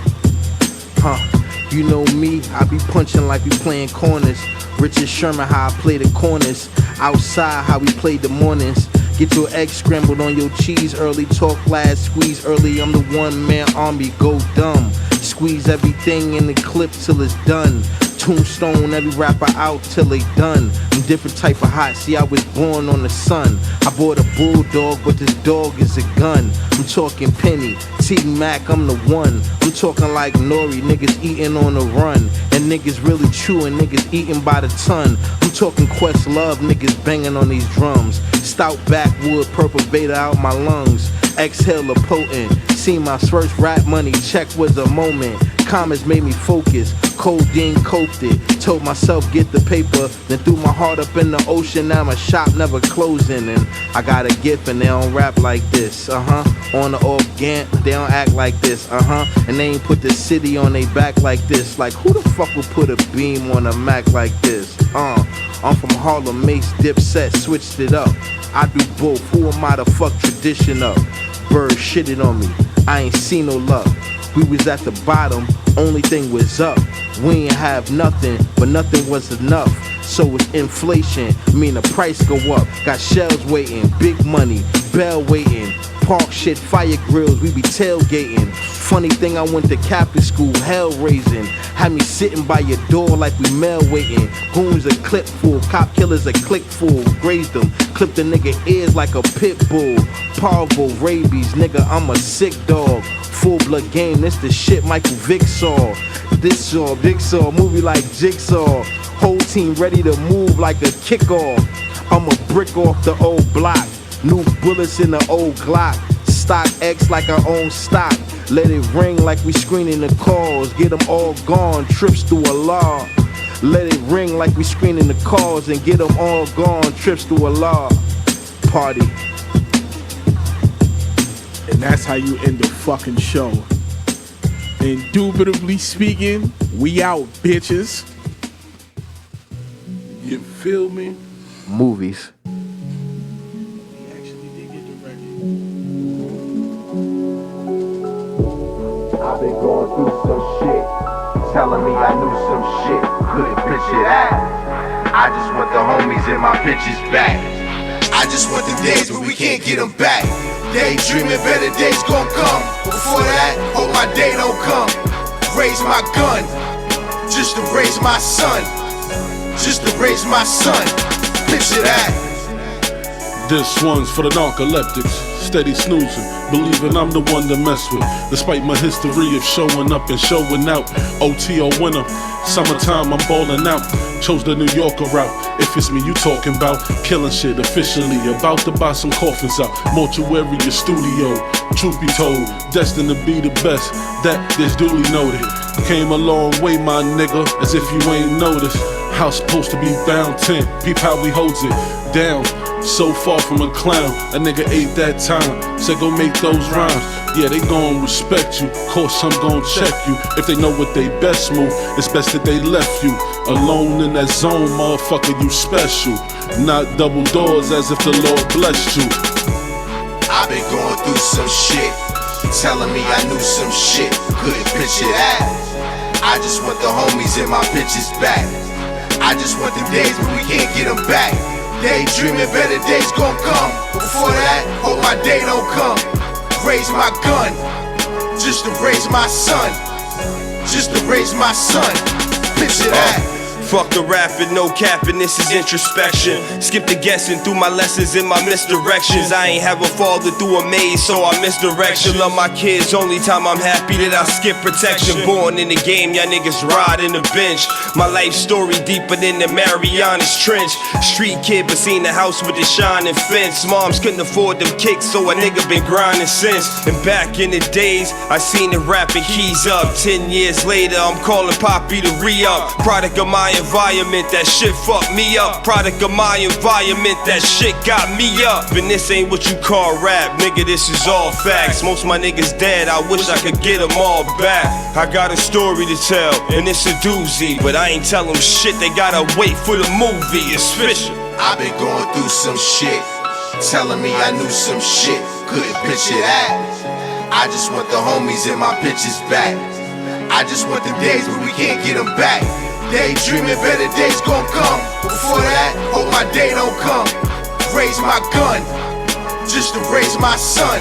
You know me, I be punching like we playing corners. Richard Sherman, how I play the corners. Outside, how we play the mornings. Get your eggs scrambled on your cheese early. Talk last, squeeze early. I'm the one-man army, go dumb. Squeeze everything in the clip till it's done. Tombstone every rapper out till they done. I'm different type of hot, see I was born on the sun. I bought a bulldog, but this dog is a gun. I'm talking Penny, T-Mac, I'm the one. I'm talking like Nori, niggas eating on the run. And niggas really chewing, niggas eating by the ton. I'm talking Questlove, niggas banging on these drums. Stout backwood, purple Vader out my lungs. Exhale a potent, see my first rap money check was a moment. Comments made me focus, codeine coped it. Told myself get the paper, then threw my heart up in the ocean. Now my shop never closing, and I got a gift and they don't rap like this. On the organ, they don't act like this. And they ain't put the city on they back like this. Like who the fuck would put a beam on a Mac like this? I'm from Harlem, Mace, Dipset, switched it up. I do both, who am I to fuck tradition up? Bird shitted on me, I ain't seen no love. We was at the bottom, only thing was up. We ain't have nothing, but nothing was enough. So it's inflation, mean the price go up. Got shells waiting, big money, bell waiting. Park shit, fire grills, we be tailgating. Funny thing, I went to Catholic school, hell raising. Had me sitting by your door like we mail waiting. Goons a clip full, cop killers a click full. Grazed them, clipped the nigga ears like a pit bull. Parvo, rabies, nigga, I'm a sick dog. Full blood game, this the shit Michael Vick saw. This saw, Big Saw, movie like Jigsaw. Whole team ready to move like a kickoff. I'm a brick off the old block. New bullets in the old Glock. Stock X like our own stock. Let it ring like we screening the calls. Get them all gone, trips through a law. Let it ring like we screening the calls and get them all gone, trips through a law. Party. And that's how you end the fucking show. Indubitably speaking, we out, bitches. You feel me? Movies. I've been going through some shit, telling me I knew some shit, couldn't picture that. I just want the homies in my pictures back. I just want the days where we can't get them back. Daydreaming better days gon' come. Before that, hope my day don't come. Raise my gun, just to raise my son. Just to raise my son. Picture that. This one's for the narcoleptics, steady snoozing, believing I'm the one to mess with. Despite my history of showing up and showing out, OTO winner, summertime I'm balling out. Chose the New Yorker route, if it's me you talking about. Killing shit officially, about to buy some coffins out. Mortuary studio, truth be told, destined to be the best, that is duly noted. Came a long way my nigga, as if you ain't noticed. House supposed to be bound 10, peep how we holds it down. So far from a clown, a nigga ate that time. Said go make those rhymes. Yeah, they gon' respect you. Course I'm gon' check you. If they know what they best move, it's best that they left you alone in that zone, motherfucker. You special, not double doors as if the Lord blessed you. I've been going through some shit, telling me I knew some shit, couldn't picture that. I just want the homies in my pictures back. I just want the days when we can't get them back. Daydreaming better days gon' come. Before that, hope my day don't come. Raise my gun, just to raise my son. Just to raise my son. Picture that. Fuck the rapping, no capping, this is introspection. Skip the guessing through my lessons and my misdirections. I ain't have a father through a maze, so I misdirection. Love my kids, only time I'm happy that I skip protection. Born in the game, y'all niggas ride in the bench. My life story deeper than the Marianas Trench. Street kid, but seen the house with the shining fence. Moms couldn't afford them kicks, so a nigga been grinding since. And back in the days, I seen the rapping keys up. 10 years later, I'm calling Poppy to re-up. Product of my environment, that shit fucked me up. Product of my environment, that shit got me up. And this ain't what you call rap, nigga, this is all facts. Most of my niggas dead, I wish I could get them all back. I got a story to tell, and it's a doozy, but I ain't tell them shit, they gotta wait for the movie, it's official. I've been going through some shit, telling me I knew some shit, couldn't picture that. I just want the homies in my pictures back. I just want the days when we can't get them back. Daydreaming, better days gon' come. Before that, hope my day don't come. Raise my gun, just to raise my son.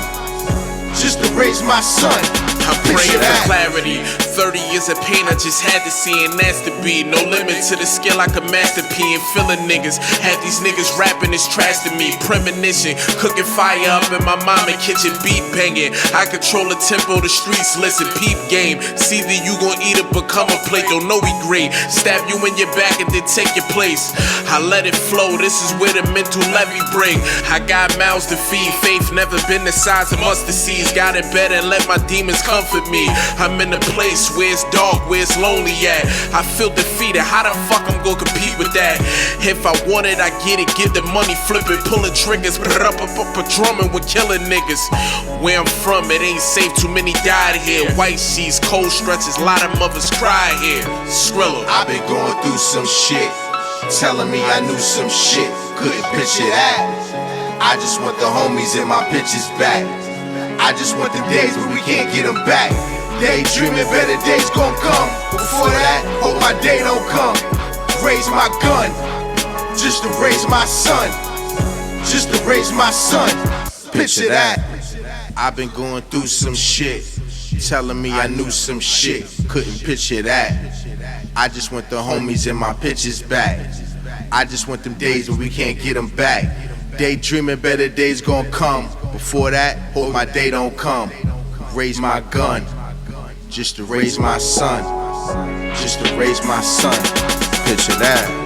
Just to raise my son. I'm praying for clarity. 30 years of pain I just had to see, and that's to be. No limit to the skill I could master P and feeling niggas. Had these niggas rapping is trash to me. Premonition, cooking fire up in my mama kitchen, beat banging. I control the tempo, the streets listen, peep game. See that you gon' eat it, become a plate, don't know we great. Stab you in your back and then take your place. I let it flow, this is where the mental levee break. I got mouths to feed, faith never been the size of mustard seeds. Got it better and let my demons comfort me. I'm in a place where it's dark, where it's lonely at. I feel defeated, how the fuck I'm gonna compete with that? If I want it, I get it, get the money, flip it, pulling triggers, up, drumming with killing niggas. Where I'm from, it ain't safe, too many died here. White sheets, cold stretches, lot of mothers cry here. Skrilla. I've been going through some shit, telling me I knew some shit, couldn't picture that. I just want the homies in my pictures back. I just want the days when we can't get them back. Daydreaming, better days gon' come. Before that, hope my day don't come. Raise my gun, just to raise my son. Just to raise my son. Picture that. I've been going through some shit, telling me I knew some shit, couldn't picture that. I just want the homies in my pictures back. I just want them days when we can't get them back. Daydreaming, better days gon' come. Before that, hope my day don't come. Raise my gun, just to raise my son. Just to raise my son. Picture that.